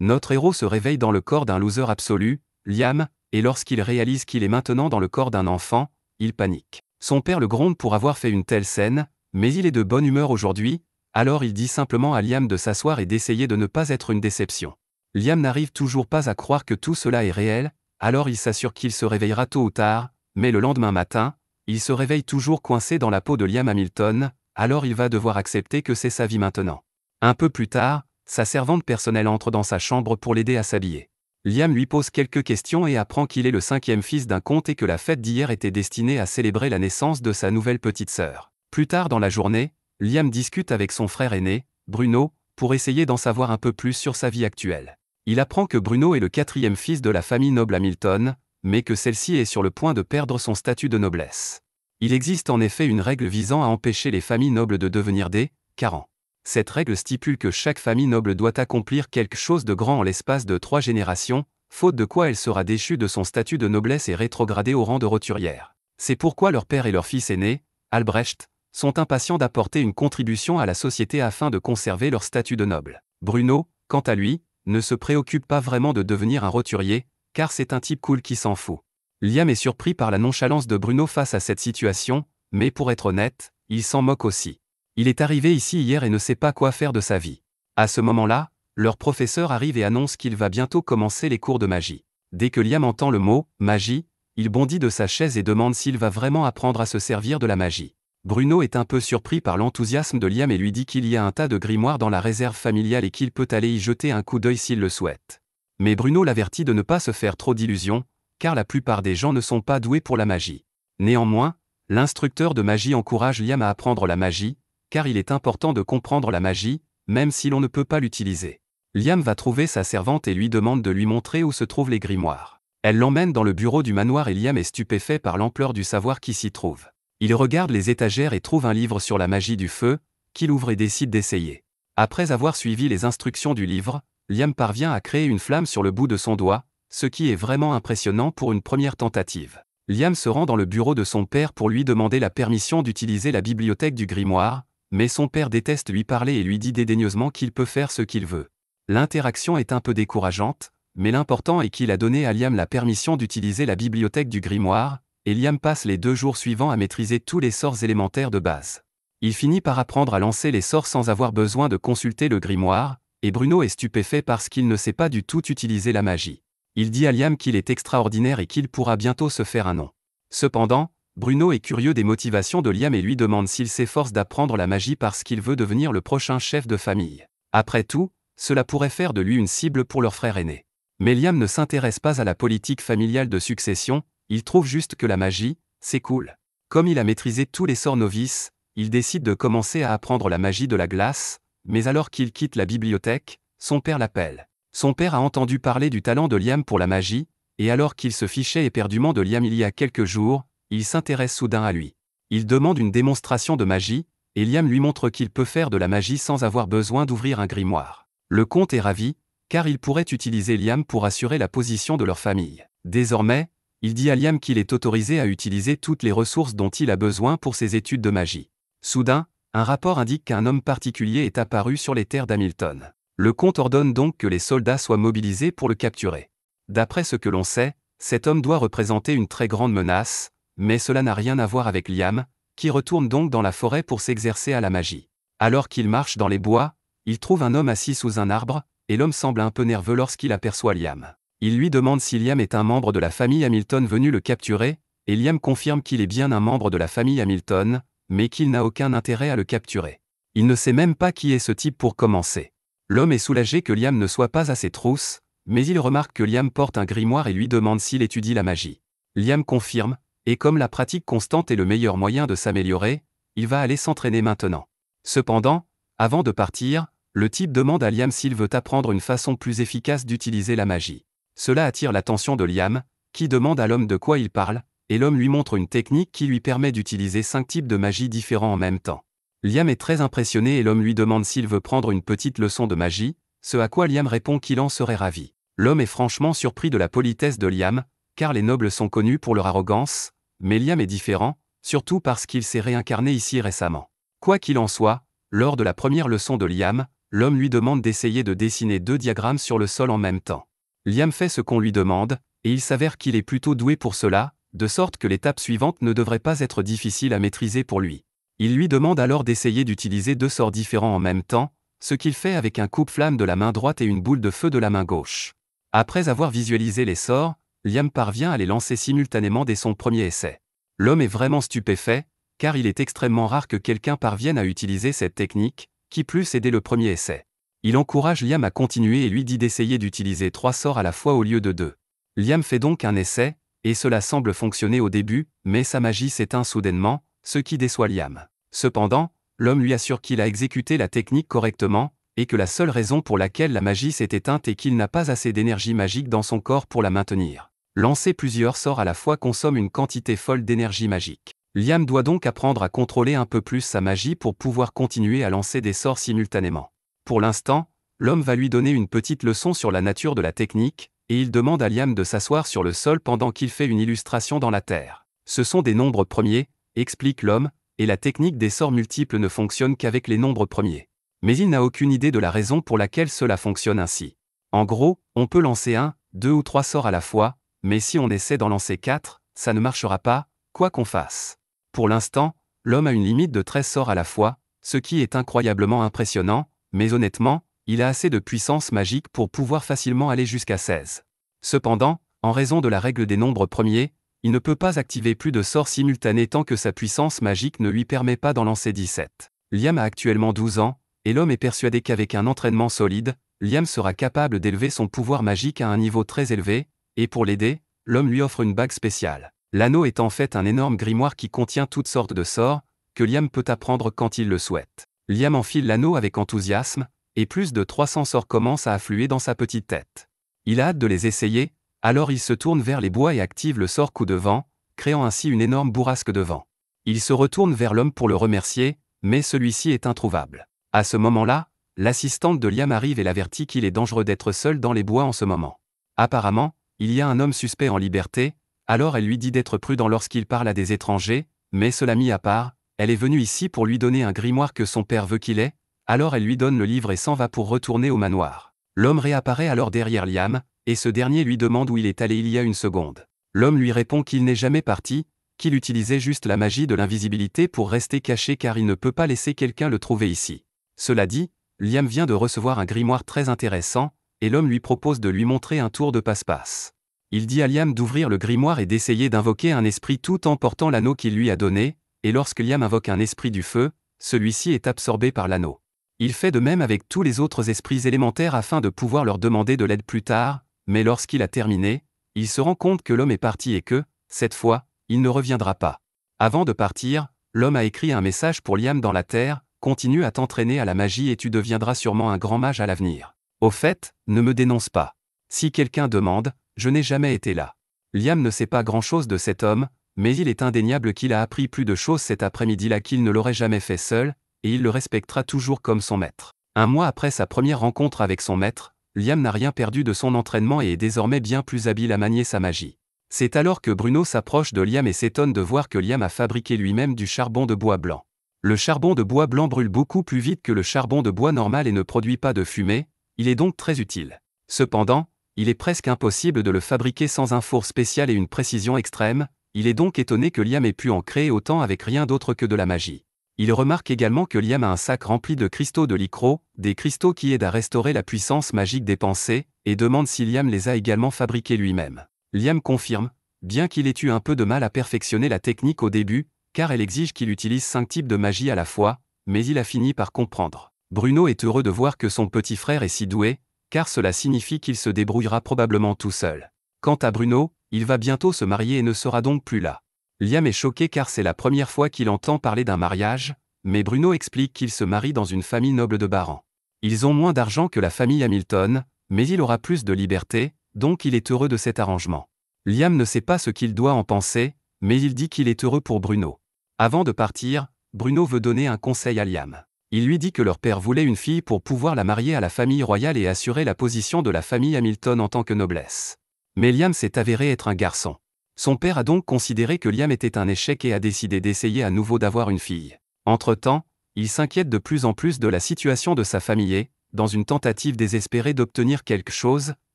Notre héros se réveille dans le corps d'un loser absolu, Liam, et lorsqu'il réalise qu'il est maintenant dans le corps d'un enfant, il panique. Son père le gronde pour avoir fait une telle scène, mais il est de bonne humeur aujourd'hui, alors il dit simplement à Liam de s'asseoir et d'essayer de ne pas être une déception. Liam n'arrive toujours pas à croire que tout cela est réel, alors il s'assure qu'il se réveillera tôt ou tard, mais le lendemain matin, il se réveille toujours coincé dans la peau de Liam Hamilton, alors il va devoir accepter que c'est sa vie maintenant. Un peu plus tard, sa servante personnelle entre dans sa chambre pour l'aider à s'habiller. Liam lui pose quelques questions et apprend qu'il est le 5e fils d'un comte et que la fête d'hier était destinée à célébrer la naissance de sa nouvelle petite sœur. Plus tard dans la journée, Liam discute avec son frère aîné, Bruno, pour essayer d'en savoir un peu plus sur sa vie actuelle. Il apprend que Bruno est le 4e fils de la famille noble Hamilton, mais que celle-ci est sur le point de perdre son statut de noblesse. Il existe en effet une règle visant à empêcher les familles nobles de devenir des carents. Cette règle stipule que chaque famille noble doit accomplir quelque chose de grand en l'espace de 3 générations, faute de quoi elle sera déchue de son statut de noblesse et rétrogradée au rang de roturière. C'est pourquoi leur père et leur fils aîné, Albrecht, sont impatients d'apporter une contribution à la société afin de conserver leur statut de noble. Bruno, quant à lui, ne se préoccupe pas vraiment de devenir un roturier, car c'est un type cool qui s'en fout. Liam est surpris par la nonchalance de Bruno face à cette situation, mais pour être honnête, il s'en moque aussi. Il est arrivé ici hier et ne sait pas quoi faire de sa vie. À ce moment-là, leur professeur arrive et annonce qu'il va bientôt commencer les cours de magie. Dès que Liam entend le mot « magie », il bondit de sa chaise et demande s'il va vraiment apprendre à se servir de la magie. Bruno est un peu surpris par l'enthousiasme de Liam et lui dit qu'il y a un tas de grimoires dans la réserve familiale et qu'il peut aller y jeter un coup d'œil s'il le souhaite. Mais Bruno l'avertit de ne pas se faire trop d'illusions, car la plupart des gens ne sont pas doués pour la magie. Néanmoins, l'instructeur de magie encourage Liam à apprendre la magie, car il est important de comprendre la magie, même si l'on ne peut pas l'utiliser. Liam va trouver sa servante et lui demande de lui montrer où se trouvent les grimoires. Elle l'emmène dans le bureau du manoir et Liam est stupéfait par l'ampleur du savoir qui s'y trouve. Il regarde les étagères et trouve un livre sur la magie du feu, qu'il ouvre et décide d'essayer. Après avoir suivi les instructions du livre, Liam parvient à créer une flamme sur le bout de son doigt, ce qui est vraiment impressionnant pour une première tentative. Liam se rend dans le bureau de son père pour lui demander la permission d'utiliser la bibliothèque du grimoire, mais son père déteste lui parler et lui dit dédaigneusement qu'il peut faire ce qu'il veut. L'interaction est un peu décourageante, mais l'important est qu'il a donné à Liam la permission d'utiliser la bibliothèque du grimoire, et Liam passe les 2 jours suivants à maîtriser tous les sorts élémentaires de base. Il finit par apprendre à lancer les sorts sans avoir besoin de consulter le grimoire, et Bruno est stupéfait parce qu'il ne sait pas du tout utiliser la magie. Il dit à Liam qu'il est extraordinaire et qu'il pourra bientôt se faire un nom. Cependant, Bruno est curieux des motivations de Liam et lui demande s'il s'efforce d'apprendre la magie parce qu'il veut devenir le prochain chef de famille. Après tout, cela pourrait faire de lui une cible pour leur frère aîné. Mais Liam ne s'intéresse pas à la politique familiale de succession, il trouve juste que la magie, c'est cool. Comme il a maîtrisé tous les sorts novices, il décide de commencer à apprendre la magie de la glace, mais alors qu'il quitte la bibliothèque, son père l'appelle. Son père a entendu parler du talent de Liam pour la magie, et alors qu'il se fichait éperdument de Liam il y a quelques jours, il s'intéresse soudain à lui. Il demande une démonstration de magie, et Liam lui montre qu'il peut faire de la magie sans avoir besoin d'ouvrir un grimoire. Le comte est ravi, car il pourrait utiliser Liam pour assurer la position de leur famille. Désormais, il dit à Liam qu'il est autorisé à utiliser toutes les ressources dont il a besoin pour ses études de magie. Soudain, un rapport indique qu'un homme particulier est apparu sur les terres d'Hamilton. Le comte ordonne donc que les soldats soient mobilisés pour le capturer. D'après ce que l'on sait, cet homme doit représenter une très grande menace, mais cela n'a rien à voir avec Liam, qui retourne donc dans la forêt pour s'exercer à la magie. Alors qu'il marche dans les bois, il trouve un homme assis sous un arbre, et l'homme semble un peu nerveux lorsqu'il aperçoit Liam. Il lui demande si Liam est un membre de la famille Hamilton venu le capturer, et Liam confirme qu'il est bien un membre de la famille Hamilton, mais qu'il n'a aucun intérêt à le capturer. Il ne sait même pas qui est ce type pour commencer. L'homme est soulagé que Liam ne soit pas à ses trousses, mais il remarque que Liam porte un grimoire et lui demande s'il étudie la magie. Liam confirme, et comme la pratique constante est le meilleur moyen de s'améliorer, il va aller s'entraîner maintenant. Cependant, avant de partir, le type demande à Liam s'il veut apprendre une façon plus efficace d'utiliser la magie. Cela attire l'attention de Liam, qui demande à l'homme de quoi il parle, et l'homme lui montre une technique qui lui permet d'utiliser 5 types de magie différents en même temps. Liam est très impressionné et l'homme lui demande s'il veut prendre une petite leçon de magie, ce à quoi Liam répond qu'il en serait ravi. L'homme est franchement surpris de la politesse de Liam, car les nobles sont connus pour leur arrogance, mais Liam est différent, surtout parce qu'il s'est réincarné ici récemment. Quoi qu'il en soit, lors de la première leçon de Liam, l'homme lui demande d'essayer de dessiner 2 diagrammes sur le sol en même temps. Liam fait ce qu'on lui demande, et il s'avère qu'il est plutôt doué pour cela, de sorte que l'étape suivante ne devrait pas être difficile à maîtriser pour lui. Il lui demande alors d'essayer d'utiliser 2 sorts différents en même temps, ce qu'il fait avec un coupe-flamme de la main droite et une boule de feu de la main gauche. Après avoir visualisé les sorts, Liam parvient à les lancer simultanément dès son premier essai. L'homme est vraiment stupéfait, car il est extrêmement rare que quelqu'un parvienne à utiliser cette technique, qui plus est dès le premier essai. Il encourage Liam à continuer et lui dit d'essayer d'utiliser 3 sorts à la fois au lieu de 2. Liam fait donc un essai, et cela semble fonctionner au début, mais sa magie s'éteint soudainement, ce qui déçoit Liam. Cependant, l'homme lui assure qu'il a exécuté la technique correctement, et que la seule raison pour laquelle la magie s'est éteinte est qu'il n'a pas assez d'énergie magique dans son corps pour la maintenir. Lancer plusieurs sorts à la fois consomme une quantité folle d'énergie magique. Liam doit donc apprendre à contrôler un peu plus sa magie pour pouvoir continuer à lancer des sorts simultanément. Pour l'instant, l'homme va lui donner une petite leçon sur la nature de la technique, et il demande à Liam de s'asseoir sur le sol pendant qu'il fait une illustration dans la terre. Ce sont des nombres premiers, explique l'homme, et la technique des sorts multiples ne fonctionne qu'avec les nombres premiers. Mais il n'a aucune idée de la raison pour laquelle cela fonctionne ainsi. En gros, on peut lancer 1, 2 ou 3 sorts à la fois, mais si on essaie d'en lancer 4, ça ne marchera pas, quoi qu'on fasse. Pour l'instant, l'homme a une limite de 13 sorts à la fois, ce qui est incroyablement impressionnant, mais honnêtement, il a assez de puissance magique pour pouvoir facilement aller jusqu'à 16. Cependant, en raison de la règle des nombres premiers, il ne peut pas activer plus de sorts simultanés tant que sa puissance magique ne lui permet pas d'en lancer 17. Liam a actuellement 12 ans, et l'homme est persuadé qu'avec un entraînement solide, Liam sera capable d'élever son pouvoir magique à un niveau très élevé, et pour l'aider, l'homme lui offre une bague spéciale. L'anneau est en fait un énorme grimoire qui contient toutes sortes de sorts, que Liam peut apprendre quand il le souhaite. Liam enfile l'anneau avec enthousiasme, et plus de 300 sorts commencent à affluer dans sa petite tête. Il a hâte de les essayer, alors il se tourne vers les bois et active le sort coup de vent, créant ainsi une énorme bourrasque de vent. Il se retourne vers l'homme pour le remercier, mais celui-ci est introuvable. À ce moment-là, l'assistante de Liam arrive et l'avertit qu'il est dangereux d'être seul dans les bois en ce moment. Apparemment, il y a un homme suspect en liberté, alors elle lui dit d'être prudent lorsqu'il parle à des étrangers, mais cela mis à part, elle est venue ici pour lui donner un grimoire que son père veut qu'il ait, alors elle lui donne le livre et s'en va pour retourner au manoir. L'homme réapparaît alors derrière Liam, et ce dernier lui demande où il est allé il y a une seconde. L'homme lui répond qu'il n'est jamais parti, qu'il utilisait juste la magie de l'invisibilité pour rester caché car il ne peut pas laisser quelqu'un le trouver ici. Cela dit, Liam vient de recevoir un grimoire très intéressant, et l'homme lui propose de lui montrer un tour de passe-passe. Il dit à Liam d'ouvrir le grimoire et d'essayer d'invoquer un esprit tout en portant l'anneau qu'il lui a donné, et lorsque Liam invoque un esprit du feu, celui-ci est absorbé par l'anneau. Il fait de même avec tous les autres esprits élémentaires afin de pouvoir leur demander de l'aide plus tard, mais lorsqu'il a terminé, il se rend compte que l'homme est parti et que, cette fois, il ne reviendra pas. Avant de partir, l'homme a écrit un message pour Liam dans la terre: continue à t'entraîner à la magie et tu deviendras sûrement un grand mage à l'avenir. Au fait, ne me dénonce pas. Si quelqu'un demande, je n'ai jamais été là. Liam ne sait pas grand-chose de cet homme, mais il est indéniable qu'il a appris plus de choses cet après-midi-là qu'il ne l'aurait jamais fait seul, et il le respectera toujours comme son maître. Un mois après sa première rencontre avec son maître, Liam n'a rien perdu de son entraînement et est désormais bien plus habile à manier sa magie. C'est alors que Bruno s'approche de Liam et s'étonne de voir que Liam a fabriqué lui-même du charbon de bois blanc. Le charbon de bois blanc brûle beaucoup plus vite que le charbon de bois normal et ne produit pas de fumée, il est donc très utile. Cependant, il est presque impossible de le fabriquer sans un four spécial et une précision extrême, il est donc étonné que Liam ait pu en créer autant avec rien d'autre que de la magie. Il remarque également que Liam a un sac rempli de cristaux de lycro, des cristaux qui aident à restaurer la puissance magique des pensées, et demande si Liam les a également fabriqués lui-même. Liam confirme, bien qu'il ait eu un peu de mal à perfectionner la technique au début, car elle exige qu'il utilise 5 types de magie à la fois, mais il a fini par comprendre. Bruno est heureux de voir que son petit frère est si doué, car cela signifie qu'il se débrouillera probablement tout seul. Quant à Bruno, il va bientôt se marier et ne sera donc plus là. Liam est choqué car c'est la première fois qu'il entend parler d'un mariage, mais Bruno explique qu'il se marie dans une famille noble de Baran. Ils ont moins d'argent que la famille Hamilton, mais il aura plus de liberté, donc il est heureux de cet arrangement. Liam ne sait pas ce qu'il doit en penser, mais il dit qu'il est heureux pour Bruno. Avant de partir, Bruno veut donner un conseil à Liam. Il lui dit que leur père voulait une fille pour pouvoir la marier à la famille royale et assurer la position de la famille Hamilton en tant que noblesse. Mais Liam s'est avéré être un garçon. Son père a donc considéré que Liam était un échec et a décidé d'essayer à nouveau d'avoir une fille. Entre-temps, il s'inquiète de plus en plus de la situation de sa famille dans une tentative désespérée d'obtenir quelque chose,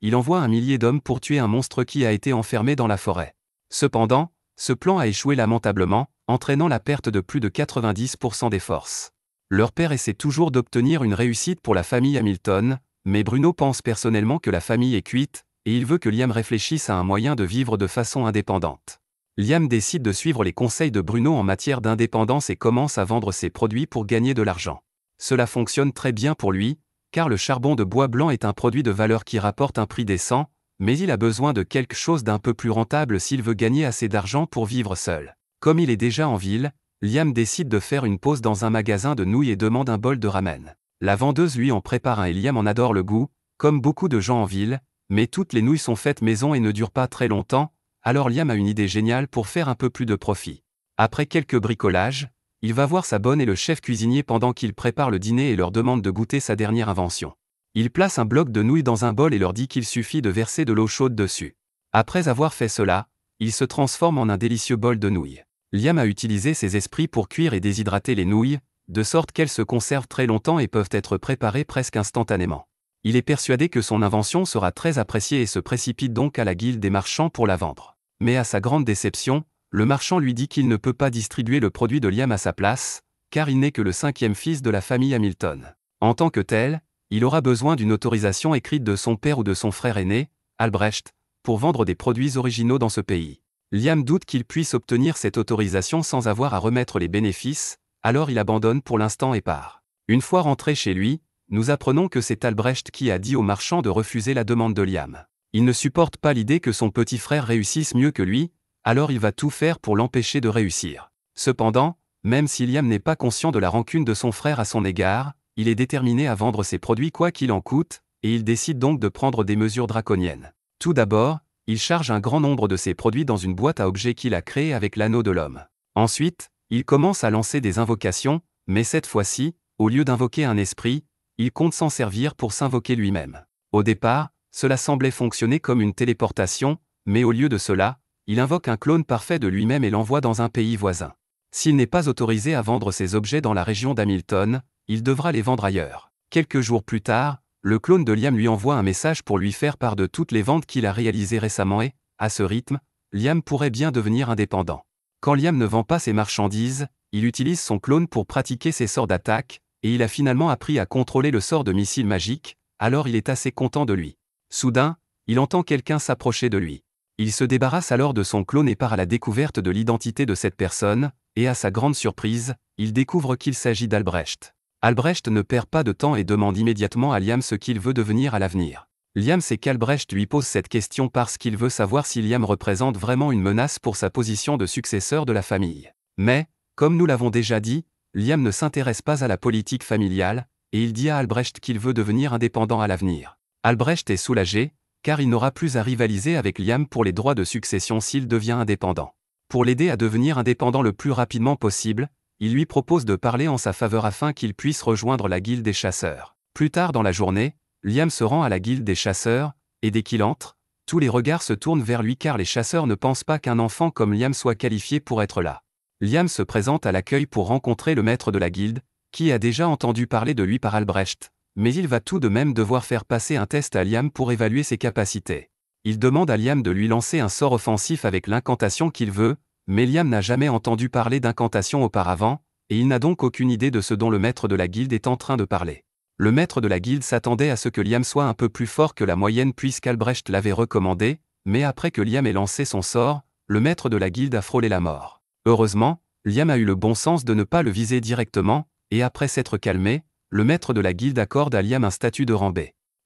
il envoie 1 millier d'hommes pour tuer un monstre qui a été enfermé dans la forêt. Cependant, ce plan a échoué lamentablement, entraînant la perte de plus de 90% des forces. Leur père essaie toujours d'obtenir une réussite pour la famille Hamilton, mais Bruno pense personnellement que la famille est cuite, et il veut que Liam réfléchisse à un moyen de vivre de façon indépendante. Liam décide de suivre les conseils de Bruno en matière d'indépendance et commence à vendre ses produits pour gagner de l'argent. Cela fonctionne très bien pour lui, car le charbon de bois blanc est un produit de valeur qui rapporte un prix décent, mais il a besoin de quelque chose d'un peu plus rentable s'il veut gagner assez d'argent pour vivre seul. Comme il est déjà en ville, Liam décide de faire une pause dans un magasin de nouilles et demande un bol de ramen. La vendeuse lui en prépare un et Liam en adore le goût, comme beaucoup de gens en ville, mais toutes les nouilles sont faites maison et ne durent pas très longtemps, alors Liam a une idée géniale pour faire un peu plus de profit. Après quelques bricolages, il va voir sa bonne et le chef cuisinier pendant qu'ils préparent le dîner et leur demande de goûter sa dernière invention. Il place un bloc de nouilles dans un bol et leur dit qu'il suffit de verser de l'eau chaude dessus. Après avoir fait cela, il se transforme en un délicieux bol de nouilles. Liam a utilisé ses esprits pour cuire et déshydrater les nouilles, de sorte qu'elles se conservent très longtemps et peuvent être préparées presque instantanément. Il est persuadé que son invention sera très appréciée et se précipite donc à la guilde des marchands pour la vendre. Mais à sa grande déception, le marchand lui dit qu'il ne peut pas distribuer le produit de Liam à sa place, car il n'est que le 5e fils de la famille Hamilton. En tant que tel, il aura besoin d'une autorisation écrite de son père ou de son frère aîné, Albrecht, pour vendre des produits originaux dans ce pays. Liam doute qu'il puisse obtenir cette autorisation sans avoir à remettre les bénéfices, alors il abandonne pour l'instant et part. Une fois rentré chez lui, nous apprenons que c'est Albrecht qui a dit au marchand de refuser la demande de Liam. Il ne supporte pas l'idée que son petit frère réussisse mieux que lui, alors il va tout faire pour l'empêcher de réussir. Cependant, même si Liam n'est pas conscient de la rancune de son frère à son égard, il est déterminé à vendre ses produits quoi qu'il en coûte, et il décide donc de prendre des mesures draconiennes. Tout d'abord, il charge un grand nombre de ses produits dans une boîte à objets qu'il a créée avec l'anneau de l'homme. Ensuite, il commence à lancer des invocations, mais cette fois-ci, au lieu d'invoquer un esprit, il compte s'en servir pour s'invoquer lui-même. Au départ, cela semblait fonctionner comme une téléportation, mais au lieu de cela, il invoque un clone parfait de lui-même et l'envoie dans un pays voisin. S'il n'est pas autorisé à vendre ses objets dans la région d'Hamilton, il devra les vendre ailleurs. Quelques jours plus tard, le clone de Liam lui envoie un message pour lui faire part de toutes les ventes qu'il a réalisées récemment et, à ce rythme, Liam pourrait bien devenir indépendant. Quand Liam ne vend pas ses marchandises, il utilise son clone pour pratiquer ses sorts d'attaque, et il a finalement appris à contrôler le sort de missile magique, alors il est assez content de lui. Soudain, il entend quelqu'un s'approcher de lui. Il se débarrasse alors de son clone et part à la découverte de l'identité de cette personne, et à sa grande surprise, il découvre qu'il s'agit d'Albrecht. Albrecht ne perd pas de temps et demande immédiatement à Liam ce qu'il veut devenir à l'avenir. Liam sait qu'Albrecht lui pose cette question parce qu'il veut savoir si Liam représente vraiment une menace pour sa position de successeur de la famille. Mais, comme nous l'avons déjà dit, Liam ne s'intéresse pas à la politique familiale, et il dit à Albrecht qu'il veut devenir indépendant à l'avenir. Albrecht est soulagé, car il n'aura plus à rivaliser avec Liam pour les droits de succession s'il devient indépendant. Pour l'aider à devenir indépendant le plus rapidement possible, il lui propose de parler en sa faveur afin qu'il puisse rejoindre la guilde des chasseurs. Plus tard dans la journée, Liam se rend à la guilde des chasseurs, et dès qu'il entre, tous les regards se tournent vers lui car les chasseurs ne pensent pas qu'un enfant comme Liam soit qualifié pour être là. Liam se présente à l'accueil pour rencontrer le maître de la guilde, qui a déjà entendu parler de lui par Albrecht, mais il va tout de même devoir faire passer un test à Liam pour évaluer ses capacités. Il demande à Liam de lui lancer un sort offensif avec l'incantation qu'il veut, mais Liam n'a jamais entendu parler d'incantation auparavant, et il n'a donc aucune idée de ce dont le maître de la guilde est en train de parler. Le maître de la guilde s'attendait à ce que Liam soit un peu plus fort que la moyenne puisqu'Albrecht l'avait recommandé, mais après que Liam ait lancé son sort, le maître de la guilde a frôlé la mort. Heureusement, Liam a eu le bon sens de ne pas le viser directement, et après s'être calmé, le maître de la guilde accorde à Liam un statut de rang B.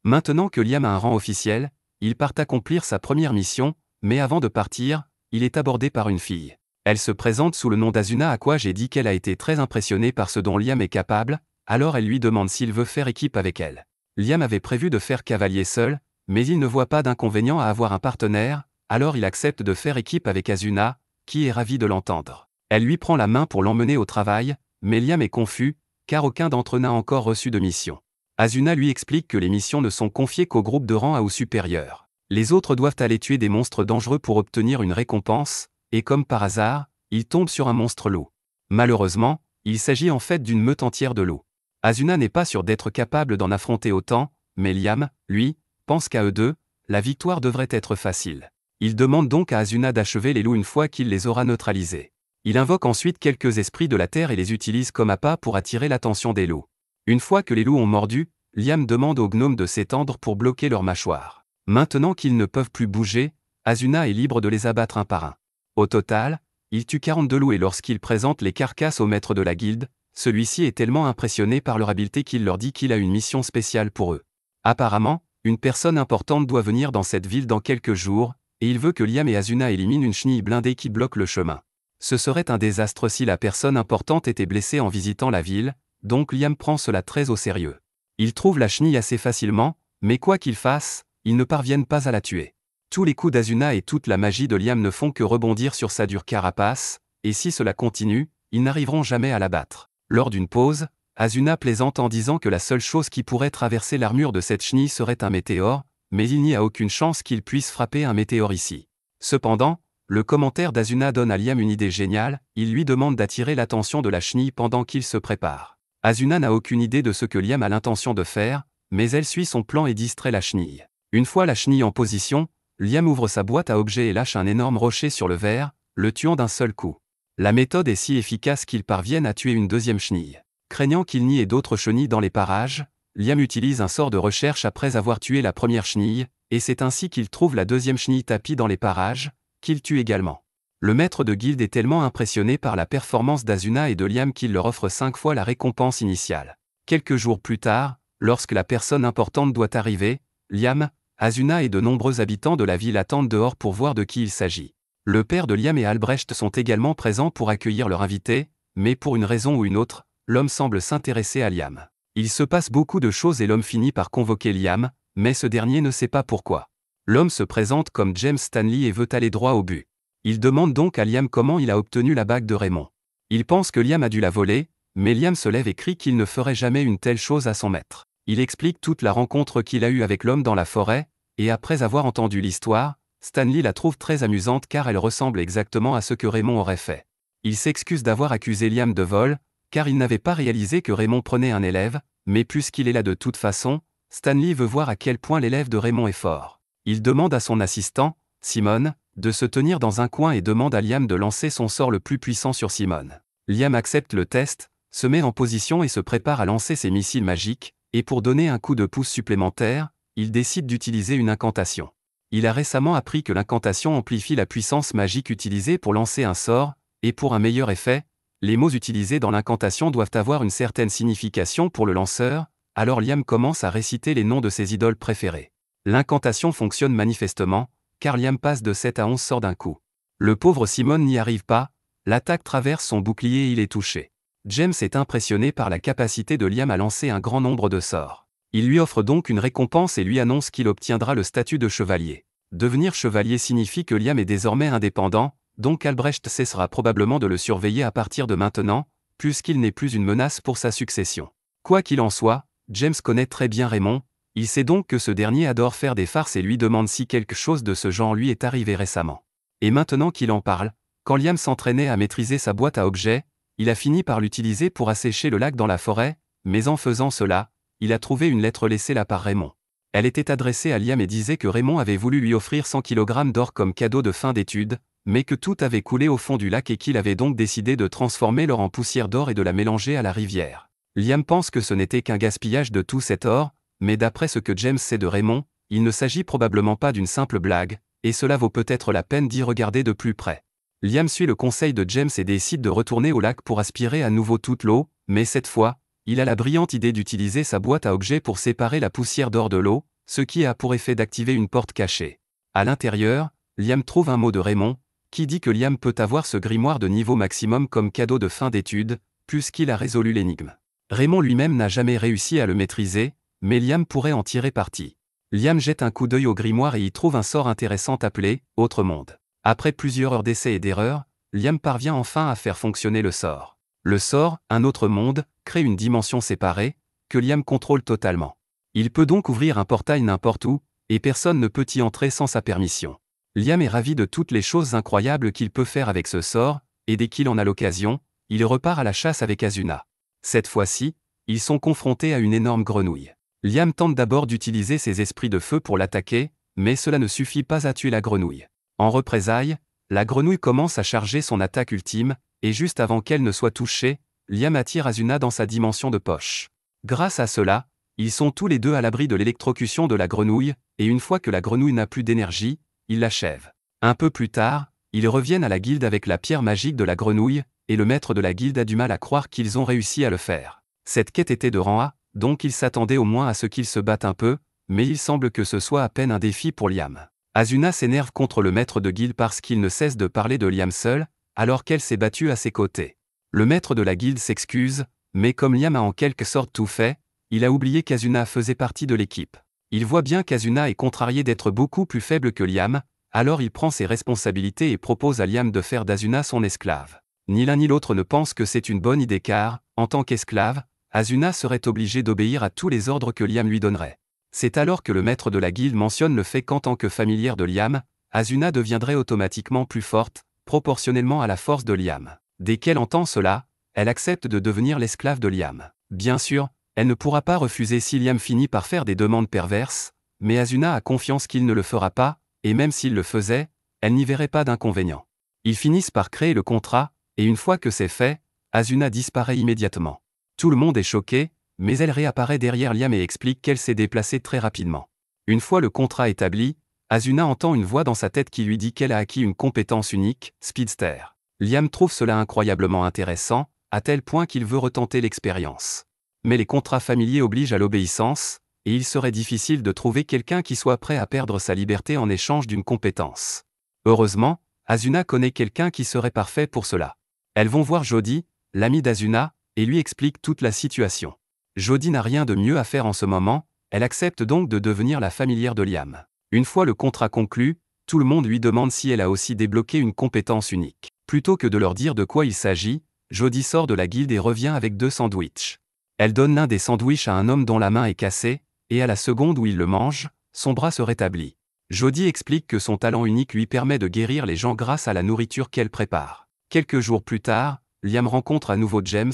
Maintenant que Liam a un rang officiel, il part accomplir sa première mission, mais avant de partir, il est abordé par une fille. Elle se présente sous le nom d'Azuna à quoi j'ai dit qu'elle a été très impressionnée par ce dont Liam est capable, alors elle lui demande s'il veut faire équipe avec elle. Liam avait prévu de faire cavalier seul, mais il ne voit pas d'inconvénient à avoir un partenaire, alors il accepte de faire équipe avec Azuna, qui est ravie de l'entendre. Elle lui prend la main pour l'emmener au travail, mais Liam est confus, car aucun d'entre eux n'a encore reçu de mission. Azuna lui explique que les missions ne sont confiées qu'aux groupes de rang A ou supérieur. Les autres doivent aller tuer des monstres dangereux pour obtenir une récompense, et comme par hasard, ils tombent sur un monstre loup. Malheureusement, il s'agit en fait d'une meute entière de loups. Asuna n'est pas sûr d'être capable d'en affronter autant, mais Liam, lui, pense qu'à eux deux, la victoire devrait être facile. Il demande donc à Asuna d'achever les loups une fois qu'il les aura neutralisés. Il invoque ensuite quelques esprits de la terre et les utilise comme appât pour attirer l'attention des loups. Une fois que les loups ont mordu, Liam demande aux gnomes de s'étendre pour bloquer leurs mâchoires. Maintenant qu'ils ne peuvent plus bouger, Asuna est libre de les abattre un par un. Au total, il tue 42 loups et lorsqu'il présente les carcasses au maître de la guilde, celui-ci est tellement impressionné par leur habileté qu'il leur dit qu'il a une mission spéciale pour eux. Apparemment, une personne importante doit venir dans cette ville dans quelques jours, et il veut que Liam et Asuna éliminent une chenille blindée qui bloque le chemin. Ce serait un désastre si la personne importante était blessée en visitant la ville, donc Liam prend cela très au sérieux. Il trouve la chenille assez facilement, mais quoi qu'il fasse, ils ne parviennent pas à la tuer. Tous les coups d'Asuna et toute la magie de Liam ne font que rebondir sur sa dure carapace, et si cela continue, ils n'arriveront jamais à la battre. Lors d'une pause, Asuna plaisante en disant que la seule chose qui pourrait traverser l'armure de cette chenille serait un météore, mais il n'y a aucune chance qu'il puisse frapper un météore ici. Cependant, le commentaire d'Asuna donne à Liam une idée géniale, il lui demande d'attirer l'attention de la chenille pendant qu'il se prépare. Asuna n'a aucune idée de ce que Liam a l'intention de faire, mais elle suit son plan et distrait la chenille. Une fois la chenille en position, Liam ouvre sa boîte à objets et lâche un énorme rocher sur le verre, le tuant d'un seul coup. La méthode est si efficace qu'ils parviennent à tuer une deuxième chenille. Craignant qu'il n'y ait d'autres chenilles dans les parages, Liam utilise un sort de recherche après avoir tué la première chenille, et c'est ainsi qu'il trouve la deuxième chenille tapie dans les parages, qu'il tue également. Le maître de guilde est tellement impressionné par la performance d'Asuna et de Liam qu'il leur offre 5 fois la récompense initiale. Quelques jours plus tard, lorsque la personne importante doit arriver, Liam, Asuna et de nombreux habitants de la ville attendent dehors pour voir de qui il s'agit. Le père de Liam et Albrecht sont également présents pour accueillir leur invité, mais pour une raison ou une autre, l'homme semble s'intéresser à Liam. Il se passe beaucoup de choses et l'homme finit par convoquer Liam, mais ce dernier ne sait pas pourquoi. L'homme se présente comme James Stanley et veut aller droit au but. Il demande donc à Liam comment il a obtenu la bague de Raymond. Il pense que Liam a dû la voler, mais Liam se lève et crie qu'il ne ferait jamais une telle chose à son maître. Il explique toute la rencontre qu'il a eue avec l'homme dans la forêt, et après avoir entendu l'histoire, Stanley la trouve très amusante car elle ressemble exactement à ce que Raymond aurait fait. Il s'excuse d'avoir accusé Liam de vol, car il n'avait pas réalisé que Raymond prenait un élève, mais puisqu'il est là de toute façon, Stanley veut voir à quel point l'élève de Raymond est fort. Il demande à son assistant, Simone, de se tenir dans un coin et demande à Liam de lancer son sort le plus puissant sur Simone. Liam accepte le test, se met en position et se prépare à lancer ses missiles magiques, et pour donner un coup de pouce supplémentaire, il décide d'utiliser une incantation. Il a récemment appris que l'incantation amplifie la puissance magique utilisée pour lancer un sort, et pour un meilleur effet, les mots utilisés dans l'incantation doivent avoir une certaine signification pour le lanceur, alors Liam commence à réciter les noms de ses idoles préférées. L'incantation fonctionne manifestement, car Liam passe de 7 à 11 sorts d'un coup. Le pauvre Simone n'y arrive pas, l'attaque traverse son bouclier et il est touché. James est impressionné par la capacité de Liam à lancer un grand nombre de sorts. Il lui offre donc une récompense et lui annonce qu'il obtiendra le statut de chevalier. Devenir chevalier signifie que Liam est désormais indépendant, donc Albrecht cessera probablement de le surveiller à partir de maintenant, puisqu'il n'est plus une menace pour sa succession. Quoi qu'il en soit, James connaît très bien Raymond, il sait donc que ce dernier adore faire des farces et lui demande si quelque chose de ce genre lui est arrivé récemment. Et maintenant qu'il en parle, quand Liam s'entraînait à maîtriser sa boîte à objets, il a fini par l'utiliser pour assécher le lac dans la forêt, mais en faisant cela, il a trouvé une lettre laissée là par Raymond. Elle était adressée à Liam et disait que Raymond avait voulu lui offrir 100 kg d'or comme cadeau de fin d'études, mais que tout avait coulé au fond du lac et qu'il avait donc décidé de transformer l'or en poussière d'or et de la mélanger à la rivière. Liam pense que ce n'était qu'un gaspillage de tout cet or, mais d'après ce que James sait de Raymond, il ne s'agit probablement pas d'une simple blague, et cela vaut peut-être la peine d'y regarder de plus près. Liam suit le conseil de James et décide de retourner au lac pour aspirer à nouveau toute l'eau, mais cette fois, il a la brillante idée d'utiliser sa boîte à objets pour séparer la poussière d'or de l'eau, ce qui a pour effet d'activer une porte cachée. À l'intérieur, Liam trouve un mot de Raymond, qui dit que Liam peut avoir ce grimoire de niveau maximum comme cadeau de fin d'études, puisqu'il a résolu l'énigme. Raymond lui-même n'a jamais réussi à le maîtriser, mais Liam pourrait en tirer parti. Liam jette un coup d'œil au grimoire et y trouve un sort intéressant appelé « Autre monde ». Après plusieurs heures d'essais et d'erreurs, Liam parvient enfin à faire fonctionner le sort. Le sort « Un autre monde » crée une dimension séparée, que Liam contrôle totalement. Il peut donc ouvrir un portail n'importe où, et personne ne peut y entrer sans sa permission. Liam est ravi de toutes les choses incroyables qu'il peut faire avec ce sort, et dès qu'il en a l'occasion, il repart à la chasse avec Asuna. Cette fois-ci, Ils sont confrontés à une énorme grenouille. Liam tente d'abord d'utiliser ses esprits de feu pour l'attaquer, mais cela ne suffit pas à tuer la grenouille. En représailles, la grenouille commence à charger son attaque ultime, et juste avant qu'elle ne soit touchée, Liam attire Asuna dans sa dimension de poche. Grâce à cela, ils sont tous les deux à l'abri de l'électrocution de la grenouille, et une fois que la grenouille n'a plus d'énergie, ils l'achèvent. Un peu plus tard, ils reviennent à la guilde avec la pierre magique de la grenouille, et le maître de la guilde a du mal à croire qu'ils ont réussi à le faire. Cette quête était de rang A, donc il s'attendait au moins à ce qu'ils se battent un peu, mais il semble que ce soit à peine un défi pour Liam. Asuna s'énerve contre le maître de guilde parce qu'il ne cesse de parler de Liam seul, alors qu'elle s'est battue à ses côtés. Le maître de la guilde s'excuse, mais comme Liam a en quelque sorte tout fait, il a oublié qu'Asuna faisait partie de l'équipe. Il voit bien qu'Asuna est contrarié d'être beaucoup plus faible que Liam, alors il prend ses responsabilités et propose à Liam de faire d'Asuna son esclave. Ni l'un ni l'autre ne pense que c'est une bonne idée car, en tant qu'esclave, Asuna serait obligé d'obéir à tous les ordres que Liam lui donnerait. C'est alors que le maître de la guilde mentionne le fait qu'en tant que familière de Liam, Asuna deviendrait automatiquement plus forte, proportionnellement à la force de Liam. Dès qu'elle entend cela, elle accepte de devenir l'esclave de Liam. Bien sûr, elle ne pourra pas refuser si Liam finit par faire des demandes perverses, mais Asuna a confiance qu'il ne le fera pas, et même s'il le faisait, elle n'y verrait pas d'inconvénient. Ils finissent par créer le contrat, et une fois que c'est fait, Asuna disparaît immédiatement. Tout le monde est choqué, mais elle réapparaît derrière Liam et explique qu'elle s'est déplacée très rapidement. Une fois le contrat établi, Asuna entend une voix dans sa tête qui lui dit qu'elle a acquis une compétence unique, Speedster. Liam trouve cela incroyablement intéressant, à tel point qu'il veut retenter l'expérience. Mais les contrats familiers obligent à l'obéissance, et il serait difficile de trouver quelqu'un qui soit prêt à perdre sa liberté en échange d'une compétence. Heureusement, Asuna connaît quelqu'un qui serait parfait pour cela. Elles vont voir Jody, l'ami d'Asuna, et lui explique toute la situation. Jody n'a rien de mieux à faire en ce moment, elle accepte donc de devenir la familière de Liam. Une fois le contrat conclu, tout le monde lui demande si elle a aussi débloqué une compétence unique. Plutôt que de leur dire de quoi il s'agit, Jody sort de la guilde et revient avec 2 sandwichs. Elle donne l'un des sandwichs à un homme dont la main est cassée, et à la seconde où il le mange, son bras se rétablit. Jody explique que son talent unique lui permet de guérir les gens grâce à la nourriture qu'elle prépare. Quelques jours plus tard, Liam rencontre à nouveau James,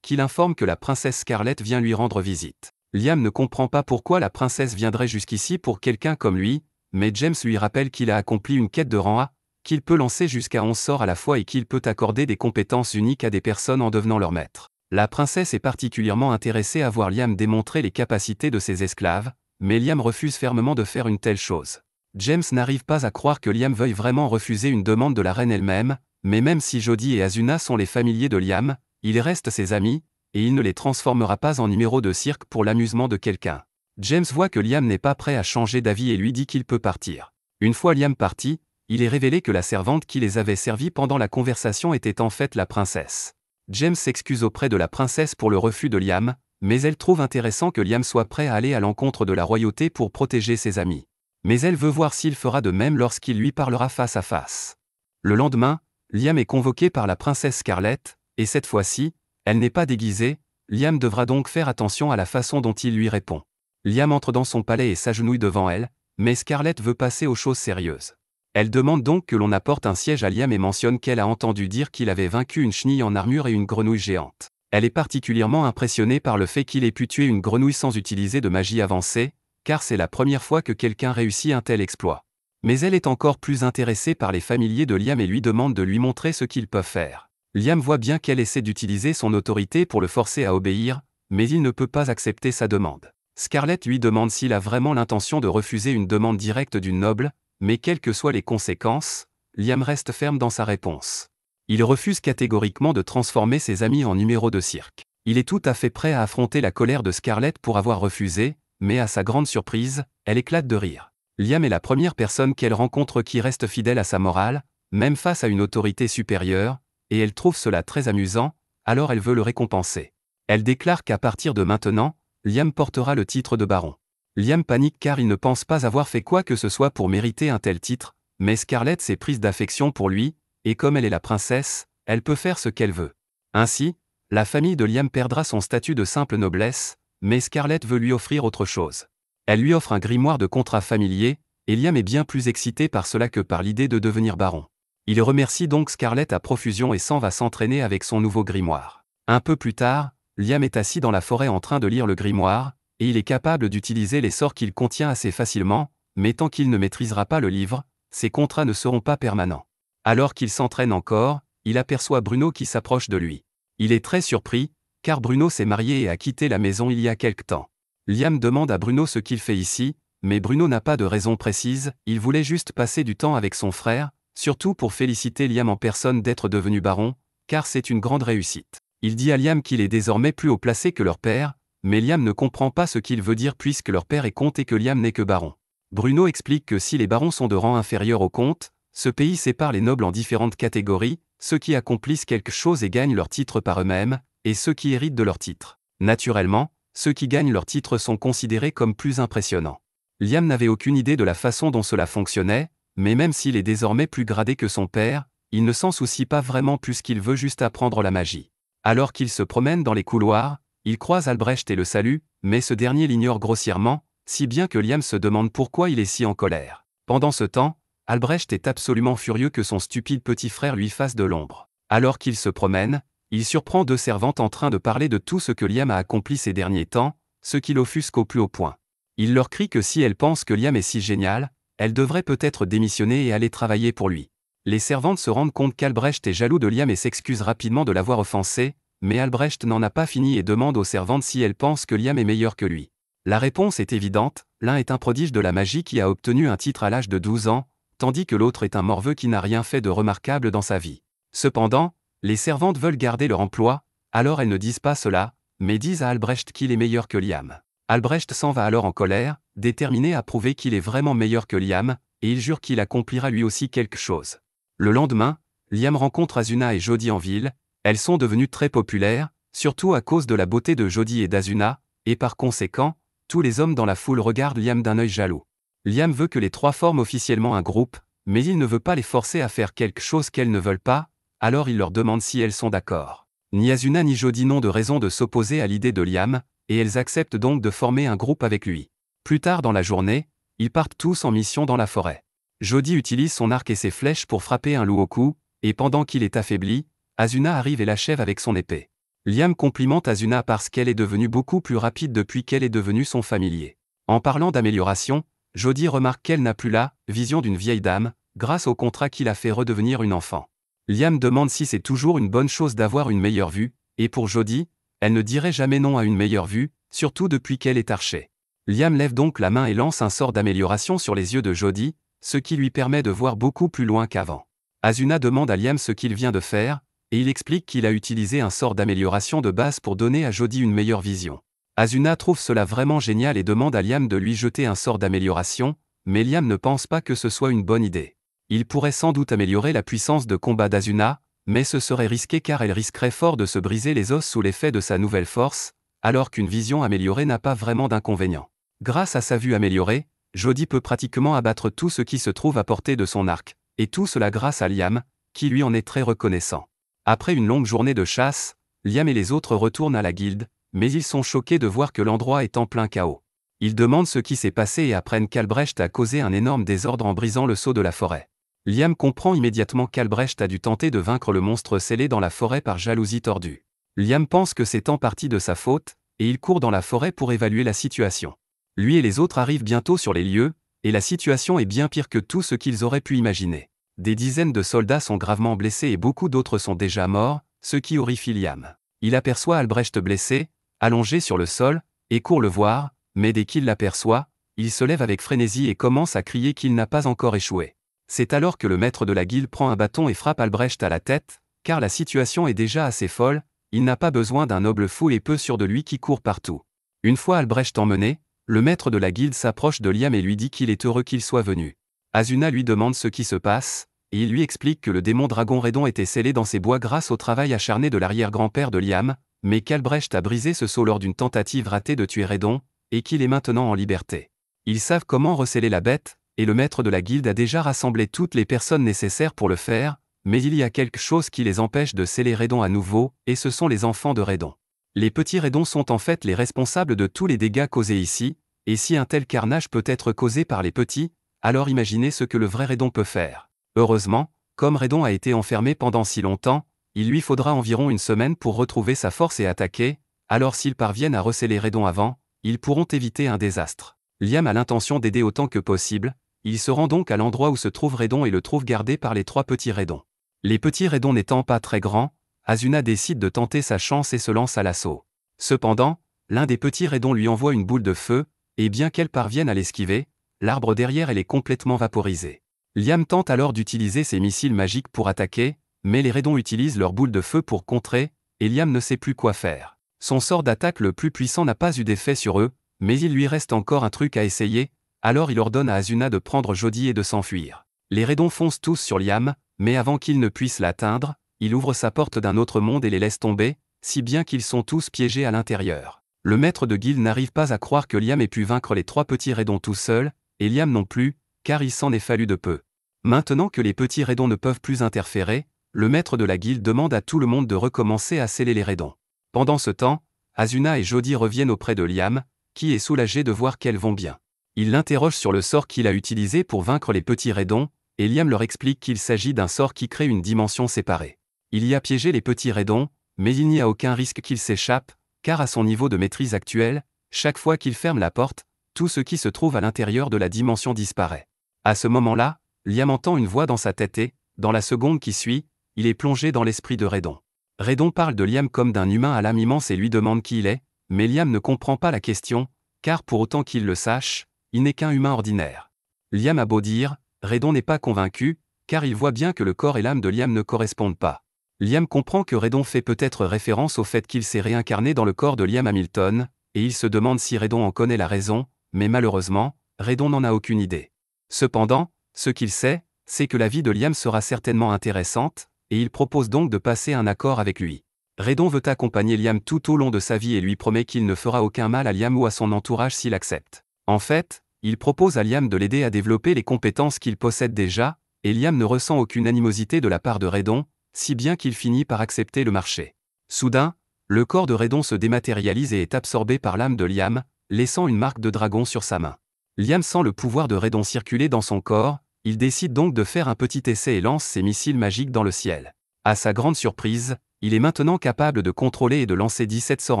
qui l'informe que la princesse Scarlett vient lui rendre visite. Liam ne comprend pas pourquoi la princesse viendrait jusqu'ici pour quelqu'un comme lui, mais James lui rappelle qu'il a accompli une quête de rang A, qu'il peut lancer jusqu'à 11 sorts à la fois et qu'il peut accorder des compétences uniques à des personnes en devenant leur maître. La princesse est particulièrement intéressée à voir Liam démontrer les capacités de ses esclaves, mais Liam refuse fermement de faire une telle chose. James n'arrive pas à croire que Liam veuille vraiment refuser une demande de la reine elle-même, mais même si Jody et Asuna sont les familiers de Liam, ils restent ses amis, et il ne les transformera pas en numéro de cirque pour l'amusement de quelqu'un. James voit que Liam n'est pas prêt à changer d'avis et lui dit qu'il peut partir. Une fois Liam parti, il est révélé que la servante qui les avait servis pendant la conversation était en fait la princesse. James s'excuse auprès de la princesse pour le refus de Liam, mais elle trouve intéressant que Liam soit prêt à aller à l'encontre de la royauté pour protéger ses amis. Mais elle veut voir s'il fera de même lorsqu'il lui parlera face à face. Le lendemain, Liam est convoqué par la princesse Scarlett, et cette fois-ci, elle n'est pas déguisée, Liam devra donc faire attention à la façon dont il lui répond. Liam entre dans son palais et s'agenouille devant elle, mais Scarlett veut passer aux choses sérieuses. Elle demande donc que l'on apporte un siège à Liam et mentionne qu'elle a entendu dire qu'il avait vaincu une chenille en armure et une grenouille géante. Elle est particulièrement impressionnée par le fait qu'il ait pu tuer une grenouille sans utiliser de magie avancée, car c'est la première fois que quelqu'un réussit un tel exploit. Mais elle est encore plus intéressée par les familiers de Liam et lui demande de lui montrer ce qu'ils peuvent faire. Liam voit bien qu'elle essaie d'utiliser son autorité pour le forcer à obéir, mais il ne peut pas accepter sa demande. Scarlett lui demande s'il a vraiment l'intention de refuser une demande directe d'une noble, mais quelles que soient les conséquences, Liam reste ferme dans sa réponse. Il refuse catégoriquement de transformer ses amis en numéros de cirque. Il est tout à fait prêt à affronter la colère de Scarlett pour avoir refusé, mais à sa grande surprise, elle éclate de rire. Liam est la première personne qu'elle rencontre qui reste fidèle à sa morale, même face à une autorité supérieure, et elle trouve cela très amusant, alors elle veut le récompenser. Elle déclare qu'à partir de maintenant, Liam portera le titre de baron. Liam panique car il ne pense pas avoir fait quoi que ce soit pour mériter un tel titre, mais Scarlett s'est prise d'affection pour lui, et comme elle est la princesse, elle peut faire ce qu'elle veut. Ainsi, la famille de Liam perdra son statut de simple noblesse, mais Scarlett veut lui offrir autre chose. Elle lui offre un grimoire de contrat familier, et Liam est bien plus excité par cela que par l'idée de devenir baron. Il remercie donc Scarlett à profusion et s'en va s'entraîner avec son nouveau grimoire. Un peu plus tard, Liam est assis dans la forêt en train de lire le grimoire, et il est capable d'utiliser les sorts qu'il contient assez facilement, mais tant qu'il ne maîtrisera pas le livre, ses contrats ne seront pas permanents. Alors qu'il s'entraîne encore, il aperçoit Bruno qui s'approche de lui. Il est très surpris, car Bruno s'est marié et a quitté la maison il y a quelque temps. Liam demande à Bruno ce qu'il fait ici, mais Bruno n'a pas de raison précise, il voulait juste passer du temps avec son frère, surtout pour féliciter Liam en personne d'être devenu baron, car c'est une grande réussite. Il dit à Liam qu'il est désormais plus haut placé que leur père, mais Liam ne comprend pas ce qu'il veut dire puisque leur père est comte et que Liam n'est que baron. Bruno explique que si les barons sont de rang inférieur au comte, ce pays sépare les nobles en différentes catégories, ceux qui accomplissent quelque chose et gagnent leur titre par eux-mêmes, et ceux qui héritent de leur titre. Naturellement, ceux qui gagnent leur titre sont considérés comme plus impressionnants. Liam n'avait aucune idée de la façon dont cela fonctionnait, mais même s'il est désormais plus gradé que son père, il ne s'en soucie pas vraiment puisqu'il veut juste apprendre la magie. Alors qu'il se promène dans les couloirs, il croise Albrecht et le salue, mais ce dernier l'ignore grossièrement, si bien que Liam se demande pourquoi il est si en colère. Pendant ce temps, Albrecht est absolument furieux que son stupide petit frère lui fasse de l'ombre. Alors qu'il se promène, il surprend deux servantes en train de parler de tout ce que Liam a accompli ces derniers temps, ce qui l'offusque au plus haut point. Il leur crie que si elles pensent que Liam est si génial, elles devraient peut-être démissionner et aller travailler pour lui. Les servantes se rendent compte qu'Albrecht est jaloux de Liam et s'excusent rapidement de l'avoir offensé, mais Albrecht n'en a pas fini et demande aux servantes si elles pensent que Liam est meilleur que lui. La réponse est évidente, l'un est un prodige de la magie qui a obtenu un titre à l'âge de 12 ans, tandis que l'autre est un morveux qui n'a rien fait de remarquable dans sa vie. Cependant, les servantes veulent garder leur emploi, alors elles ne disent pas cela, mais disent à Albrecht qu'il est meilleur que Liam. Albrecht s'en va alors en colère, déterminé à prouver qu'il est vraiment meilleur que Liam, et il jure qu'il accomplira lui aussi quelque chose. Le lendemain, Liam rencontre Asuna et Jody en ville, elles sont devenues très populaires, surtout à cause de la beauté de Jody et d'Asuna, et par conséquent, tous les hommes dans la foule regardent Liam d'un œil jaloux. Liam veut que les trois forment officiellement un groupe, mais il ne veut pas les forcer à faire quelque chose qu'elles ne veulent pas, alors il leur demande si elles sont d'accord. Ni Asuna ni Jody n'ont de raison de s'opposer à l'idée de Liam, et elles acceptent donc de former un groupe avec lui. Plus tard dans la journée, ils partent tous en mission dans la forêt. Jody utilise son arc et ses flèches pour frapper un loup au cou, et pendant qu'il est affaibli, Asuna arrive et l'achève avec son épée. Liam complimente Asuna parce qu'elle est devenue beaucoup plus rapide depuis qu'elle est devenue son familier. En parlant d'amélioration, Jody remarque qu'elle n'a plus la vision d'une vieille dame, grâce au contrat qui l'a fait redevenir une enfant. Liam demande si c'est toujours une bonne chose d'avoir une meilleure vue, et pour Jody, elle ne dirait jamais non à une meilleure vue, surtout depuis qu'elle est archer. Liam lève donc la main et lance un sort d'amélioration sur les yeux de Jody, ce qui lui permet de voir beaucoup plus loin qu'avant. Asuna demande à Liam ce qu'il vient de faire, et il explique qu'il a utilisé un sort d'amélioration de base pour donner à Jody une meilleure vision. Asuna trouve cela vraiment génial et demande à Liam de lui jeter un sort d'amélioration, mais Liam ne pense pas que ce soit une bonne idée. Il pourrait sans doute améliorer la puissance de combat d'Asuna, mais ce serait risqué car elle risquerait fort de se briser les os sous l'effet de sa nouvelle force, alors qu'une vision améliorée n'a pas vraiment d'inconvénient. Grâce à sa vue améliorée, Jody peut pratiquement abattre tout ce qui se trouve à portée de son arc, et tout cela grâce à Liam, qui lui en est très reconnaissant. Après une longue journée de chasse, Liam et les autres retournent à la guilde, mais ils sont choqués de voir que l'endroit est en plein chaos. Ils demandent ce qui s'est passé et apprennent qu'Albrecht a causé un énorme désordre en brisant le sceau de la forêt. Liam comprend immédiatement qu'Albrecht a dû tenter de vaincre le monstre scellé dans la forêt par jalousie tordue. Liam pense que c'est en partie de sa faute, et il court dans la forêt pour évaluer la situation. Lui et les autres arrivent bientôt sur les lieux, et la situation est bien pire que tout ce qu'ils auraient pu imaginer. Des dizaines de soldats sont gravement blessés et beaucoup d'autres sont déjà morts, ce qui horrifie Liam. Il aperçoit Albrecht blessé, allongé sur le sol, et court le voir, mais dès qu'il l'aperçoit, il se lève avec frénésie et commence à crier qu'il n'a pas encore échoué. C'est alors que le maître de la guilde prend un bâton et frappe Albrecht à la tête, car la situation est déjà assez folle, il n'a pas besoin d'un noble fou et peu sûr de lui qui court partout. Une fois Albrecht emmené, le maître de la guilde s'approche de Liam et lui dit qu'il est heureux qu'il soit venu. Asuna lui demande ce qui se passe, et il lui explique que le démon dragon Redon était scellé dans ses bois grâce au travail acharné de l'arrière-grand-père de Liam, mais qu'Albrecht a brisé ce sceau lors d'une tentative ratée de tuer Redon, et qu'il est maintenant en liberté. Ils savent comment recéler la bête, et le maître de la guilde a déjà rassemblé toutes les personnes nécessaires pour le faire, mais il y a quelque chose qui les empêche de sceller Redon à nouveau, et ce sont les enfants de Redon. Les petits Redons sont en fait les responsables de tous les dégâts causés ici, et si un tel carnage peut être causé par les petits, alors imaginez ce que le vrai Redon peut faire. Heureusement, comme Redon a été enfermé pendant si longtemps, il lui faudra environ une semaine pour retrouver sa force et attaquer, alors s'ils parviennent à recéler Redon avant, ils pourront éviter un désastre. Liam a l'intention d'aider autant que possible, il se rend donc à l'endroit où se trouve Redon et le trouve gardé par les 3 petits Redons. Les petits Redons n'étant pas très grands, Asuna décide de tenter sa chance et se lance à l'assaut. Cependant, l'un des petits Redons lui envoie une boule de feu, et bien qu'elle parvienne à l'esquiver, l'arbre derrière elle est complètement vaporisé. Liam tente alors d'utiliser ses missiles magiques pour attaquer, mais les Redons utilisent leur boule de feu pour contrer, et Liam ne sait plus quoi faire. Son sort d'attaque le plus puissant n'a pas eu d'effet sur eux, mais il lui reste encore un truc à essayer, alors il ordonne à Asuna de prendre Jodie et de s'enfuir. Les Redons foncent tous sur Liam, mais avant qu'ils ne puissent l'atteindre, il ouvre sa porte d'un autre monde et les laisse tomber, si bien qu'ils sont tous piégés à l'intérieur. Le maître de guilde n'arrive pas à croire que Liam ait pu vaincre les 3 petits Redons tout seul, et Liam non plus, car il s'en est fallu de peu. Maintenant que les petits Redons ne peuvent plus interférer, le maître de la guilde demande à tout le monde de recommencer à sceller les Redons. Pendant ce temps, Asuna et Jodie reviennent auprès de Liam, qui est soulagé de voir qu'elles vont bien. Il l'interroge sur le sort qu'il a utilisé pour vaincre les petits Redons, et Liam leur explique qu'il s'agit d'un sort qui crée une dimension séparée. Il y a piégé les petits Redons, mais il n'y a aucun risque qu'ils s'échappent, car à son niveau de maîtrise actuel, chaque fois qu'il ferme la porte, tout ce qui se trouve à l'intérieur de la dimension disparaît. À ce moment-là, Liam entend une voix dans sa tête et, dans la seconde qui suit, il est plongé dans l'esprit de Redon. Redon parle de Liam comme d'un humain à l'âme immense et lui demande qui il est, mais Liam ne comprend pas la question, car pour autant qu'il le sache, il n'est qu'un humain ordinaire. Liam a beau dire, Redon n'est pas convaincu, car il voit bien que le corps et l'âme de Liam ne correspondent pas. Liam comprend que Redon fait peut-être référence au fait qu'il s'est réincarné dans le corps de Liam Hamilton, et il se demande si Redon en connaît la raison, mais malheureusement, Redon n'en a aucune idée. Cependant, ce qu'il sait, c'est que la vie de Liam sera certainement intéressante, et il propose donc de passer un accord avec lui. Redon veut accompagner Liam tout au long de sa vie et lui promet qu'il ne fera aucun mal à Liam ou à son entourage s'il accepte. En fait, il propose à Liam de l'aider à développer les compétences qu'il possède déjà, et Liam ne ressent aucune animosité de la part de Redon, si bien qu'il finit par accepter le marché. Soudain, le corps de Redon se dématérialise et est absorbé par l'âme de Liam, laissant une marque de dragon sur sa main. Liam sent le pouvoir de Redon circuler dans son corps, il décide donc de faire un petit essai et lance ses missiles magiques dans le ciel. À sa grande surprise, il est maintenant capable de contrôler et de lancer 17 sorts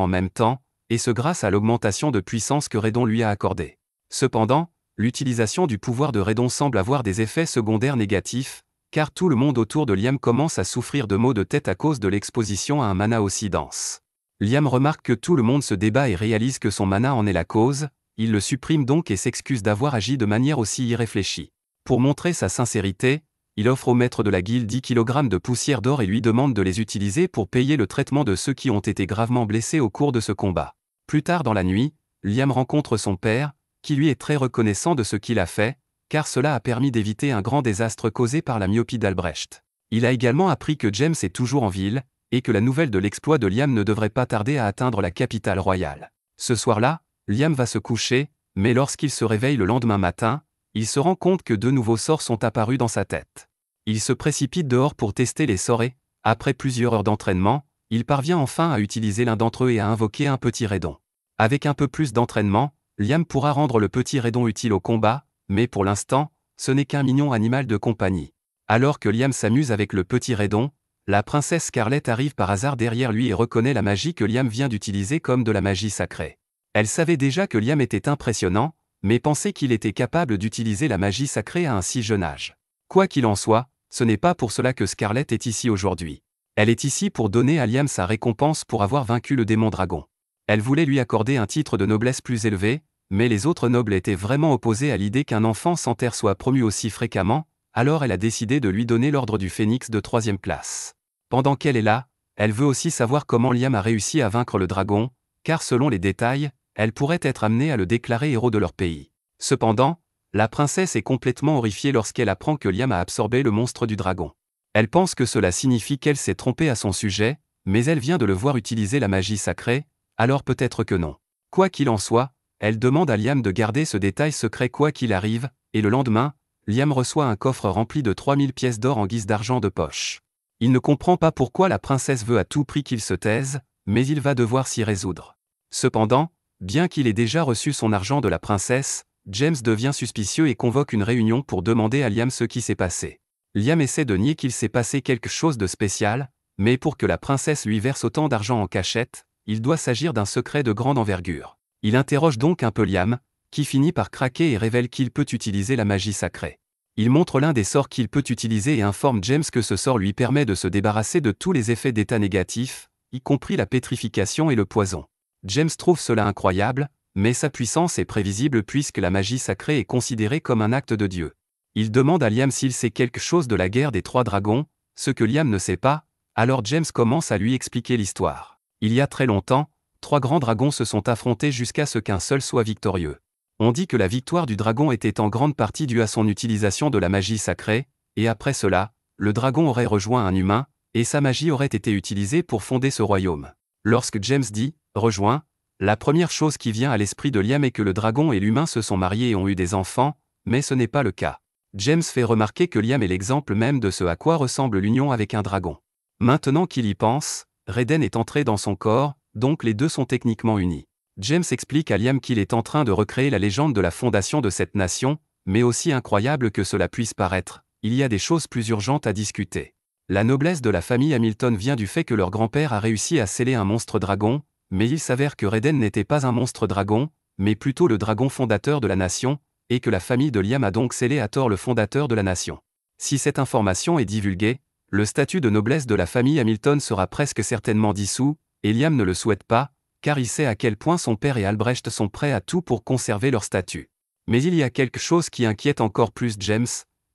en même temps, et ce grâce à l'augmentation de puissance que Redon lui a accordée. Cependant, l'utilisation du pouvoir de Redon semble avoir des effets secondaires négatifs, car tout le monde autour de Liam commence à souffrir de maux de tête à cause de l'exposition à un mana aussi dense. Liam remarque que tout le monde se débat et réalise que son mana en est la cause, il le supprime donc et s'excuse d'avoir agi de manière aussi irréfléchie. Pour montrer sa sincérité, il offre au maître de la guilde 10 kg de poussière d'or et lui demande de les utiliser pour payer le traitement de ceux qui ont été gravement blessés au cours de ce combat. Plus tard dans la nuit, Liam rencontre son père, qui lui est très reconnaissant de ce qu'il a fait, car cela a permis d'éviter un grand désastre causé par la myopie d'Albrecht. Il a également appris que James est toujours en ville, et que la nouvelle de l'exploit de Liam ne devrait pas tarder à atteindre la capitale royale. Ce soir-là, Liam va se coucher, mais lorsqu'il se réveille le lendemain matin, il se rend compte que 2 nouveaux sorts sont apparus dans sa tête. Il se précipite dehors pour tester les sorts et, après plusieurs heures d'entraînement, il parvient enfin à utiliser l'un d'entre eux et à invoquer un petit Redon. Avec un peu plus d'entraînement, Liam pourra rendre le petit Redon utile au combat, mais pour l'instant, ce n'est qu'un mignon animal de compagnie. Alors que Liam s'amuse avec le petit Redon, la princesse Scarlett arrive par hasard derrière lui et reconnaît la magie que Liam vient d'utiliser comme de la magie sacrée. Elle savait déjà que Liam était impressionnant, mais pensait qu'il était capable d'utiliser la magie sacrée à un si jeune âge. Quoi qu'il en soit, ce n'est pas pour cela que Scarlett est ici aujourd'hui. Elle est ici pour donner à Liam sa récompense pour avoir vaincu le démon dragon. Elle voulait lui accorder un titre de noblesse plus élevé, mais les autres nobles étaient vraiment opposés à l'idée qu'un enfant sans terre soit promu aussi fréquemment, alors elle a décidé de lui donner l'ordre du Phénix de 3e classe. Pendant qu'elle est là, elle veut aussi savoir comment Liam a réussi à vaincre le dragon, car selon les détails, elle pourrait être amenée à le déclarer héros de leur pays. Cependant, la princesse est complètement horrifiée lorsqu'elle apprend que Liam a absorbé le monstre du dragon. Elle pense que cela signifie qu'elle s'est trompée à son sujet, mais elle vient de le voir utiliser la magie sacrée, alors peut-être que non. Quoi qu'il en soit, elle demande à Liam de garder ce détail secret quoi qu'il arrive, et le lendemain, Liam reçoit un coffre rempli de 3000 pièces d'or en guise d'argent de poche. Il ne comprend pas pourquoi la princesse veut à tout prix qu'il se taise, mais il va devoir s'y résoudre. Cependant, bien qu'il ait déjà reçu son argent de la princesse, James devient suspicieux et convoque une réunion pour demander à Liam ce qui s'est passé. Liam essaie de nier qu'il s'est passé quelque chose de spécial, mais pour que la princesse lui verse autant d'argent en cachette, il doit s'agir d'un secret de grande envergure. Il interroge donc un peu Liam, qui finit par craquer et révèle qu'il peut utiliser la magie sacrée. Il montre l'un des sorts qu'il peut utiliser et informe James que ce sort lui permet de se débarrasser de tous les effets d'état négatifs, y compris la pétrification et le poison. James trouve cela incroyable, mais sa puissance est prévisible puisque la magie sacrée est considérée comme un acte de Dieu. Il demande à Liam s'il sait quelque chose de la guerre des 3 dragons, ce que Liam ne sait pas, alors James commence à lui expliquer l'histoire. Il y a très longtemps, 3 grands dragons se sont affrontés jusqu'à ce qu'un seul soit victorieux. On dit que la victoire du dragon était en grande partie due à son utilisation de la magie sacrée, et après cela, le dragon aurait rejoint un humain, et sa magie aurait été utilisée pour fonder ce royaume. Lorsque James dit « rejoint », la première chose qui vient à l'esprit de Liam est que le dragon et l'humain se sont mariés et ont eu des enfants, mais ce n'est pas le cas. James fait remarquer que Liam est l'exemple même de ce à quoi ressemble l'union avec un dragon. Maintenant qu'il y pense, Raiden est entré dans son corps, donc les deux sont techniquement unis. James explique à Liam qu'il est en train de recréer la légende de la fondation de cette nation, mais aussi incroyable que cela puisse paraître, il y a des choses plus urgentes à discuter. La noblesse de la famille Hamilton vient du fait que leur grand-père a réussi à sceller un monstre dragon, mais il s'avère que Raiden n'était pas un monstre dragon, mais plutôt le dragon fondateur de la nation, et que la famille de Liam a donc scellé à tort le fondateur de la nation. Si cette information est divulguée, le statut de noblesse de la famille Hamilton sera presque certainement dissous, et Liam ne le souhaite pas, car il sait à quel point son père et Albrecht sont prêts à tout pour conserver leur statut. Mais il y a quelque chose qui inquiète encore plus James,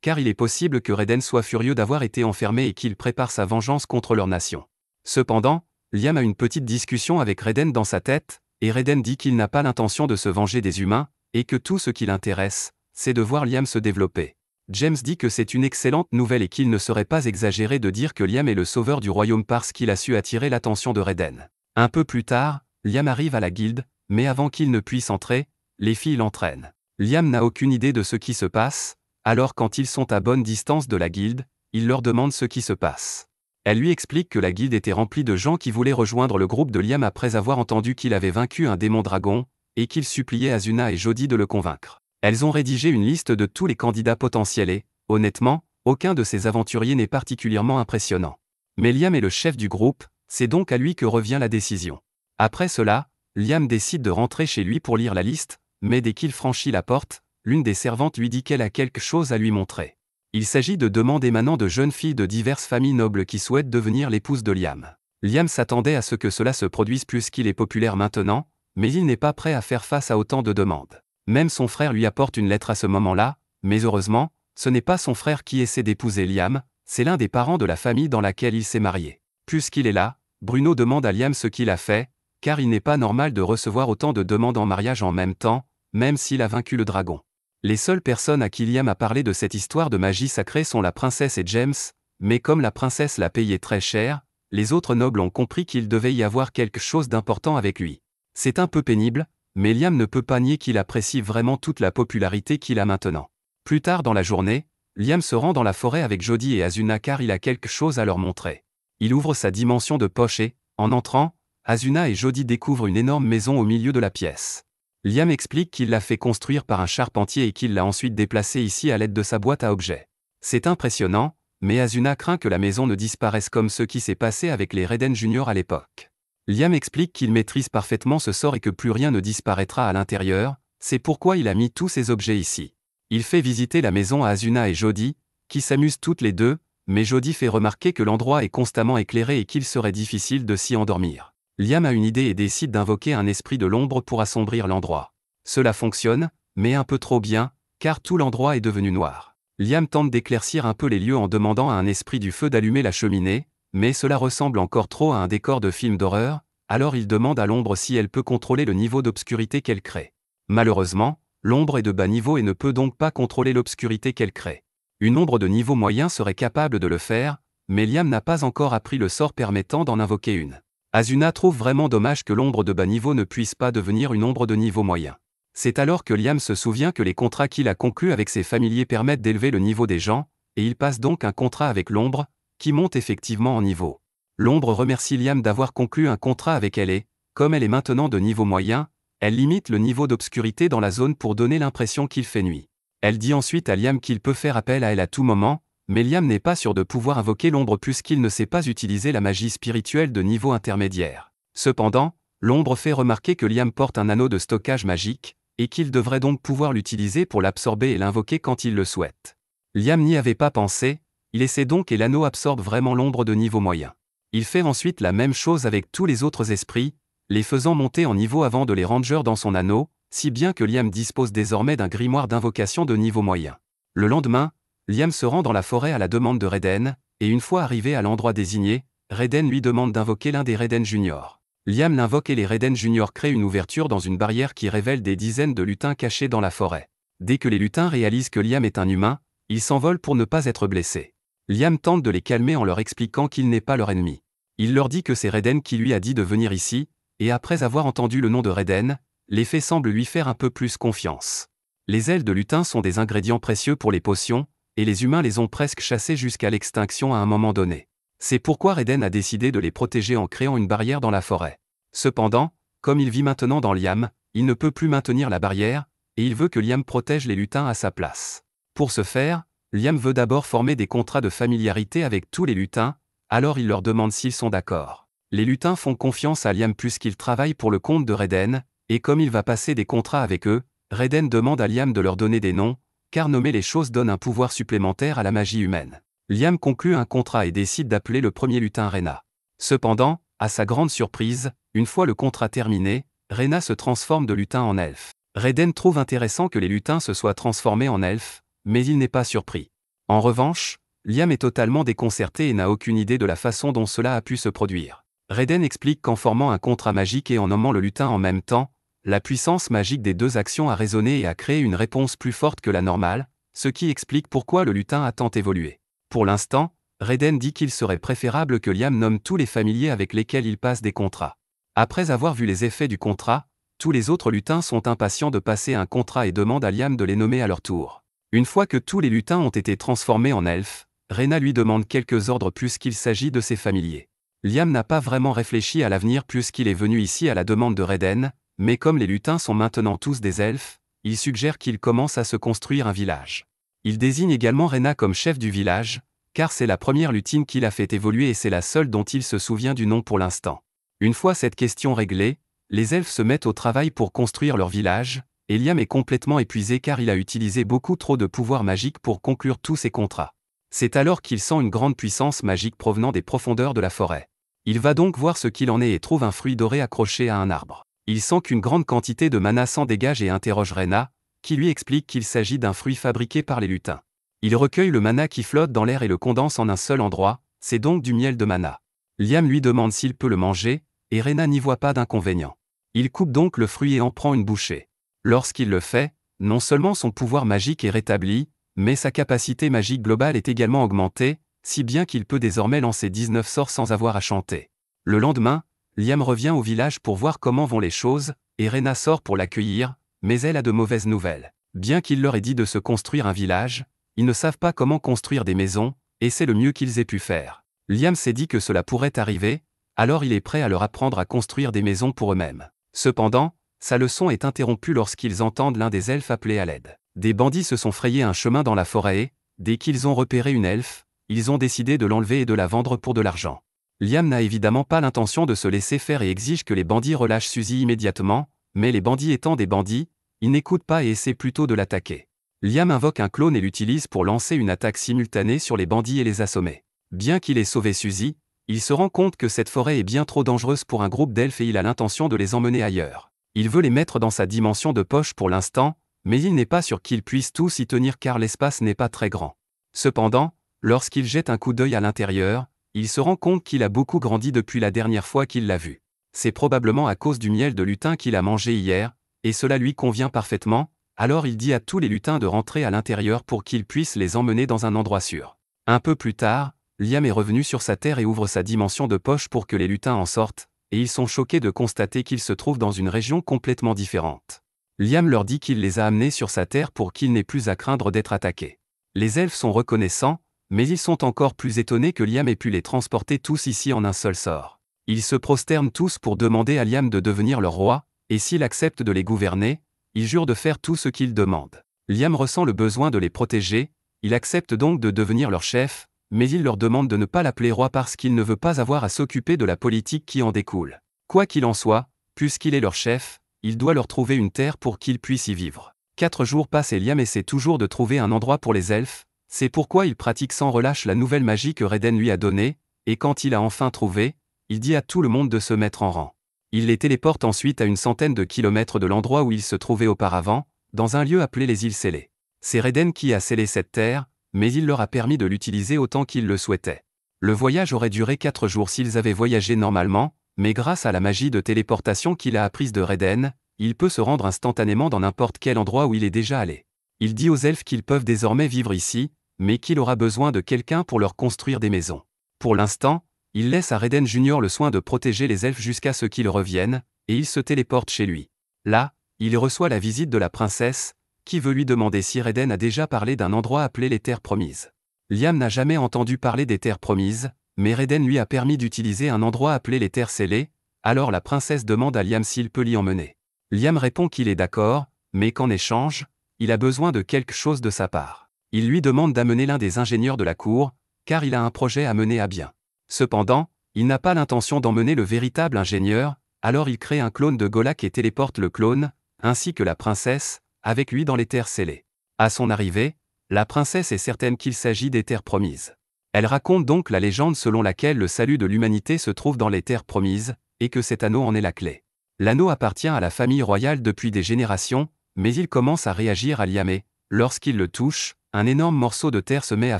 car il est possible que Raiden soit furieux d'avoir été enfermé et qu'il prépare sa vengeance contre leur nation. Cependant, Liam a une petite discussion avec Raiden dans sa tête, et Raiden dit qu'il n'a pas l'intention de se venger des humains, et que tout ce qui l'intéresse, c'est de voir Liam se développer. James dit que c'est une excellente nouvelle et qu'il ne serait pas exagéré de dire que Liam est le sauveur du royaume parce qu'il a su attirer l'attention de Raiden. Un peu plus tard, Liam arrive à la guilde, mais avant qu'il ne puisse entrer, les filles l'entraînent. Liam n'a aucune idée de ce qui se passe, alors quand ils sont à bonne distance de la guilde, il leur demande ce qui se passe. Elle lui explique que la guilde était remplie de gens qui voulaient rejoindre le groupe de Liam après avoir entendu qu'il avait vaincu un démon dragon, et qu'il suppliait Asuna et Jody de le convaincre. Elles ont rédigé une liste de tous les candidats potentiels et, honnêtement, aucun de ces aventuriers n'est particulièrement impressionnant. Mais Liam est le chef du groupe, c'est donc à lui que revient la décision. Après cela, Liam décide de rentrer chez lui pour lire la liste, mais dès qu'il franchit la porte, l'une des servantes lui dit qu'elle a quelque chose à lui montrer. Il s'agit de demandes émanant de jeunes filles de diverses familles nobles qui souhaitent devenir l'épouse de Liam. Liam s'attendait à ce que cela se produise puisqu'il est populaire maintenant, mais il n'est pas prêt à faire face à autant de demandes. Même son frère lui apporte une lettre à ce moment-là, mais heureusement, ce n'est pas son frère qui essaie d'épouser Liam, c'est l'un des parents de la famille dans laquelle il s'est marié. Puisqu'il est là, Bruno demande à Liam ce qu'il a fait, car il n'est pas normal de recevoir autant de demandes en mariage en même temps, même s'il a vaincu le dragon. Les seules personnes à qui Liam a parlé de cette histoire de magie sacrée sont la princesse et James, mais comme la princesse l'a payé très cher, les autres nobles ont compris qu'il devait y avoir quelque chose d'important avec lui. C'est un peu pénible, mais Liam ne peut pas nier qu'il apprécie vraiment toute la popularité qu'il a maintenant. Plus tard dans la journée, Liam se rend dans la forêt avec Jody et Asuna car il a quelque chose à leur montrer. Il ouvre sa dimension de poche et, en entrant, Asuna et Jody découvrent une énorme maison au milieu de la pièce. Liam explique qu'il l'a fait construire par un charpentier et qu'il l'a ensuite déplacée ici à l'aide de sa boîte à objets. C'est impressionnant, mais Asuna craint que la maison ne disparaisse comme ce qui s'est passé avec les Raiden Junior à l'époque. Liam explique qu'il maîtrise parfaitement ce sort et que plus rien ne disparaîtra à l'intérieur, c'est pourquoi il a mis tous ces objets ici. Il fait visiter la maison à Asuna et Jody, qui s'amusent toutes les deux, mais Jody fait remarquer que l'endroit est constamment éclairé et qu'il serait difficile de s'y endormir. Liam a une idée et décide d'invoquer un esprit de l'ombre pour assombrir l'endroit. Cela fonctionne, mais un peu trop bien, car tout l'endroit est devenu noir. Liam tente d'éclaircir un peu les lieux en demandant à un esprit du feu d'allumer la cheminée, mais cela ressemble encore trop à un décor de film d'horreur, alors il demande à l'ombre si elle peut contrôler le niveau d'obscurité qu'elle crée. Malheureusement, l'ombre est de bas niveau et ne peut donc pas contrôler l'obscurité qu'elle crée. Une ombre de niveau moyen serait capable de le faire, mais Liam n'a pas encore appris le sort permettant d'en invoquer une. Asuna trouve vraiment dommage que l'ombre de bas niveau ne puisse pas devenir une ombre de niveau moyen. C'est alors que Liam se souvient que les contrats qu'il a conclus avec ses familiers permettent d'élever le niveau des gens, et il passe donc un contrat avec l'ombre, qui monte effectivement en niveau. L'ombre remercie Liam d'avoir conclu un contrat avec elle et, comme elle est maintenant de niveau moyen, elle limite le niveau d'obscurité dans la zone pour donner l'impression qu'il fait nuit. Elle dit ensuite à Liam qu'il peut faire appel à elle à tout moment, mais Liam n'est pas sûr de pouvoir invoquer l'ombre puisqu'il ne sait pas utiliser la magie spirituelle de niveau intermédiaire. Cependant, L'ombre fait remarquer que Liam porte un anneau de stockage magique, et qu'il devrait donc pouvoir l'utiliser pour l'absorber et l'invoquer quand il le souhaite. Liam n'y avait pas pensé, il essaie donc et l'anneau absorbe vraiment l'ombre de niveau moyen. Il fait ensuite la même chose avec tous les autres esprits, les faisant monter en niveau avant de les ranger dans son anneau, si bien que Liam dispose désormais d'un grimoire d'invocation de niveau moyen. Le lendemain, Liam se rend dans la forêt à la demande de Raiden, et une fois arrivé à l'endroit désigné, Raiden lui demande d'invoquer l'un des Raiden Junior. Liam l'invoque et les Raiden Junior créent une ouverture dans une barrière qui révèle des dizaines de lutins cachés dans la forêt. Dès que les lutins réalisent que Liam est un humain, ils s'envolent pour ne pas être blessés. Liam tente de les calmer en leur expliquant qu'il n'est pas leur ennemi. Il leur dit que c'est Raiden qui lui a dit de venir ici, et après avoir entendu le nom de Raiden, les faits semblent lui faire un peu plus confiance. Les ailes de lutin sont des ingrédients précieux pour les potions, et les humains les ont presque chassés jusqu'à l'extinction à un moment donné. C'est pourquoi Raiden a décidé de les protéger en créant une barrière dans la forêt. Cependant, comme il vit maintenant dans Liam, il ne peut plus maintenir la barrière, et il veut que Liam protège les lutins à sa place. Pour ce faire, Liam veut d'abord former des contrats de familiarité avec tous les lutins, alors il leur demande s'ils sont d'accord. Les lutins font confiance à Liam puisqu'il travaille pour le compte de Raiden, et comme il va passer des contrats avec eux, Raiden demande à Liam de leur donner des noms, car nommer les choses donne un pouvoir supplémentaire à la magie humaine. Liam conclut un contrat et décide d'appeler le premier lutin Rena. Cependant, à sa grande surprise, une fois le contrat terminé, Rena se transforme de lutin en elfe. Raiden trouve intéressant que les lutins se soient transformés en elfes, mais il n'est pas surpris. En revanche, Liam est totalement déconcerté et n'a aucune idée de la façon dont cela a pu se produire. Raiden explique qu'en formant un contrat magique et en nommant le lutin en même temps, la puissance magique des deux actions a résonné et a créé une réponse plus forte que la normale, ce qui explique pourquoi le lutin a tant évolué. Pour l'instant, Raiden dit qu'il serait préférable que Liam nomme tous les familiers avec lesquels il passe des contrats. Après avoir vu les effets du contrat, tous les autres lutins sont impatients de passer un contrat et demandent à Liam de les nommer à leur tour. Une fois que tous les lutins ont été transformés en elfes, Rena lui demande quelques ordres puisqu'il s'agit de ses familiers. Liam n'a pas vraiment réfléchi à l'avenir puisqu'il est venu ici à la demande de Raiden, mais comme les lutins sont maintenant tous des elfes, il suggère qu'ils commencent à se construire un village. Il désigne également Rena comme chef du village, car c'est la première lutine qu'il a fait évoluer et c'est la seule dont il se souvient du nom pour l'instant. Une fois cette question réglée, les elfes se mettent au travail pour construire leur village, et Liam est complètement épuisé car il a utilisé beaucoup trop de pouvoirs magiques pour conclure tous ses contrats. C'est alors qu'il sent une grande puissance magique provenant des profondeurs de la forêt. Il va donc voir ce qu'il en est et trouve un fruit doré accroché à un arbre. Il sent qu'une grande quantité de mana s'en dégage et interroge Rena, qui lui explique qu'il s'agit d'un fruit fabriqué par les lutins. Il recueille le mana qui flotte dans l'air et le condense en un seul endroit, c'est donc du miel de mana. Liam lui demande s'il peut le manger, et Rena n'y voit pas d'inconvénient. Il coupe donc le fruit et en prend une bouchée. Lorsqu'il le fait, non seulement son pouvoir magique est rétabli, mais sa capacité magique globale est également augmentée, si bien qu'il peut désormais lancer 19 sorts sans avoir à chanter. Le lendemain, Liam revient au village pour voir comment vont les choses, et Rena sort pour l'accueillir, mais elle a de mauvaises nouvelles. Bien qu'il leur ait dit de se construire un village, ils ne savent pas comment construire des maisons, et c'est le mieux qu'ils aient pu faire. Liam s'est dit que cela pourrait arriver, alors il est prêt à leur apprendre à construire des maisons pour eux-mêmes. Cependant, sa leçon est interrompue lorsqu'ils entendent l'un des elfes appeler à l'aide. Des bandits se sont frayés un chemin dans la forêt et, dès qu'ils ont repéré une elfe, ils ont décidé de l'enlever et de la vendre pour de l'argent. Liam n'a évidemment pas l'intention de se laisser faire et exige que les bandits relâchent Suzy immédiatement, mais les bandits étant des bandits, ils n'écoutent pas et essaient plutôt de l'attaquer. Liam invoque un clone et l'utilise pour lancer une attaque simultanée sur les bandits et les assommer. Bien qu'il ait sauvé Suzy, il se rend compte que cette forêt est bien trop dangereuse pour un groupe d'elfes et il a l'intention de les emmener ailleurs. Il veut les mettre dans sa dimension de poche pour l'instant, mais il n'est pas sûr qu'ils puissent tous y tenir car l'espace n'est pas très grand. Cependant, lorsqu'il jette un coup d'œil à l'intérieur, il se rend compte qu'il a beaucoup grandi depuis la dernière fois qu'il l'a vu. C'est probablement à cause du miel de lutin qu'il a mangé hier, et cela lui convient parfaitement, alors il dit à tous les lutins de rentrer à l'intérieur pour qu'ils puissent les emmener dans un endroit sûr. Un peu plus tard, Liam est revenu sur sa terre et ouvre sa dimension de poche pour que les lutins en sortent, et ils sont choqués de constater qu'ils se trouvent dans une région complètement différente. Liam leur dit qu'il les a amenés sur sa terre pour qu'ils n'aient plus à craindre d'être attaqués. Les elfes sont reconnaissants, mais ils sont encore plus étonnés que Liam ait pu les transporter tous ici en un seul sort. Ils se prosternent tous pour demander à Liam de devenir leur roi, et s'il accepte de les gouverner, ils jurent de faire tout ce qu'il demande. Liam ressent le besoin de les protéger, il accepte donc de devenir leur chef, mais il leur demande de ne pas l'appeler roi parce qu'il ne veut pas avoir à s'occuper de la politique qui en découle. Quoi qu'il en soit, Puisqu'il est leur chef, il doit leur trouver une terre pour qu'ils puissent y vivre. 4 jours passent et Liam essaie toujours de trouver un endroit pour les elfes, c'est pourquoi il pratique sans relâche la nouvelle magie que Reden lui a donnée, et quand il a enfin trouvé, il dit à tout le monde de se mettre en rang. Il les téléporte ensuite à une centaine de kilomètres de l'endroit où ils se trouvaient auparavant, dans un lieu appelé les îles scellées. C'est Reden qui a scellé cette terre, mais il leur a permis de l'utiliser autant qu'ils le souhaitaient. Le voyage aurait duré 4 jours s'ils avaient voyagé normalement, mais grâce à la magie de téléportation qu'il a apprise de Reden, il peut se rendre instantanément dans n'importe quel endroit où il est déjà allé. Il dit aux elfes qu'ils peuvent désormais vivre ici, mais qu'il aura besoin de quelqu'un pour leur construire des maisons. Pour l'instant, il laisse à Reden Junior le soin de protéger les elfes jusqu'à ce qu'ils reviennent, et il se téléporte chez lui. Là, il reçoit la visite de la princesse, qui veut lui demander si Reden a déjà parlé d'un endroit appelé les Terres Promises. Liam n'a jamais entendu parler des Terres Promises, mais Reden lui a permis d'utiliser un endroit appelé les Terres Scellées, alors la princesse demande à Liam s'il peut l'y emmener. Liam répond qu'il est d'accord, mais qu'en échange, il a besoin de quelque chose de sa part. Il lui demande d'amener l'un des ingénieurs de la cour, car il a un projet à mener à bien. Cependant, il n'a pas l'intention d'emmener le véritable ingénieur, alors il crée un clone de Golak et téléporte le clone, ainsi que la princesse, avec lui dans les Terres Scellées. À son arrivée, la princesse est certaine qu'il s'agit des Terres Promises. Elle raconte donc la légende selon laquelle le salut de l'humanité se trouve dans les Terres Promises, et que cet anneau en est la clé. L'anneau appartient à la famille royale depuis des générations, mais il commence à réagir à Liam et, lorsqu'il le touche, un énorme morceau de terre se met à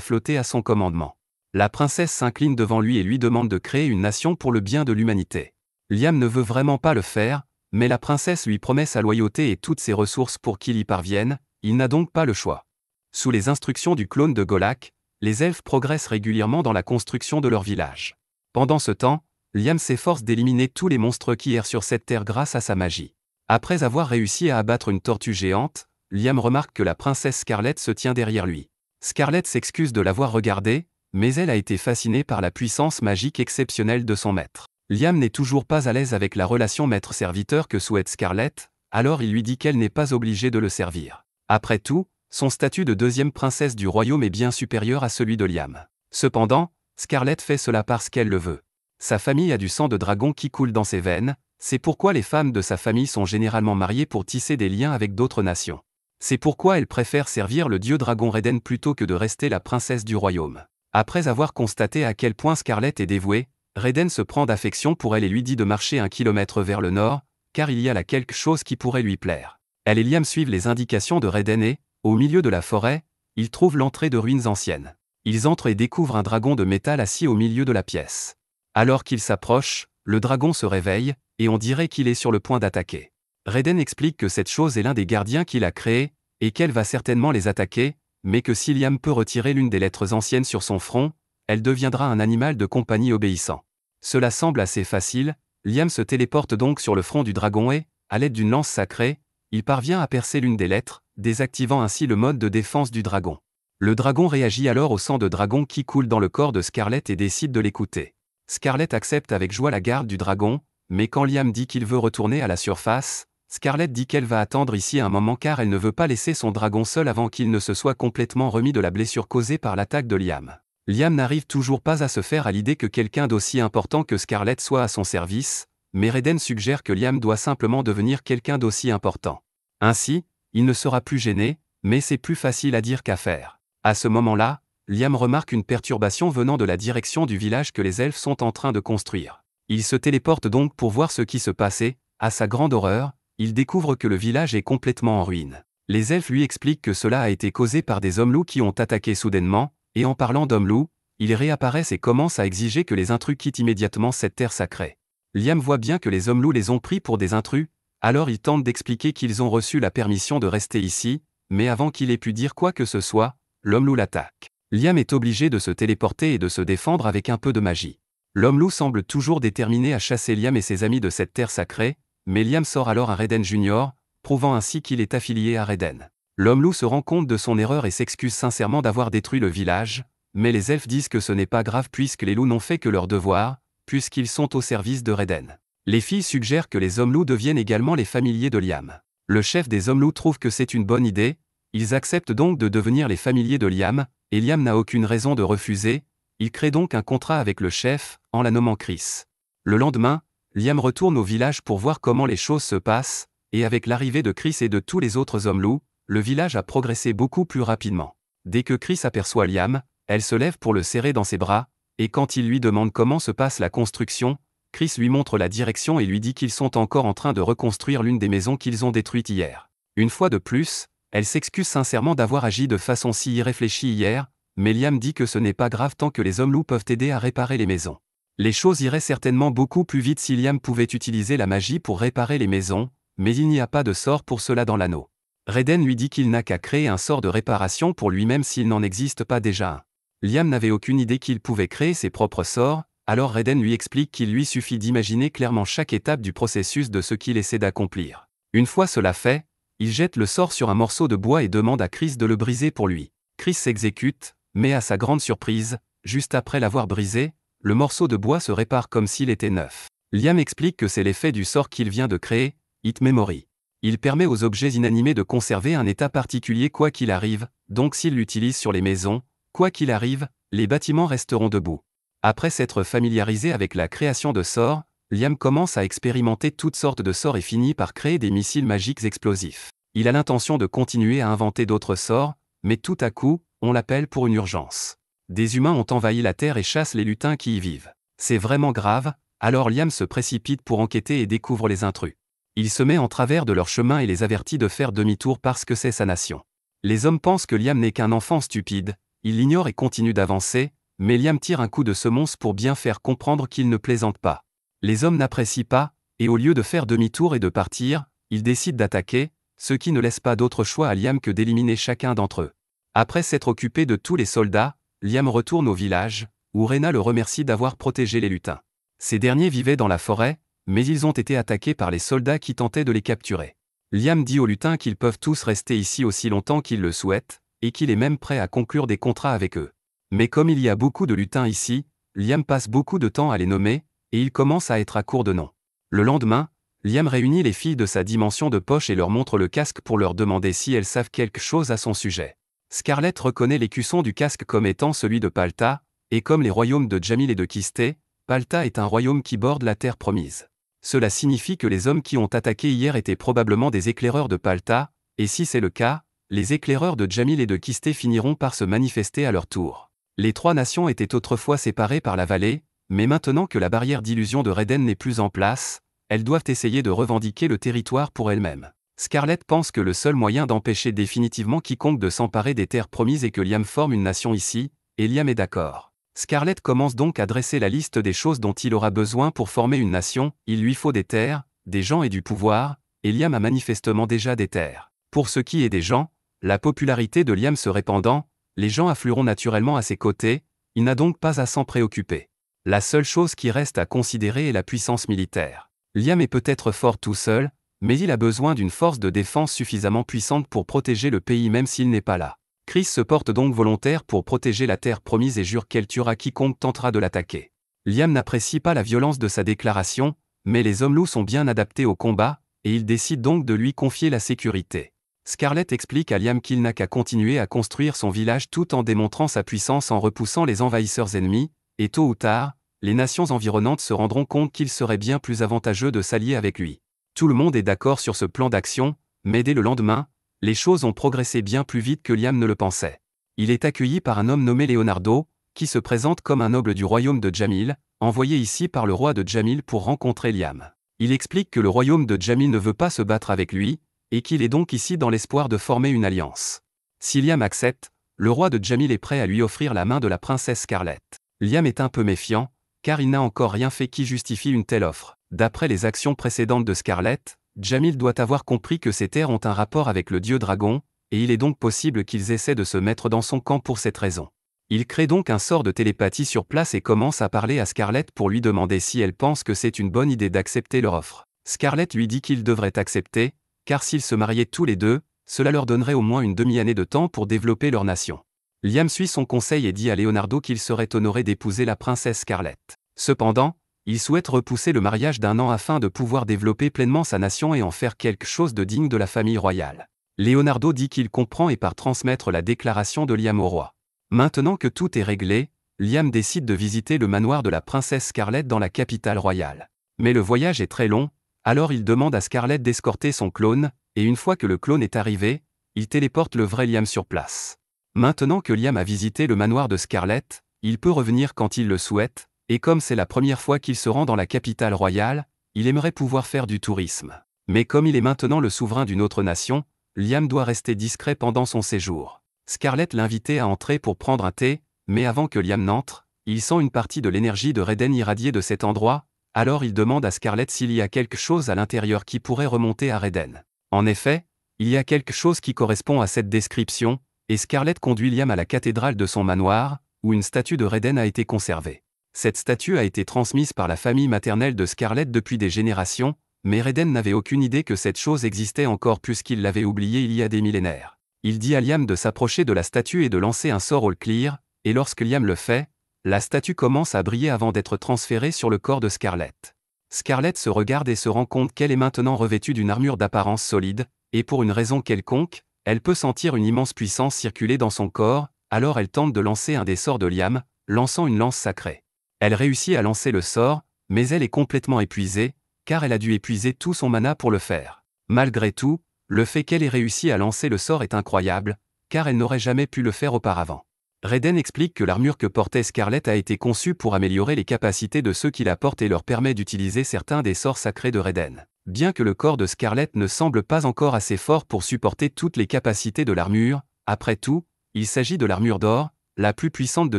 flotter à son commandement. La princesse s'incline devant lui et lui demande de créer une nation pour le bien de l'humanité. Liam ne veut vraiment pas le faire, mais la princesse lui promet sa loyauté et toutes ses ressources pour qu'il y parvienne, il n'a donc pas le choix. Sous les instructions du clone de Golak, les elfes progressent régulièrement dans la construction de leur village. Pendant ce temps, Liam s'efforce d'éliminer tous les monstres qui errent sur cette terre grâce à sa magie. Après avoir réussi à abattre une tortue géante, Liam remarque que la princesse Scarlett se tient derrière lui. Scarlett s'excuse de l'avoir regardé, mais elle a été fascinée par la puissance magique exceptionnelle de son maître. Liam n'est toujours pas à l'aise avec la relation maître-serviteur que souhaite Scarlett, alors il lui dit qu'elle n'est pas obligée de le servir. Après tout, son statut de deuxième princesse du royaume est bien supérieur à celui de Liam. Cependant, Scarlett fait cela parce qu'elle le veut. Sa famille a du sang de dragon qui coule dans ses veines, c'est pourquoi les femmes de sa famille sont généralement mariées pour tisser des liens avec d'autres nations. C'est pourquoi elle préfère servir le dieu dragon Reden plutôt que de rester la princesse du royaume. Après avoir constaté à quel point Scarlett est dévouée, Reden se prend d'affection pour elle et lui dit de marcher 1 kilomètre vers le nord, car il y a là quelque chose qui pourrait lui plaire. Elle et Liam suivent les indications de Reden et, au milieu de la forêt, ils trouvent l'entrée de ruines anciennes. Ils entrent et découvrent un dragon de métal assis au milieu de la pièce. Alors qu'ils s'approchent, le dragon se réveille, et on dirait qu'il est sur le point d'attaquer. Reden explique que cette chose est l'un des gardiens qu'il a créés, et qu'elle va certainement les attaquer, mais que si Liam peut retirer l'une des lettres anciennes sur son front, elle deviendra un animal de compagnie obéissant. Cela semble assez facile, Liam se téléporte donc sur le front du dragon et, à l'aide d'une lance sacrée, il parvient à percer l'une des lettres, désactivant ainsi le mode de défense du dragon. Le dragon réagit alors au sang de dragon qui coule dans le corps de Scarlett et décide de l'écouter. Scarlett accepte avec joie la garde du dragon, mais quand Liam dit qu'il veut retourner à la surface, Scarlett dit qu'elle va attendre ici un moment car elle ne veut pas laisser son dragon seul avant qu'il ne se soit complètement remis de la blessure causée par l'attaque de Liam. Liam n'arrive toujours pas à se faire à l'idée que quelqu'un d'aussi important que Scarlett soit à son service, mais Reden suggère que Liam doit simplement devenir quelqu'un d'aussi important. Ainsi, il ne sera plus gêné, mais c'est plus facile à dire qu'à faire. À ce moment-là, Liam remarque une perturbation venant de la direction du village que les elfes sont en train de construire. Il se téléporte donc pour voir ce qui se passait, à sa grande horreur, il découvre que le village est complètement en ruine. Les elfes lui expliquent que cela a été causé par des hommes-loups qui ont attaqué soudainement, et en parlant d'hommes-loups, ils réapparaissent et commencent à exiger que les intrus quittent immédiatement cette terre sacrée. Liam voit bien que les hommes-loups les ont pris pour des intrus, alors il tente d'expliquer qu'ils ont reçu la permission de rester ici, mais avant qu'il ait pu dire quoi que ce soit, l'homme-loup l'attaque. Liam est obligé de se téléporter et de se défendre avec un peu de magie. L'homme-loup semble toujours déterminé à chasser Liam et ses amis de cette terre sacrée, mais Liam sort alors un Reden Junior, prouvant ainsi qu'il est affilié à Reden. L'homme-loup se rend compte de son erreur et s'excuse sincèrement d'avoir détruit le village, mais les elfes disent que ce n'est pas grave puisque les loups n'ont fait que leur devoir, puisqu'ils sont au service de Reden. Les filles suggèrent que les hommes-loups deviennent également les familiers de Liam. Le chef des hommes-loups trouve que c'est une bonne idée, ils acceptent donc de devenir les familiers de Liam, et Liam n'a aucune raison de refuser, il crée donc un contrat avec le chef, en la nommant Chris. Le lendemain, Liam retourne au village pour voir comment les choses se passent, et avec l'arrivée de Chris et de tous les autres hommes loups, le village a progressé beaucoup plus rapidement. Dès que Chris aperçoit Liam, elle se lève pour le serrer dans ses bras, et quand il lui demande comment se passe la construction, Chris lui montre la direction et lui dit qu'ils sont encore en train de reconstruire l'une des maisons qu'ils ont détruites hier. Une fois de plus, elle s'excuse sincèrement d'avoir agi de façon si irréfléchie hier, mais Liam dit que ce n'est pas grave tant que les hommes loups peuvent aider à réparer les maisons. Les choses iraient certainement beaucoup plus vite si Liam pouvait utiliser la magie pour réparer les maisons, mais il n'y a pas de sort pour cela dans l'anneau. Raiden lui dit qu'il n'a qu'à créer un sort de réparation pour lui-même s'il n'en existe pas déjà un. Liam n'avait aucune idée qu'il pouvait créer ses propres sorts, alors Raiden lui explique qu'il lui suffit d'imaginer clairement chaque étape du processus de ce qu'il essaie d'accomplir. Une fois cela fait, il jette le sort sur un morceau de bois et demande à Chris de le briser pour lui. Chris s'exécute, mais à sa grande surprise, juste après l'avoir brisé, le morceau de bois se répare comme s'il était neuf. Liam explique que c'est l'effet du sort qu'il vient de créer, It Memory. Il permet aux objets inanimés de conserver un état particulier quoi qu'il arrive, donc s'il l'utilise sur les maisons, quoi qu'il arrive, les bâtiments resteront debout. Après s'être familiarisé avec la création de sorts, Liam commence à expérimenter toutes sortes de sorts et finit par créer des missiles magiques explosifs. Il a l'intention de continuer à inventer d'autres sorts, mais tout à coup, on l'appelle pour une urgence. Des humains ont envahi la Terre et chassent les lutins qui y vivent. C'est vraiment grave, alors Liam se précipite pour enquêter et découvre les intrus. Il se met en travers de leur chemin et les avertit de faire demi-tour parce que c'est sa nation. Les hommes pensent que Liam n'est qu'un enfant stupide, ils l'ignorent et continuent d'avancer, mais Liam tire un coup de semonce pour bien faire comprendre qu'il ne plaisante pas. Les hommes n'apprécient pas, et au lieu de faire demi-tour et de partir, ils décident d'attaquer, ce qui ne laisse pas d'autre choix à Liam que d'éliminer chacun d'entre eux. Après s'être occupé de tous les soldats, Liam retourne au village, où Rena le remercie d'avoir protégé les lutins. Ces derniers vivaient dans la forêt, mais ils ont été attaqués par les soldats qui tentaient de les capturer. Liam dit aux lutins qu'ils peuvent tous rester ici aussi longtemps qu'ils le souhaitent, et qu'il est même prêt à conclure des contrats avec eux. Mais comme il y a beaucoup de lutins ici, Liam passe beaucoup de temps à les nommer, et il commence à être à court de noms. Le lendemain, Liam réunit les filles de sa dimension de poche et leur montre le casque pour leur demander si elles savent quelque chose à son sujet. Scarlett reconnaît l'écusson du casque comme étant celui de Palta, et comme les royaumes de Jamil et de Kisté, Palta est un royaume qui borde la terre promise. Cela signifie que les hommes qui ont attaqué hier étaient probablement des éclaireurs de Palta, et si c'est le cas, les éclaireurs de Jamil et de Kisté finiront par se manifester à leur tour. Les trois nations étaient autrefois séparées par la vallée, mais maintenant que la barrière d'illusion de Raiden n'est plus en place, elles doivent essayer de revendiquer le territoire pour elles-mêmes. Scarlett pense que le seul moyen d'empêcher définitivement quiconque de s'emparer des terres promises est que Liam forme une nation ici, et Liam est d'accord. Scarlett commence donc à dresser la liste des choses dont il aura besoin pour former une nation, il lui faut des terres, des gens et du pouvoir, et Liam a manifestement déjà des terres. Pour ce qui est des gens, la popularité de Liam se répandant, les gens afflueront naturellement à ses côtés, il n'a donc pas à s'en préoccuper. La seule chose qui reste à considérer est la puissance militaire. Liam est peut-être fort tout seul, mais il a besoin d'une force de défense suffisamment puissante pour protéger le pays même s'il n'est pas là. Chris se porte donc volontaire pour protéger la terre promise et jure qu'elle tuera quiconque tentera de l'attaquer. Liam n'apprécie pas la violence de sa déclaration, mais les hommes loups sont bien adaptés au combat, et il décide donc de lui confier la sécurité. Scarlett explique à Liam qu'il n'a qu'à continuer à construire son village tout en démontrant sa puissance en repoussant les envahisseurs ennemis, et tôt ou tard, les nations environnantes se rendront compte qu'il serait bien plus avantageux de s'allier avec lui. Tout le monde est d'accord sur ce plan d'action, mais dès le lendemain, les choses ont progressé bien plus vite que Liam ne le pensait. Il est accueilli par un homme nommé Leonardo, qui se présente comme un noble du royaume de Jamil, envoyé ici par le roi de Jamil pour rencontrer Liam. Il explique que le royaume de Jamil ne veut pas se battre avec lui, et qu'il est donc ici dans l'espoir de former une alliance. Si Liam accepte, le roi de Jamil est prêt à lui offrir la main de la princesse Scarlett. Liam est un peu méfiant, car il n'a encore rien fait qui justifie une telle offre. D'après les actions précédentes de Scarlett, Jamil doit avoir compris que ces terres ont un rapport avec le dieu dragon, et il est donc possible qu'ils essaient de se mettre dans son camp pour cette raison. Il crée donc un sort de télépathie sur place et commence à parler à Scarlett pour lui demander si elle pense que c'est une bonne idée d'accepter leur offre. Scarlett lui dit qu'ils devraient accepter, car s'ils se mariaient tous les deux, cela leur donnerait au moins une demi-année de temps pour développer leur nation. Liam suit son conseil et dit à Leonardo qu'il serait honoré d'épouser la princesse Scarlett. Cependant, il souhaite repousser le mariage d'1 an afin de pouvoir développer pleinement sa nation et en faire quelque chose de digne de la famille royale. Leonardo dit qu'il comprend et part transmettre la déclaration de Liam au roi. Maintenant que tout est réglé, Liam décide de visiter le manoir de la princesse Scarlett dans la capitale royale. Mais le voyage est très long, alors il demande à Scarlett d'escorter son clone, et une fois que le clone est arrivé, il téléporte le vrai Liam sur place. Maintenant que Liam a visité le manoir de Scarlett, il peut revenir quand il le souhaite, et comme c'est la première fois qu'il se rend dans la capitale royale, il aimerait pouvoir faire du tourisme. Mais comme il est maintenant le souverain d'une autre nation, Liam doit rester discret pendant son séjour. Scarlett l'invitait à entrer pour prendre un thé, mais avant que Liam n'entre, il sent une partie de l'énergie de Raiden irradier de cet endroit, alors il demande à Scarlett s'il y a quelque chose à l'intérieur qui pourrait remonter à Raiden. En effet, il y a quelque chose qui correspond à cette description, et Scarlett conduit Liam à la cathédrale de son manoir, où une statue de Raiden a été conservée. Cette statue a été transmise par la famille maternelle de Scarlett depuis des générations, mais Raiden n'avait aucune idée que cette chose existait encore puisqu'il l'avait oubliée il y a des millénaires. Il dit à Liam de s'approcher de la statue et de lancer un sort All Clear, et lorsque Liam le fait, la statue commence à briller avant d'être transférée sur le corps de Scarlett. Scarlett se regarde et se rend compte qu'elle est maintenant revêtue d'une armure d'apparence solide, et pour une raison quelconque, elle peut sentir une immense puissance circuler dans son corps, alors elle tente de lancer un des sorts de Liam, lançant une lance sacrée. Elle réussit à lancer le sort, mais elle est complètement épuisée, car elle a dû épuiser tout son mana pour le faire. Malgré tout, le fait qu'elle ait réussi à lancer le sort est incroyable, car elle n'aurait jamais pu le faire auparavant. Raiden explique que l'armure que portait Scarlett a été conçue pour améliorer les capacités de ceux qui la portent et leur permet d'utiliser certains des sorts sacrés de Raiden. Bien que le corps de Scarlett ne semble pas encore assez fort pour supporter toutes les capacités de l'armure, après tout, il s'agit de l'armure d'or, la plus puissante de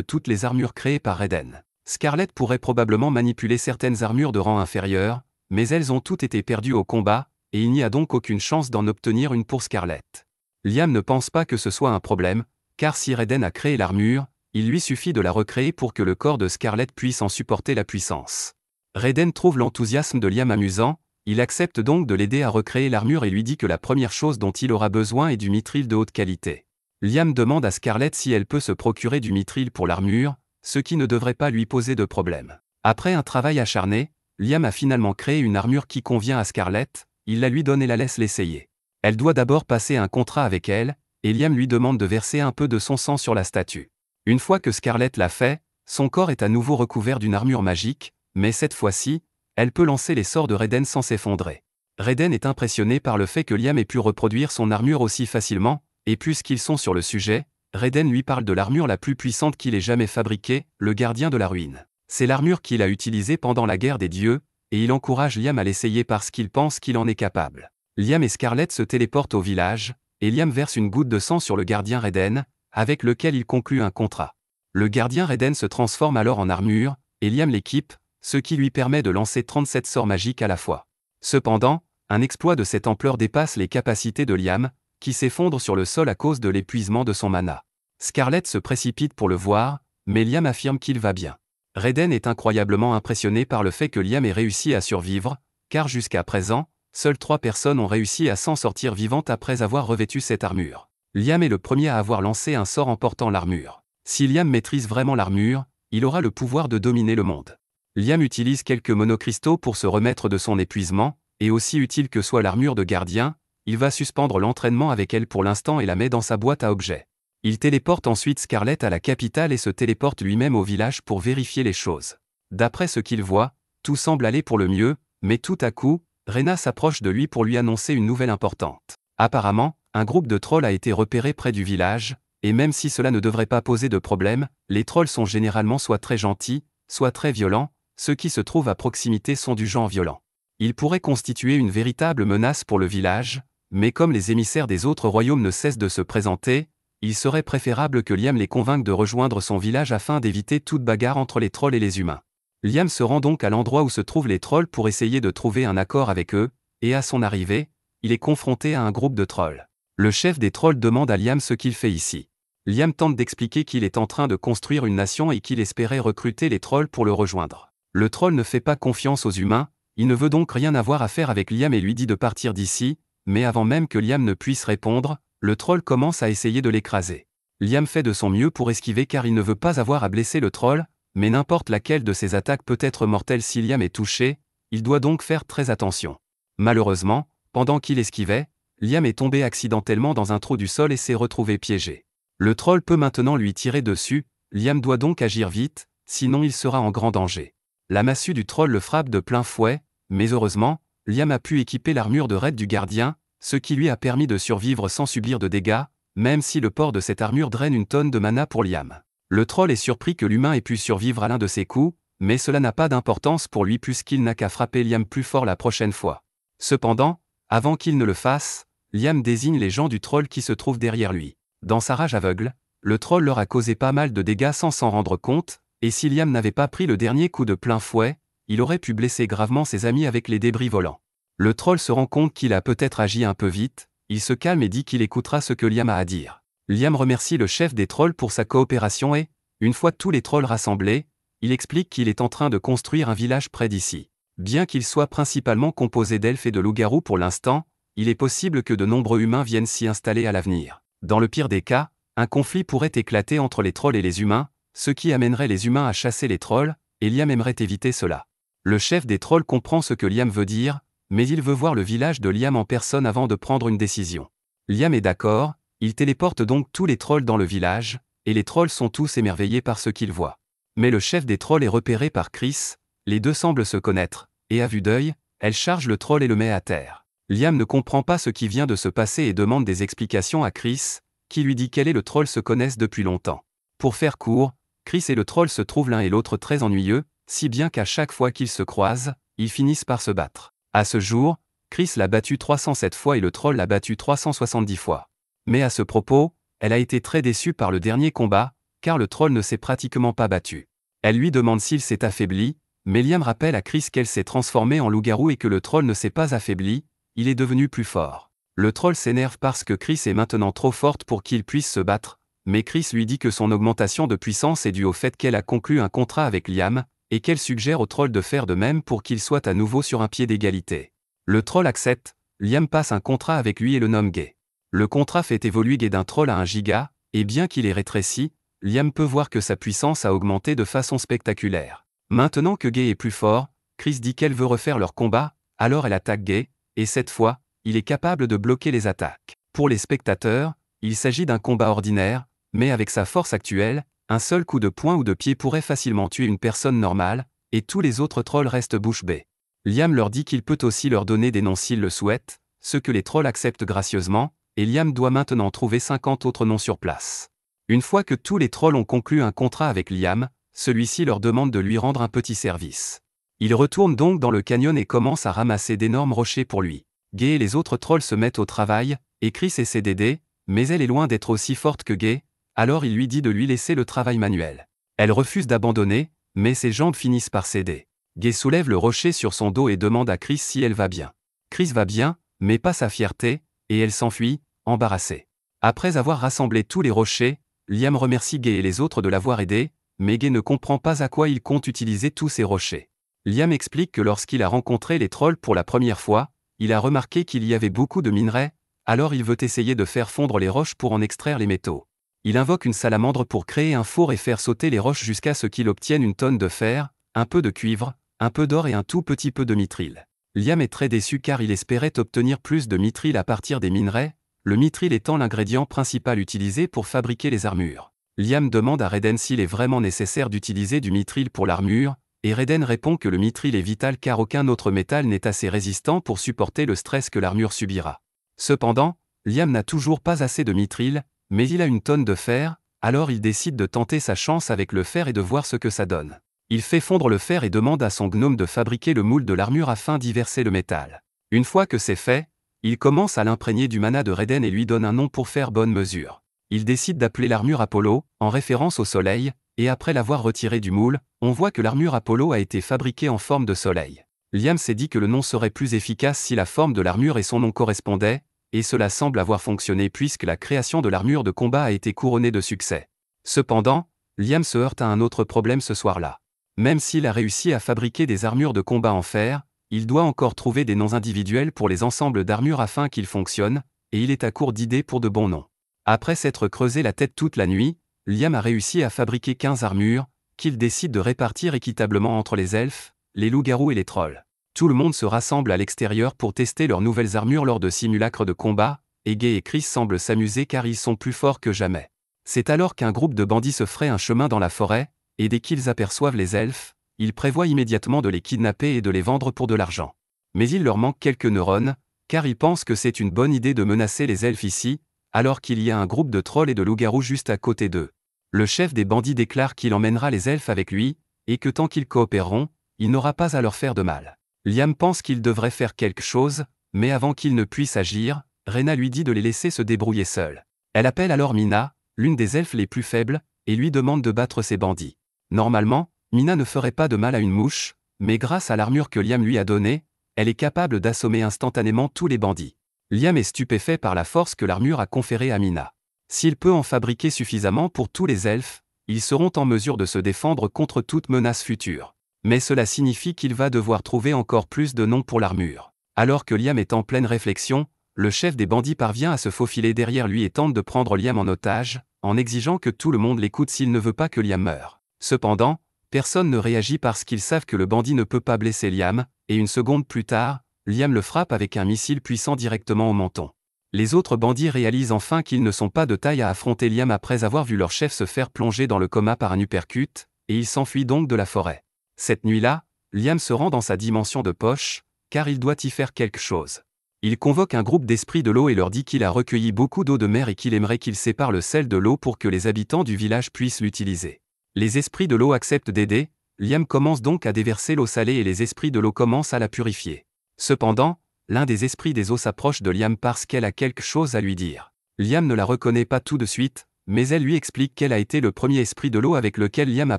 toutes les armures créées par Raiden. Scarlett pourrait probablement manipuler certaines armures de rang inférieur, mais elles ont toutes été perdues au combat, et il n'y a donc aucune chance d'en obtenir une pour Scarlett. Liam ne pense pas que ce soit un problème, car si Raiden a créé l'armure, il lui suffit de la recréer pour que le corps de Scarlett puisse en supporter la puissance. Raiden trouve l'enthousiasme de Liam amusant, il accepte donc de l'aider à recréer l'armure et lui dit que la première chose dont il aura besoin est du mithril de haute qualité. Liam demande à Scarlett si elle peut se procurer du mithril pour l'armure, ce qui ne devrait pas lui poser de problème. Après un travail acharné, Liam a finalement créé une armure qui convient à Scarlett, il la lui donne et la laisse l'essayer. Elle doit d'abord passer un contrat avec elle, et Liam lui demande de verser un peu de son sang sur la statue. Une fois que Scarlett l'a fait, son corps est à nouveau recouvert d'une armure magique, mais cette fois-ci, elle peut lancer les sorts de Raiden sans s'effondrer. Raiden est impressionné par le fait que Liam ait pu reproduire son armure aussi facilement, et puisqu'ils sont sur le sujet, Raiden lui parle de l'armure la plus puissante qu'il ait jamais fabriquée, le gardien de la ruine. C'est l'armure qu'il a utilisée pendant la guerre des dieux, et il encourage Liam à l'essayer parce qu'il pense qu'il en est capable. Liam et Scarlett se téléportent au village, et Liam verse une goutte de sang sur le gardien Raiden, avec lequel il conclut un contrat. Le gardien Raiden se transforme alors en armure, et Liam l'équipe, ce qui lui permet de lancer 37 sorts magiques à la fois. Cependant, un exploit de cette ampleur dépasse les capacités de Liam, qui s'effondre sur le sol à cause de l'épuisement de son mana. Scarlett se précipite pour le voir, mais Liam affirme qu'il va bien. Raiden est incroyablement impressionné par le fait que Liam ait réussi à survivre, car jusqu'à présent, seules 3 personnes ont réussi à s'en sortir vivantes après avoir revêtu cette armure. Liam est le premier à avoir lancé un sort en portant l'armure. Si Liam maîtrise vraiment l'armure, il aura le pouvoir de dominer le monde. Liam utilise quelques monocristaux pour se remettre de son épuisement, et aussi utile que soit l'armure de gardien, il va suspendre l'entraînement avec elle pour l'instant et la met dans sa boîte à objets. Il téléporte ensuite Scarlett à la capitale et se téléporte lui-même au village pour vérifier les choses. D'après ce qu'il voit, tout semble aller pour le mieux, mais tout à coup, Rena s'approche de lui pour lui annoncer une nouvelle importante. Apparemment, un groupe de trolls a été repéré près du village, et même si cela ne devrait pas poser de problème, les trolls sont généralement soit très gentils, soit très violents, ceux qui se trouvent à proximité sont du genre violent. Ils pourraient constituer une véritable menace pour le village, mais comme les émissaires des autres royaumes ne cessent de se présenter, il serait préférable que Liam les convainque de rejoindre son village afin d'éviter toute bagarre entre les trolls et les humains. Liam se rend donc à l'endroit où se trouvent les trolls pour essayer de trouver un accord avec eux, et à son arrivée, il est confronté à un groupe de trolls. Le chef des trolls demande à Liam ce qu'il fait ici. Liam tente d'expliquer qu'il est en train de construire une nation et qu'il espérait recruter les trolls pour le rejoindre. Le troll ne fait pas confiance aux humains, il ne veut donc rien avoir à faire avec Liam et lui dit de partir d'ici, mais avant même que Liam ne puisse répondre, le troll commence à essayer de l'écraser. Liam fait de son mieux pour esquiver car il ne veut pas avoir à blesser le troll, mais n'importe laquelle de ses attaques peut être mortelle si Liam est touché, il doit donc faire très attention. Malheureusement, pendant qu'il esquivait, Liam est tombé accidentellement dans un trou du sol et s'est retrouvé piégé. Le troll peut maintenant lui tirer dessus, Liam doit donc agir vite, sinon il sera en grand danger. La massue du troll le frappe de plein fouet, mais heureusement, Liam a pu équiper l'armure de raid du gardien, ce qui lui a permis de survivre sans subir de dégâts, même si le port de cette armure draine une tonne de mana pour Liam. Le troll est surpris que l'humain ait pu survivre à l'un de ses coups, mais cela n'a pas d'importance pour lui puisqu'il n'a qu'à frapper Liam plus fort la prochaine fois. Cependant, avant qu'il ne le fasse, Liam désigne les gens du troll qui se trouvent derrière lui. Dans sa rage aveugle, le troll leur a causé pas mal de dégâts sans s'en rendre compte, et si Liam n'avait pas pris le dernier coup de plein fouet, il aurait pu blesser gravement ses amis avec les débris volants. Le troll se rend compte qu'il a peut-être agi un peu vite, il se calme et dit qu'il écoutera ce que Liam a à dire. Liam remercie le chef des trolls pour sa coopération et, une fois tous les trolls rassemblés, il explique qu'il est en train de construire un village près d'ici. Bien qu'il soit principalement composé d'elfes et de loups-garous pour l'instant, il est possible que de nombreux humains viennent s'y installer à l'avenir. Dans le pire des cas, un conflit pourrait éclater entre les trolls et les humains, ce qui amènerait les humains à chasser les trolls, et Liam aimerait éviter cela. Le chef des trolls comprend ce que Liam veut dire, mais il veut voir le village de Liam en personne avant de prendre une décision. Liam est d'accord, il téléporte donc tous les trolls dans le village, et les trolls sont tous émerveillés par ce qu'ils voient. Mais le chef des trolls est repéré par Chris, les deux semblent se connaître, et à vue d'œil, elle charge le troll et le met à terre. Liam ne comprend pas ce qui vient de se passer et demande des explications à Chris, qui lui dit qu'elle et le troll se connaissent depuis longtemps. Pour faire court, Chris et le troll se trouvent l'un et l'autre très ennuyeux, si bien qu'à chaque fois qu'ils se croisent, ils finissent par se battre. À ce jour, Chris l'a battu 307 fois et le troll l'a battu 370 fois. Mais à ce propos, elle a été très déçue par le dernier combat, car le troll ne s'est pratiquement pas battu. Elle lui demande s'il s'est affaibli, mais Liam rappelle à Chris qu'elle s'est transformée en loup-garou et que le troll ne s'est pas affaibli, il est devenu plus fort. Le troll s'énerve parce que Chris est maintenant trop forte pour qu'il puisse se battre, mais Chris lui dit que son augmentation de puissance est due au fait qu'elle a conclu un contrat avec Liam, et qu'elle suggère au troll de faire de même pour qu'il soit à nouveau sur un pied d'égalité. Le troll accepte, Liam passe un contrat avec lui et le nomme Gay. Le contrat fait évoluer Gay d'un troll à 1 giga, et bien qu'il ait rétréci, Liam peut voir que sa puissance a augmenté de façon spectaculaire. Maintenant que Gay est plus fort, Chris dit qu'elle veut refaire leur combat, alors elle attaque Gay, et cette fois, il est capable de bloquer les attaques. Pour les spectateurs, il s'agit d'un combat ordinaire, mais avec sa force actuelle, un seul coup de poing ou de pied pourrait facilement tuer une personne normale, et tous les autres trolls restent bouche bée. Liam leur dit qu'il peut aussi leur donner des noms s'ils le souhaitent, ce que les trolls acceptent gracieusement, et Liam doit maintenant trouver 50 autres noms sur place. Une fois que tous les trolls ont conclu un contrat avec Liam, celui-ci leur demande de lui rendre un petit service. Il retourne donc dans le canyon et commence à ramasser d'énormes rochers pour lui. Gay et les autres trolls se mettent au travail, et Chris essaie d'aider, mais elle est loin d'être aussi forte que Gay, alors il lui dit de lui laisser le travail manuel. Elle refuse d'abandonner, mais ses jambes finissent par céder. Gay soulève le rocher sur son dos et demande à Chris si elle va bien. Chris va bien, mais pas sa fierté, et elle s'enfuit, embarrassée. Après avoir rassemblé tous les rochers, Liam remercie Gay et les autres de l'avoir aidé, mais Gay ne comprend pas à quoi il compte utiliser tous ces rochers. Liam explique que lorsqu'il a rencontré les trolls pour la première fois, il a remarqué qu'il y avait beaucoup de minerais, alors il veut essayer de faire fondre les roches pour en extraire les métaux. Il invoque une salamandre pour créer un four et faire sauter les roches jusqu'à ce qu'il obtienne une tonne de fer, un peu de cuivre, un peu d'or et un tout petit peu de mithril. Liam est très déçu car il espérait obtenir plus de mithril à partir des minerais, le mithril étant l'ingrédient principal utilisé pour fabriquer les armures. Liam demande à Raiden s'il est vraiment nécessaire d'utiliser du mithril pour l'armure, et Raiden répond que le mithril est vital car aucun autre métal n'est assez résistant pour supporter le stress que l'armure subira. Cependant, Liam n'a toujours pas assez de mithril, mais il a une tonne de fer, alors il décide de tenter sa chance avec le fer et de voir ce que ça donne. Il fait fondre le fer et demande à son gnome de fabriquer le moule de l'armure afin d'y verser le métal. Une fois que c'est fait, il commence à l'imprégner du mana de Raiden et lui donne un nom pour faire bonne mesure. Il décide d'appeler l'armure Apollo, en référence au soleil, et après l'avoir retiré du moule, on voit que l'armure Apollo a été fabriquée en forme de soleil. Liam s'est dit que le nom serait plus efficace si la forme de l'armure et son nom correspondaient, et cela semble avoir fonctionné puisque la création de l'armure de combat a été couronnée de succès. Cependant, Liam se heurte à un autre problème ce soir-là. Même s'il a réussi à fabriquer des armures de combat en fer, il doit encore trouver des noms individuels pour les ensembles d'armures afin qu'ils fonctionnent, et il est à court d'idées pour de bons noms. Après s'être creusé la tête toute la nuit, Liam a réussi à fabriquer 15 armures, qu'il décide de répartir équitablement entre les elfes, les loups-garous et les trolls. Tout le monde se rassemble à l'extérieur pour tester leurs nouvelles armures lors de simulacres de combat, et Gay et Chris semblent s'amuser car ils sont plus forts que jamais. C'est alors qu'un groupe de bandits se fraye un chemin dans la forêt, et dès qu'ils aperçoivent les elfes, ils prévoient immédiatement de les kidnapper et de les vendre pour de l'argent. Mais il leur manque quelques neurones, car ils pensent que c'est une bonne idée de menacer les elfes ici, alors qu'il y a un groupe de trolls et de loups-garous juste à côté d'eux. Le chef des bandits déclare qu'il emmènera les elfes avec lui, et que tant qu'ils coopéreront, il n'aura pas à leur faire de mal. Liam pense qu'il devrait faire quelque chose, mais avant qu'il ne puisse agir, Rena lui dit de les laisser se débrouiller seuls. Elle appelle alors Mina, l'une des elfes les plus faibles, et lui demande de battre ces bandits. Normalement, Mina ne ferait pas de mal à une mouche, mais grâce à l'armure que Liam lui a donnée, elle est capable d'assommer instantanément tous les bandits. Liam est stupéfait par la force que l'armure a conférée à Mina. S'il peut en fabriquer suffisamment pour tous les elfes, ils seront en mesure de se défendre contre toute menace future. Mais cela signifie qu'il va devoir trouver encore plus de noms pour l'armure. Alors que Liam est en pleine réflexion, le chef des bandits parvient à se faufiler derrière lui et tente de prendre Liam en otage, en exigeant que tout le monde l'écoute s'il ne veut pas que Liam meure. Cependant, personne ne réagit parce qu'ils savent que le bandit ne peut pas blesser Liam, et une seconde plus tard, Liam le frappe avec un missile puissant directement au menton. Les autres bandits réalisent enfin qu'ils ne sont pas de taille à affronter Liam après avoir vu leur chef se faire plonger dans le coma par un uppercut, et il s'enfuit donc de la forêt. Cette nuit-là, Liam se rend dans sa dimension de poche, car il doit y faire quelque chose. Il convoque un groupe d'esprits de l'eau et leur dit qu'il a recueilli beaucoup d'eau de mer et qu'il aimerait qu'ils séparent le sel de l'eau pour que les habitants du village puissent l'utiliser. Les esprits de l'eau acceptent d'aider, Liam commence donc à déverser l'eau salée et les esprits de l'eau commencent à la purifier. Cependant, l'un des esprits des eaux s'approche de Liam parce qu'elle a quelque chose à lui dire. Liam ne la reconnaît pas tout de suite, mais elle lui explique qu'elle a été le premier esprit de l'eau avec lequel Liam a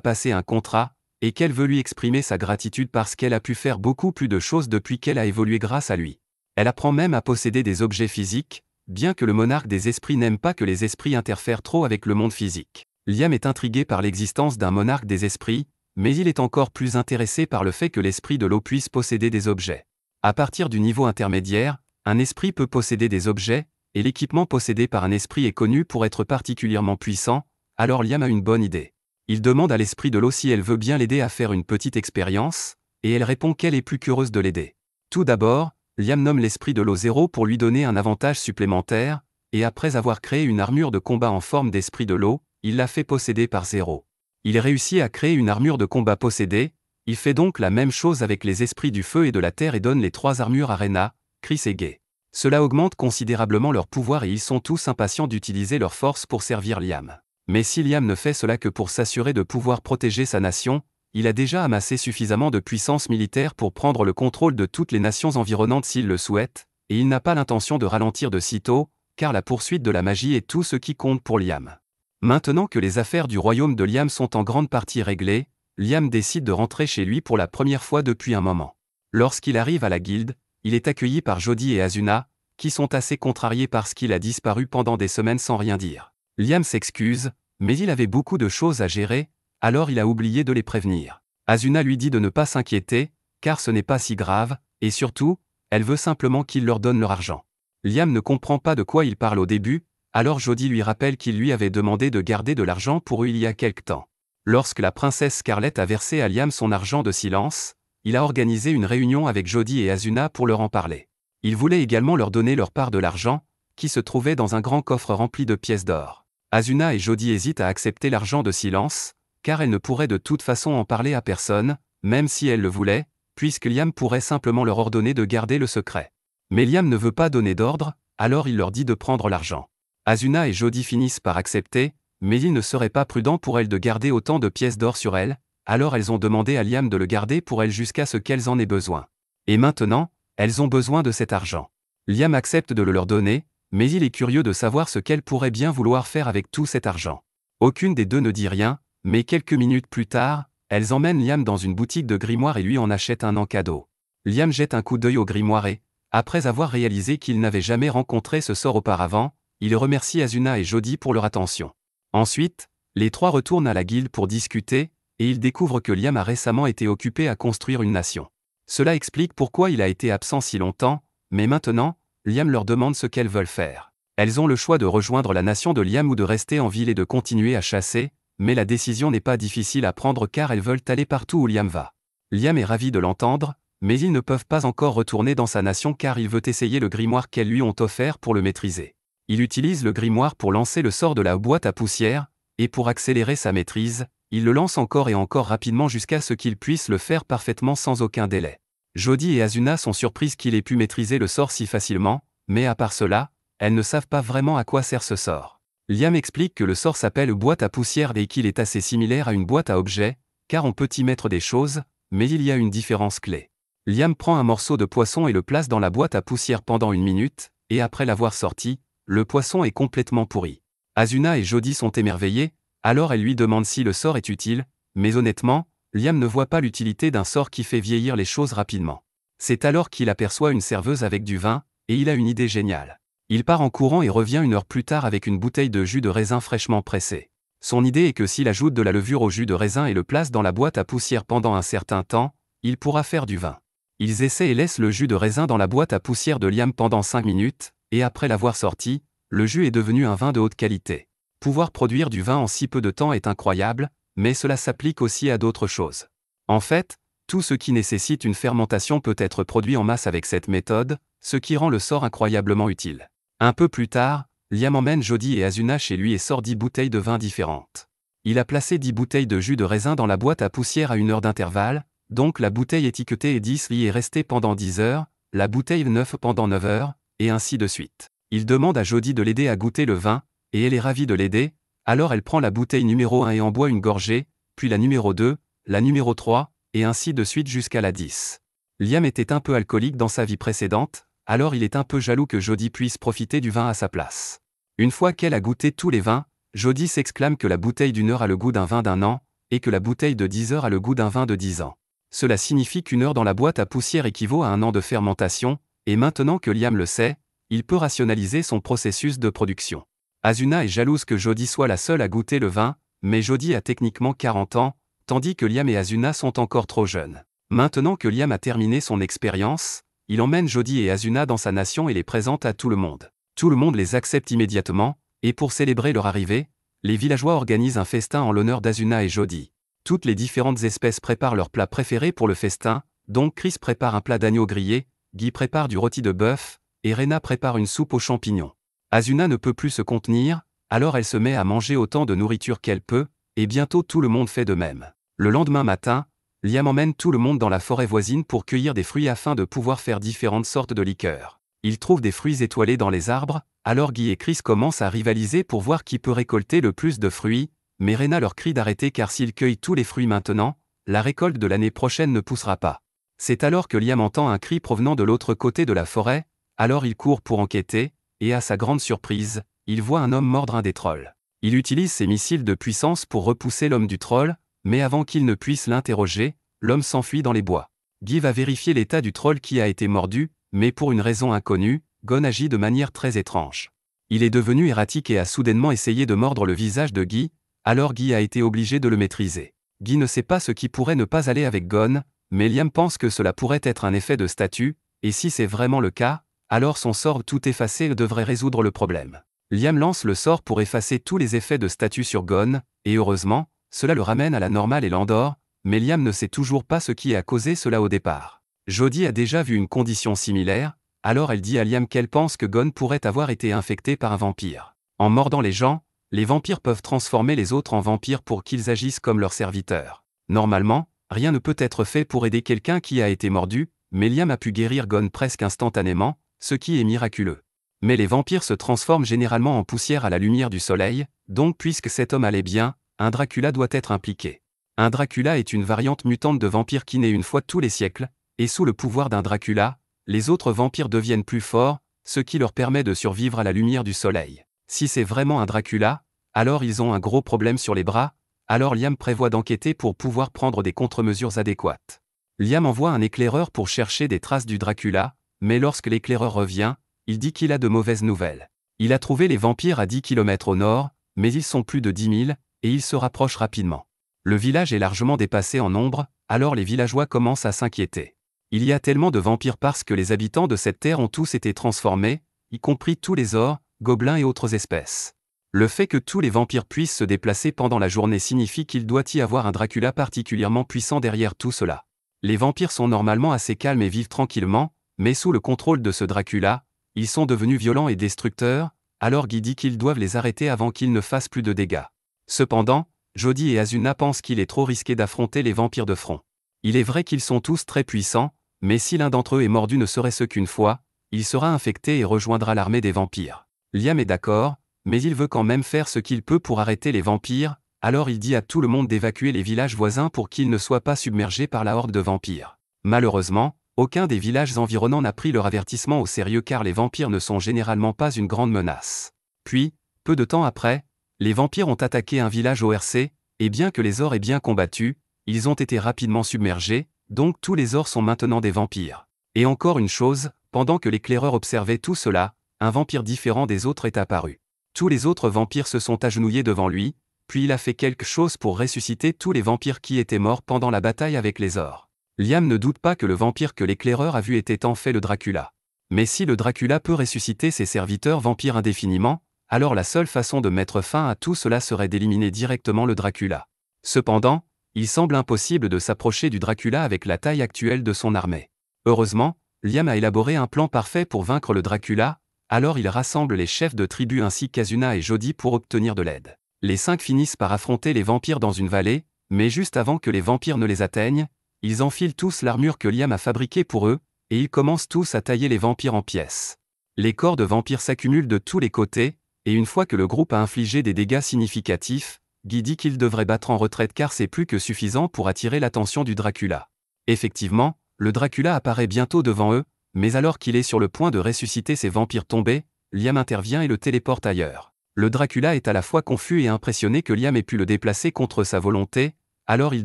passé un contrat, et qu'elle veut lui exprimer sa gratitude parce qu'elle a pu faire beaucoup plus de choses depuis qu'elle a évolué grâce à lui. Elle apprend même à posséder des objets physiques, bien que le monarque des esprits n'aime pas que les esprits interfèrent trop avec le monde physique. Liam est intrigué par l'existence d'un monarque des esprits, mais il est encore plus intéressé par le fait que l'esprit de l'eau puisse posséder des objets. À partir du niveau intermédiaire, un esprit peut posséder des objets, et l'équipement possédé par un esprit est connu pour être particulièrement puissant, alors Liam a une bonne idée. Il demande à l'esprit de l'eau si elle veut bien l'aider à faire une petite expérience, et elle répond qu'elle est plus qu'heureuse de l'aider. Tout d'abord, Liam nomme l'esprit de l'eau 0 pour lui donner un avantage supplémentaire, et après avoir créé une armure de combat en forme d'esprit de l'eau, il l'a fait posséder par 0. Il réussit à créer une armure de combat possédée, il fait donc la même chose avec les esprits du feu et de la terre et donne les 3 armures à Rena, Chris et Gay. Cela augmente considérablement leur pouvoir et ils sont tous impatients d'utiliser leur force pour servir Liam. Mais si Liam ne fait cela que pour s'assurer de pouvoir protéger sa nation, il a déjà amassé suffisamment de puissance militaire pour prendre le contrôle de toutes les nations environnantes s'il le souhaite, et il n'a pas l'intention de ralentir de sitôt, car la poursuite de la magie est tout ce qui compte pour Liam. Maintenant que les affaires du royaume de Liam sont en grande partie réglées, Liam décide de rentrer chez lui pour la première fois depuis un moment. Lorsqu'il arrive à la guilde, il est accueilli par Jody et Asuna, qui sont assez contrariés parce qu'il a disparu pendant des semaines sans rien dire. Liam s'excuse, mais il avait beaucoup de choses à gérer, alors il a oublié de les prévenir. Asuna lui dit de ne pas s'inquiéter, car ce n'est pas si grave, et surtout, elle veut simplement qu'il leur donne leur argent. Liam ne comprend pas de quoi il parle au début, alors Jody lui rappelle qu'il lui avait demandé de garder de l'argent pour eux il y a quelque temps. Lorsque la princesse Scarlett a versé à Liam son argent de silence, il a organisé une réunion avec Jody et Asuna pour leur en parler. Il voulait également leur donner leur part de l'argent, qui se trouvait dans un grand coffre rempli de pièces d'or. Asuna et Jody hésitent à accepter l'argent de silence, car elles ne pourraient de toute façon en parler à personne, même si elles le voulaient, puisque Liam pourrait simplement leur ordonner de garder le secret. Mais Liam ne veut pas donner d'ordre, alors il leur dit de prendre l'argent. Asuna et Jody finissent par accepter, mais il ne serait pas prudent pour elles de garder autant de pièces d'or sur elles, alors elles ont demandé à Liam de le garder pour elles jusqu'à ce qu'elles en aient besoin. Et maintenant, elles ont besoin de cet argent. Liam accepte de le leur donner, mais il est curieux de savoir ce qu'elles pourraient bien vouloir faire avec tout cet argent. Aucune des deux ne dit rien, mais quelques minutes plus tard, elles emmènent Liam dans une boutique de grimoire et lui en achètent un en cadeau. Liam jette un coup d'œil au grimoire et, après avoir réalisé qu'il n'avait jamais rencontré ce sort auparavant, il remercie Asuna et Jody pour leur attention. Ensuite, les trois retournent à la guilde pour discuter, et ils découvrent que Liam a récemment été occupé à construire une nation. Cela explique pourquoi il a été absent si longtemps, mais maintenant, Liam leur demande ce qu'elles veulent faire. Elles ont le choix de rejoindre la nation de Liam ou de rester en ville et de continuer à chasser, mais la décision n'est pas difficile à prendre car elles veulent aller partout où Liam va. Liam est ravi de l'entendre, mais ils ne peuvent pas encore retourner dans sa nation car il veut essayer le grimoire qu'elles lui ont offert pour le maîtriser. Il utilise le grimoire pour lancer le sort de la boîte à poussière, et pour accélérer sa maîtrise, il le lance encore et encore rapidement jusqu'à ce qu'il puisse le faire parfaitement sans aucun délai. Jody et Asuna sont surprises qu'il ait pu maîtriser le sort si facilement, mais à part cela, elles ne savent pas vraiment à quoi sert ce sort. Liam explique que le sort s'appelle boîte à poussière et qu'il est assez similaire à une boîte à objets, car on peut y mettre des choses, mais il y a une différence clé. Liam prend un morceau de poisson et le place dans la boîte à poussière pendant 1 minute, et après l'avoir sorti, le poisson est complètement pourri. Asuna et Jody sont émerveillées, alors elle lui demande si le sort est utile, mais honnêtement, Liam ne voit pas l'utilité d'un sort qui fait vieillir les choses rapidement. C'est alors qu'il aperçoit une serveuse avec du vin, et il a une idée géniale. Il part en courant et revient 1 heure plus tard avec une bouteille de jus de raisin fraîchement pressé. Son idée est que s'il ajoute de la levure au jus de raisin et le place dans la boîte à poussière pendant un certain temps, il pourra faire du vin. Ils essaient et laissent le jus de raisin dans la boîte à poussière de Liam pendant 5 minutes, et après l'avoir sorti, le jus est devenu un vin de haute qualité. Pouvoir produire du vin en si peu de temps est incroyable, mais cela s'applique aussi à d'autres choses. En fait, tout ce qui nécessite une fermentation peut être produit en masse avec cette méthode, ce qui rend le sort incroyablement utile. Un peu plus tard, Liam emmène Jody et Asuna chez lui et sort 10 bouteilles de vin différentes. Il a placé 10 bouteilles de jus de raisin dans la boîte à poussière à 1 heure d'intervalle, donc la bouteille étiquetée et 10 y est restée pendant 10 heures, la bouteille 9 pendant 9 heures, et ainsi de suite. Il demande à Jody de l'aider à goûter le vin, et elle est ravie de l'aider, alors elle prend la bouteille numéro 1 et en boit une gorgée, puis la numéro 2, la numéro 3, et ainsi de suite jusqu'à la 10. Liam était un peu alcoolique dans sa vie précédente, alors il est un peu jaloux que Jody puisse profiter du vin à sa place. Une fois qu'elle a goûté tous les vins, Jody s'exclame que la bouteille d'1 heure a le goût d'un vin d'1 an, et que la bouteille de 10 heures a le goût d'un vin de 10 ans. Cela signifie qu'1 heure dans la boîte à poussière équivaut à 1 an de fermentation, et maintenant que Liam le sait, il peut rationaliser son processus de production. Asuna est jalouse que Jody soit la seule à goûter le vin, mais Jody a techniquement 40 ans, tandis que Liam et Asuna sont encore trop jeunes. Maintenant que Liam a terminé son expérience, il emmène Jody et Asuna dans sa nation et les présente à tout le monde. Tout le monde les accepte immédiatement, et pour célébrer leur arrivée, les villageois organisent un festin en l'honneur d'Asuna et Jody. Toutes les différentes espèces préparent leurs plats préférés pour le festin, donc Chris prépare un plat d'agneau grillé, Guy prépare du rôti de bœuf, et Rena prépare une soupe aux champignons. Asuna ne peut plus se contenir, alors elle se met à manger autant de nourriture qu'elle peut, et bientôt tout le monde fait de même. Le lendemain matin, Liam emmène tout le monde dans la forêt voisine pour cueillir des fruits afin de pouvoir faire différentes sortes de liqueurs. Ils trouvent des fruits étoilés dans les arbres, alors Guy et Chris commencent à rivaliser pour voir qui peut récolter le plus de fruits, mais Rena leur crie d'arrêter car s'ils cueillent tous les fruits maintenant, la récolte de l'année prochaine ne poussera pas. C'est alors que Liam entend un cri provenant de l'autre côté de la forêt, alors il court pour enquêter, et à sa grande surprise, il voit un homme mordre un des trolls. Il utilise ses missiles de puissance pour repousser l'homme du troll, mais avant qu'il ne puisse l'interroger, l'homme s'enfuit dans les bois. Guy va vérifier l'état du troll qui a été mordu, mais pour une raison inconnue, Gon agit de manière très étrange. Il est devenu erratique et a soudainement essayé de mordre le visage de Guy, alors Guy a été obligé de le maîtriser. Guy ne sait pas ce qui pourrait ne pas aller avec Gon, mais Liam pense que cela pourrait être un effet de statue, et si c'est vraiment le cas, alors son sort tout effacé devrait résoudre le problème. Liam lance le sort pour effacer tous les effets de statue sur Gon, et heureusement, cela le ramène à la normale et l'endort, mais Liam ne sait toujours pas ce qui a causé cela au départ. Jody a déjà vu une condition similaire, alors elle dit à Liam qu'elle pense que Gon pourrait avoir été infecté par un vampire. En mordant les gens, les vampires peuvent transformer les autres en vampires pour qu'ils agissent comme leurs serviteurs. Normalement, rien ne peut être fait pour aider quelqu'un qui a été mordu, mais Liam a pu guérir Gon presque instantanément, ce qui est miraculeux. Mais les vampires se transforment généralement en poussière à la lumière du soleil, donc puisque cet homme allait bien, un Dracula doit être impliqué. Un Dracula est une variante mutante de vampire qui naît une fois tous les siècles, et sous le pouvoir d'un Dracula, les autres vampires deviennent plus forts, ce qui leur permet de survivre à la lumière du soleil. Si c'est vraiment un Dracula, alors ils ont un gros problème sur les bras, alors Liam prévoit d'enquêter pour pouvoir prendre des contre-mesures adéquates. Liam envoie un éclaireur pour chercher des traces du Dracula, mais lorsque l'éclaireur revient, il dit qu'il a de mauvaises nouvelles. Il a trouvé les vampires à 10 km au nord, mais ils sont plus de 10 000, et ils se rapprochent rapidement. Le village est largement dépassé en nombre, alors les villageois commencent à s'inquiéter. Il y a tellement de vampires parce que les habitants de cette terre ont tous été transformés, y compris tous les ors, gobelins et autres espèces. Le fait que tous les vampires puissent se déplacer pendant la journée signifie qu'il doit y avoir un Dracula particulièrement puissant derrière tout cela. Les vampires sont normalement assez calmes et vivent tranquillement, mais sous le contrôle de ce Dracula, ils sont devenus violents et destructeurs, alors Guy dit qu'ils doivent les arrêter avant qu'ils ne fassent plus de dégâts. Cependant, Jody et Asuna pensent qu'il est trop risqué d'affronter les vampires de front. Il est vrai qu'ils sont tous très puissants, mais si l'un d'entre eux est mordu ne serait-ce qu'une fois, il sera infecté et rejoindra l'armée des vampires. Liam est d'accord, mais il veut quand même faire ce qu'il peut pour arrêter les vampires, alors il dit à tout le monde d'évacuer les villages voisins pour qu'ils ne soient pas submergés par la horde de vampires. Malheureusement, aucun des villages environnants n'a pris leur avertissement au sérieux car les vampires ne sont généralement pas une grande menace. Puis, peu de temps après, les vampires ont attaqué un village ORC, et bien que les ors aient bien combattu, ils ont été rapidement submergés, donc tous les ors sont maintenant des vampires. Et encore une chose, pendant que l'éclaireur observait tout cela, un vampire différent des autres est apparu. Tous les autres vampires se sont agenouillés devant lui, puis il a fait quelque chose pour ressusciter tous les vampires qui étaient morts pendant la bataille avec les ors. Liam ne doute pas que le vampire que l'éclaireur a vu était en fait le Dracula. Mais si le Dracula peut ressusciter ses serviteurs vampires indéfiniment, alors la seule façon de mettre fin à tout cela serait d'éliminer directement le Dracula. Cependant, il semble impossible de s'approcher du Dracula avec la taille actuelle de son armée. Heureusement, Liam a élaboré un plan parfait pour vaincre le Dracula, alors il rassemble les chefs de tribu ainsi qu'Asuna et Jody pour obtenir de l'aide. Les 5 finissent par affronter les vampires dans une vallée, mais juste avant que les vampires ne les atteignent, ils enfilent tous l'armure que Liam a fabriquée pour eux, et ils commencent tous à tailler les vampires en pièces. Les corps de vampires s'accumulent de tous les côtés, et une fois que le groupe a infligé des dégâts significatifs, Guy dit qu'il devrait battre en retraite car c'est plus que suffisant pour attirer l'attention du Dracula. Effectivement, le Dracula apparaît bientôt devant eux, mais alors qu'il est sur le point de ressusciter ces vampires tombés, Liam intervient et le téléporte ailleurs. Le Dracula est à la fois confus et impressionné que Liam ait pu le déplacer contre sa volonté, alors il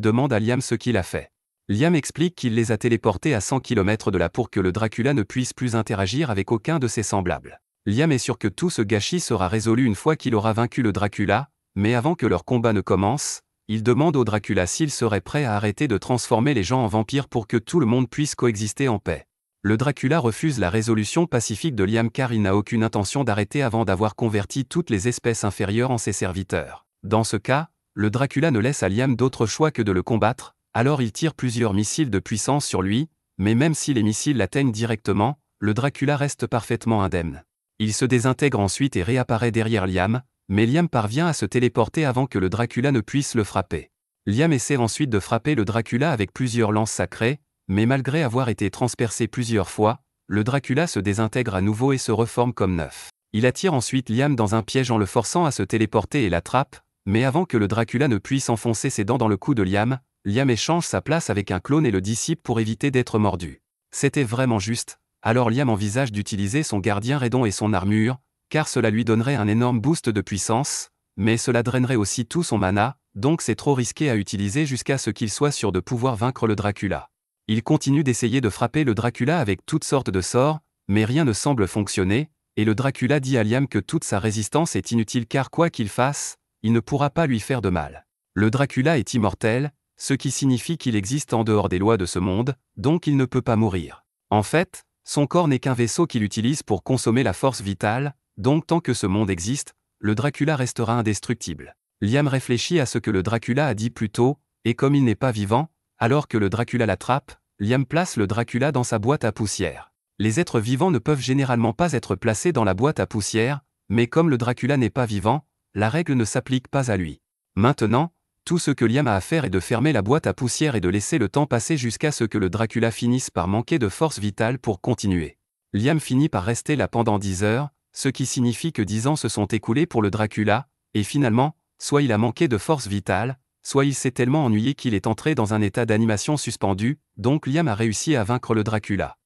demande à Liam ce qu'il a fait. Liam explique qu'il les a téléportés à 100 km de là pour que le Dracula ne puisse plus interagir avec aucun de ses semblables. Liam est sûr que tout ce gâchis sera résolu une fois qu'il aura vaincu le Dracula, mais avant que leur combat ne commence, il demande au Dracula s'il serait prêt à arrêter de transformer les gens en vampires pour que tout le monde puisse coexister en paix. Le Dracula refuse la résolution pacifique de Liam car il n'a aucune intention d'arrêter avant d'avoir converti toutes les espèces inférieures en ses serviteurs. Dans ce cas, le Dracula ne laisse à Liam d'autre choix que de le combattre, alors il tire plusieurs missiles de puissance sur lui, mais même si les missiles l'atteignent directement, le Dracula reste parfaitement indemne. Il se désintègre ensuite et réapparaît derrière Liam, mais Liam parvient à se téléporter avant que le Dracula ne puisse le frapper. Liam essaie ensuite de frapper le Dracula avec plusieurs lances sacrées, mais malgré avoir été transpercé plusieurs fois, le Dracula se désintègre à nouveau et se reforme comme neuf. Il attire ensuite Liam dans un piège en le forçant à se téléporter et l'attrape, mais avant que le Dracula ne puisse enfoncer ses dents dans le cou de Liam, Liam échange sa place avec un clone et le dissipe pour éviter d'être mordu. C'était vraiment juste, alors Liam envisage d'utiliser son gardien Redon et son armure, car cela lui donnerait un énorme boost de puissance, mais cela drainerait aussi tout son mana, donc c'est trop risqué à utiliser jusqu'à ce qu'il soit sûr de pouvoir vaincre le Dracula. Il continue d'essayer de frapper le Dracula avec toutes sortes de sorts, mais rien ne semble fonctionner, et le Dracula dit à Liam que toute sa résistance est inutile car quoi qu'il fasse, il ne pourra pas lui faire de mal. Le Dracula est immortel, ce qui signifie qu'il existe en dehors des lois de ce monde, donc il ne peut pas mourir. En fait, son corps n'est qu'un vaisseau qu'il utilise pour consommer la force vitale, donc tant que ce monde existe, le Dracula restera indestructible. Liam réfléchit à ce que le Dracula a dit plus tôt, et comme il n'est pas vivant, alors que le Dracula l'attrape, Liam place le Dracula dans sa boîte à poussière. Les êtres vivants ne peuvent généralement pas être placés dans la boîte à poussière, mais comme le Dracula n'est pas vivant, la règle ne s'applique pas à lui. Maintenant, tout ce que Liam a à faire est de fermer la boîte à poussière et de laisser le temps passer jusqu'à ce que le Dracula finisse par manquer de force vitale pour continuer. Liam finit par rester là pendant 10 heures, ce qui signifie que 10 ans se sont écoulés pour le Dracula, et finalement, soit il a manqué de force vitale, soit il s'est tellement ennuyé qu'il est entré dans un état d'animation suspendu, donc Liam a réussi à vaincre le Dracula.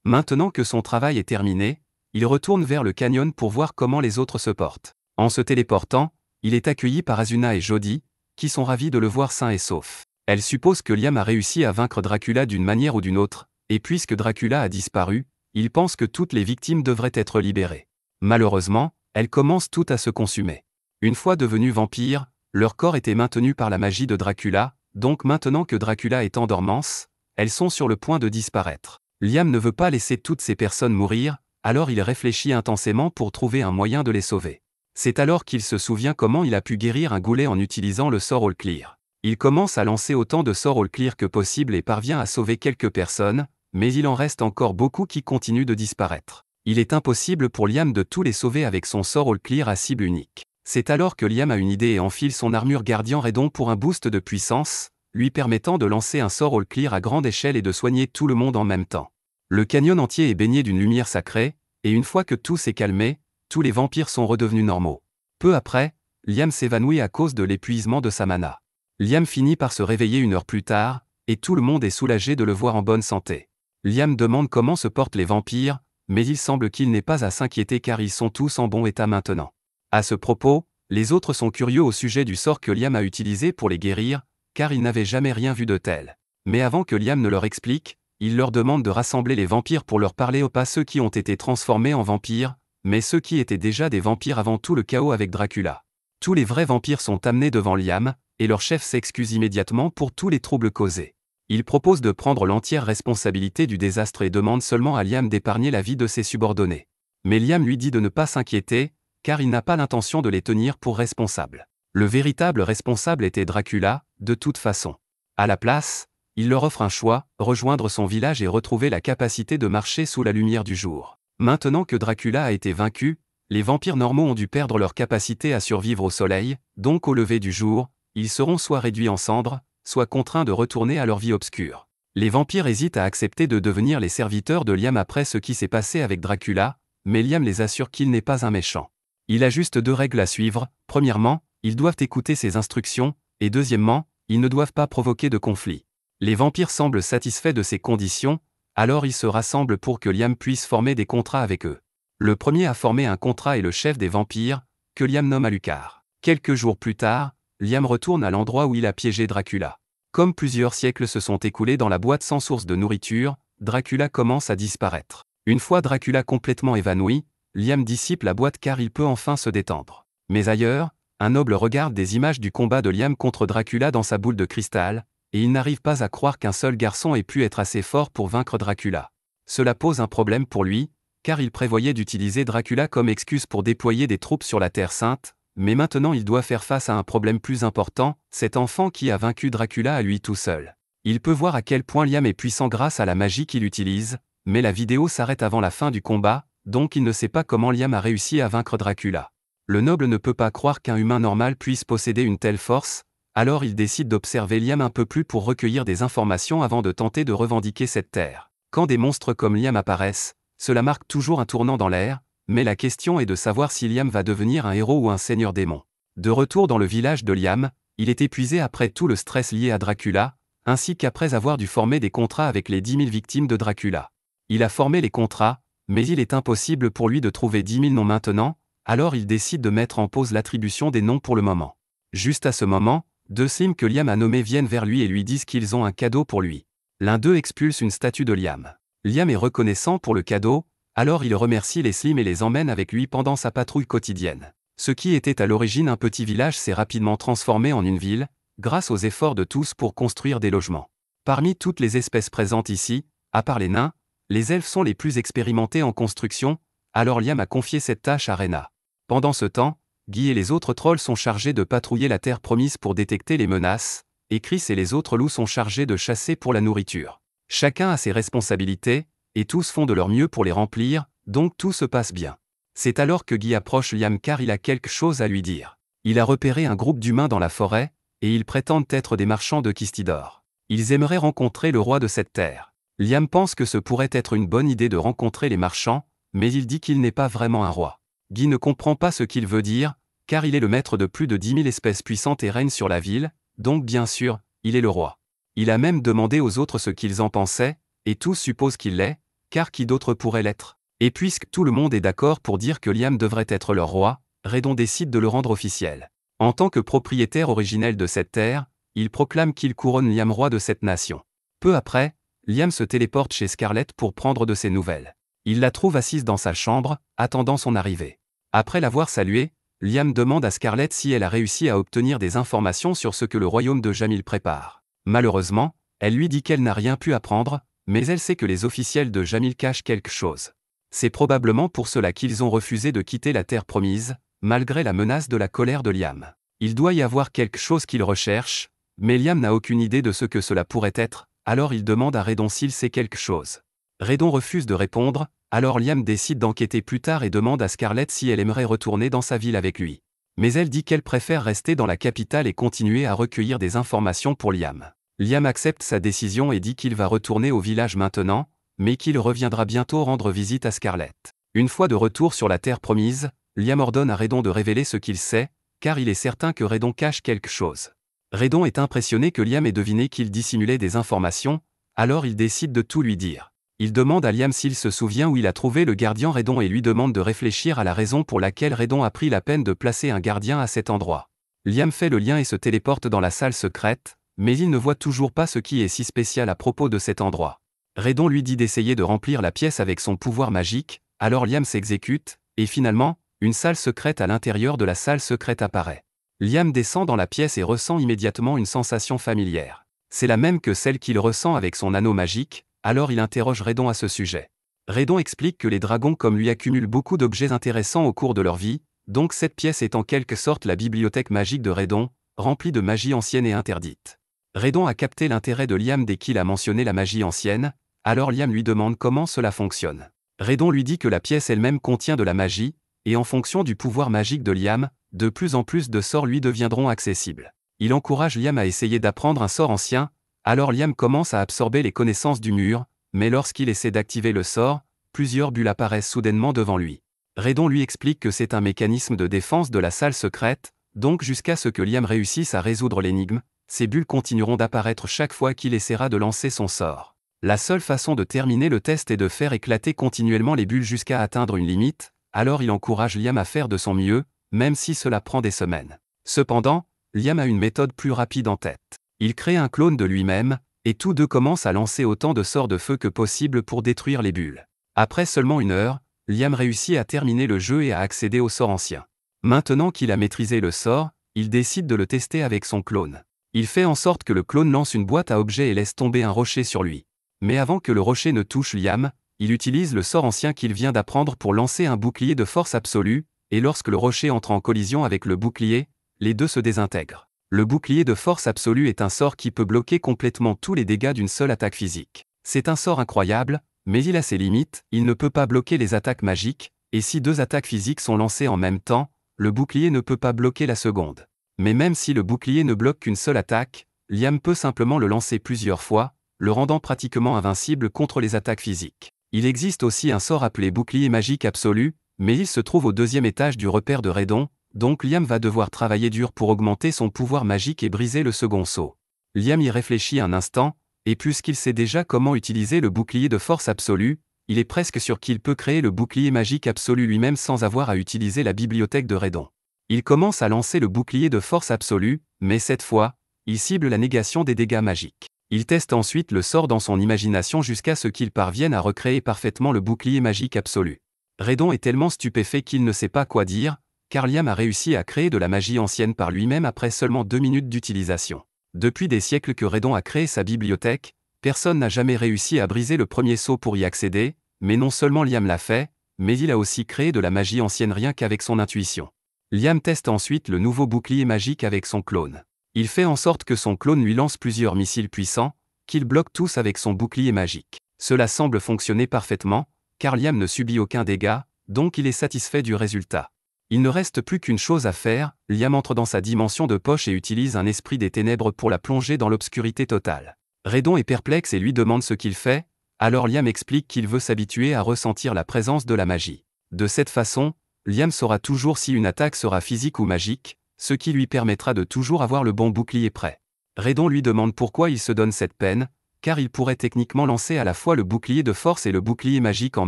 Maintenant que son travail est terminé, il retourne vers le canyon pour voir comment les autres se portent. En se téléportant, il est accueilli par Asuna et Jody, qui sont ravis de le voir sain et sauf. Elle suppose que Liam a réussi à vaincre Dracula d'une manière ou d'une autre, et puisque Dracula a disparu, il pense que toutes les victimes devraient être libérées. Malheureusement, elles commencent toutes à se consumer. Une fois devenus vampires, leur corps était maintenu par la magie de Dracula, donc maintenant que Dracula est en dormance, elles sont sur le point de disparaître. Liam ne veut pas laisser toutes ces personnes mourir, alors il réfléchit intensément pour trouver un moyen de les sauver. C'est alors qu'il se souvient comment il a pu guérir un goulet en utilisant le sort All Clear. Il commence à lancer autant de sorts All Clear que possible et parvient à sauver quelques personnes, mais il en reste encore beaucoup qui continuent de disparaître. Il est impossible pour Liam de tous les sauver avec son sort All Clear à cible unique. C'est alors que Liam a une idée et enfile son armure gardien Redon pour un boost de puissance, lui permettant de lancer un sort all clear à grande échelle et de soigner tout le monde en même temps. Le canyon entier est baigné d'une lumière sacrée, et une fois que tout s'est calmé, tous les vampires sont redevenus normaux. Peu après, Liam s'évanouit à cause de l'épuisement de sa mana. Liam finit par se réveiller 1 heure plus tard, et tout le monde est soulagé de le voir en bonne santé. Liam demande comment se portent les vampires, mais il semble qu'il n'ait pas à s'inquiéter car ils sont tous en bon état maintenant. À ce propos, les autres sont curieux au sujet du sort que Liam a utilisé pour les guérir, car ils n'avaient jamais rien vu de tel. Mais avant que Liam ne leur explique, il leur demande de rassembler les vampires pour leur parler, pas ceux qui ont été transformés en vampires, mais ceux qui étaient déjà des vampires avant tout le chaos avec Dracula. Tous les vrais vampires sont amenés devant Liam, et leur chef s'excuse immédiatement pour tous les troubles causés. Il propose de prendre l'entière responsabilité du désastre et demande seulement à Liam d'épargner la vie de ses subordonnés. Mais Liam lui dit de ne pas s'inquiéter, car il n'a pas l'intention de les tenir pour responsables. Le véritable responsable était Dracula, de toute façon. À la place, il leur offre un choix, rejoindre son village et retrouver la capacité de marcher sous la lumière du jour. Maintenant que Dracula a été vaincu, les vampires normaux ont dû perdre leur capacité à survivre au soleil, donc au lever du jour, ils seront soit réduits en cendres, soit contraints de retourner à leur vie obscure. Les vampires hésitent à accepter de devenir les serviteurs de Liam après ce qui s'est passé avec Dracula, mais Liam les assure qu'il n'est pas un méchant. Il a juste 2 règles à suivre. Premièrement, ils doivent écouter ses instructions, et deuxièmement, ils ne doivent pas provoquer de conflit. Les vampires semblent satisfaits de ces conditions, alors ils se rassemblent pour que Liam puisse former des contrats avec eux. Le premier à former un contrat est le chef des vampires, que Liam nomme Alucard. Quelques jours plus tard, Liam retourne à l'endroit où il a piégé Dracula. Comme plusieurs siècles se sont écoulés dans la boîte sans source de nourriture, Dracula commence à disparaître. Une fois Dracula complètement évanoui, Liam dissipe la boîte car il peut enfin se détendre. Mais ailleurs, un noble regarde des images du combat de Liam contre Dracula dans sa boule de cristal, et il n'arrive pas à croire qu'un seul garçon ait pu être assez fort pour vaincre Dracula. Cela pose un problème pour lui, car il prévoyait d'utiliser Dracula comme excuse pour déployer des troupes sur la Terre Sainte, mais maintenant il doit faire face à un problème plus important, cet enfant qui a vaincu Dracula à lui tout seul. Il peut voir à quel point Liam est puissant grâce à la magie qu'il utilise, mais la vidéo s'arrête avant la fin du combat, donc il ne sait pas comment Liam a réussi à vaincre Dracula. Le noble ne peut pas croire qu'un humain normal puisse posséder une telle force, alors il décide d'observer Liam un peu plus pour recueillir des informations avant de tenter de revendiquer cette terre. Quand des monstres comme Liam apparaissent, cela marque toujours un tournant dans l'ère, mais la question est de savoir si Liam va devenir un héros ou un seigneur démon. De retour dans le village de Liam, il est épuisé après tout le stress lié à Dracula, ainsi qu'après avoir dû former des contrats avec les 10 000 victimes de Dracula. Il a formé les contrats, mais il est impossible pour lui de trouver 10 000 noms maintenant, alors il décide de mettre en pause l'attribution des noms pour le moment. Juste à ce moment, 2 slims que Liam a nommés viennent vers lui et lui disent qu'ils ont un cadeau pour lui. L'un d'eux expulse une statue de Liam. Liam est reconnaissant pour le cadeau, alors il remercie les slims et les emmène avec lui pendant sa patrouille quotidienne. Ce qui était à l'origine un petit village s'est rapidement transformé en une ville, grâce aux efforts de tous pour construire des logements. Parmi toutes les espèces présentes ici, à part les nains, les elfes sont les plus expérimentés en construction, alors Liam a confié cette tâche à Rena. Pendant ce temps, Guy et les autres trolls sont chargés de patrouiller la terre promise pour détecter les menaces, et Chris et les autres loups sont chargés de chasser pour la nourriture. Chacun a ses responsabilités, et tous font de leur mieux pour les remplir, donc tout se passe bien. C'est alors que Guy approche Liam car il a quelque chose à lui dire. Il a repéré un groupe d'humains dans la forêt, et ils prétendent être des marchands de Kistidor. Ils aimeraient rencontrer le roi de cette terre. Liam pense que ce pourrait être une bonne idée de rencontrer les marchands, mais il dit qu'il n'est pas vraiment un roi. Guy ne comprend pas ce qu'il veut dire, car il est le maître de plus de 10 000 espèces puissantes et règne sur la ville, donc bien sûr, il est le roi. Il a même demandé aux autres ce qu'ils en pensaient, et tous supposent qu'il l'est, car qui d'autre pourrait l'être? Et puisque tout le monde est d'accord pour dire que Liam devrait être leur roi, Redon décide de le rendre officiel. En tant que propriétaire originel de cette terre, il proclame qu'il couronne Liam roi de cette nation. Peu après, Liam se téléporte chez Scarlett pour prendre de ses nouvelles. Il la trouve assise dans sa chambre, attendant son arrivée. Après l'avoir saluée, Liam demande à Scarlett si elle a réussi à obtenir des informations sur ce que le royaume de Jamil prépare. Malheureusement, elle lui dit qu'elle n'a rien pu apprendre, mais elle sait que les officiels de Jamil cachent quelque chose. C'est probablement pour cela qu'ils ont refusé de quitter la terre promise, malgré la menace de la colère de Liam. Il doit y avoir quelque chose qu'il recherche, mais Liam n'a aucune idée de ce que cela pourrait être, alors il demande à Redon s'il sait quelque chose. Redon refuse de répondre, alors Liam décide d'enquêter plus tard et demande à Scarlett si elle aimerait retourner dans sa ville avec lui. Mais elle dit qu'elle préfère rester dans la capitale et continuer à recueillir des informations pour Liam. Liam accepte sa décision et dit qu'il va retourner au village maintenant, mais qu'il reviendra bientôt rendre visite à Scarlett. Une fois de retour sur la terre promise, Liam ordonne à Redon de révéler ce qu'il sait, car il est certain que Redon cache quelque chose. Redon est impressionné que Liam ait deviné qu'il dissimulait des informations, alors il décide de tout lui dire. Il demande à Liam s'il se souvient où il a trouvé le gardien Redon et lui demande de réfléchir à la raison pour laquelle Redon a pris la peine de placer un gardien à cet endroit. Liam fait le lien et se téléporte dans la salle secrète, mais il ne voit toujours pas ce qui est si spécial à propos de cet endroit. Redon lui dit d'essayer de remplir la pièce avec son pouvoir magique, alors Liam s'exécute, et finalement, une salle secrète à l'intérieur de la salle secrète apparaît. Liam descend dans la pièce et ressent immédiatement une sensation familière. C'est la même que celle qu'il ressent avec son anneau magique, alors il interroge Redon à ce sujet. Redon explique que les dragons comme lui accumulent beaucoup d'objets intéressants au cours de leur vie, donc cette pièce est en quelque sorte la bibliothèque magique de Redon, remplie de magie ancienne et interdite. Redon a capté l'intérêt de Liam dès qu'il a mentionné la magie ancienne, alors Liam lui demande comment cela fonctionne. Redon lui dit que la pièce elle-même contient de la magie, et en fonction du pouvoir magique de Liam, de plus en plus de sorts lui deviendront accessibles. Il encourage Liam à essayer d'apprendre un sort ancien, alors Liam commence à absorber les connaissances du mur, mais lorsqu'il essaie d'activer le sort, plusieurs bulles apparaissent soudainement devant lui. Redon lui explique que c'est un mécanisme de défense de la salle secrète, donc jusqu'à ce que Liam réussisse à résoudre l'énigme, ces bulles continueront d'apparaître chaque fois qu'il essaiera de lancer son sort. La seule façon de terminer le test est de faire éclater continuellement les bulles jusqu'à atteindre une limite, alors il encourage Liam à faire de son mieux, même si cela prend des semaines. Cependant, Liam a une méthode plus rapide en tête. Il crée un clone de lui-même, et tous deux commencent à lancer autant de sorts de feu que possible pour détruire les bulles. Après seulement 1 heure, Liam réussit à terminer le jeu et à accéder au sort ancien. Maintenant qu'il a maîtrisé le sort, il décide de le tester avec son clone. Il fait en sorte que le clone lance une boîte à objets et laisse tomber un rocher sur lui. Mais avant que le rocher ne touche Liam, il utilise le sort ancien qu'il vient d'apprendre pour lancer un bouclier de force absolue, et lorsque le rocher entre en collision avec le bouclier, les deux se désintègrent. Le bouclier de force absolue est un sort qui peut bloquer complètement tous les dégâts d'une seule attaque physique. C'est un sort incroyable, mais il a ses limites, il ne peut pas bloquer les attaques magiques, et si 2 attaques physiques sont lancées en même temps, le bouclier ne peut pas bloquer la seconde. Mais même si le bouclier ne bloque qu'une seule attaque, Liam peut simplement le lancer plusieurs fois, le rendant pratiquement invincible contre les attaques physiques. Il existe aussi un sort appelé bouclier magique absolu, mais il se trouve au 2e étage du repère de Redon, donc Liam va devoir travailler dur pour augmenter son pouvoir magique et briser le second sceau. Liam y réfléchit un instant, et puisqu'il sait déjà comment utiliser le bouclier de force absolue, il est presque sûr qu'il peut créer le bouclier magique absolu lui-même sans avoir à utiliser la bibliothèque de Redon. Il commence à lancer le bouclier de force absolue, mais cette fois, il cible la négation des dégâts magiques. Il teste ensuite le sort dans son imagination jusqu'à ce qu'il parvienne à recréer parfaitement le bouclier magique absolu. Redon est tellement stupéfait qu'il ne sait pas quoi dire, car Liam a réussi à créer de la magie ancienne par lui-même après seulement 2 minutes d'utilisation. Depuis des siècles que Redon a créé sa bibliothèque, personne n'a jamais réussi à briser le premier sceau pour y accéder, mais non seulement Liam l'a fait, mais il a aussi créé de la magie ancienne rien qu'avec son intuition. Liam teste ensuite le nouveau bouclier magique avec son clone. Il fait en sorte que son clone lui lance plusieurs missiles puissants, qu'il bloque tous avec son bouclier magique. Cela semble fonctionner parfaitement, car Liam ne subit aucun dégât, donc il est satisfait du résultat. Il ne reste plus qu'une chose à faire, Liam entre dans sa dimension de poche et utilise un esprit des ténèbres pour la plonger dans l'obscurité totale. Redon est perplexe et lui demande ce qu'il fait, alors Liam explique qu'il veut s'habituer à ressentir la présence de la magie. De cette façon, Liam saura toujours si une attaque sera physique ou magique, ce qui lui permettra de toujours avoir le bon bouclier prêt. Redon lui demande pourquoi il se donne cette peine, car il pourrait techniquement lancer à la fois le bouclier de force et le bouclier magique en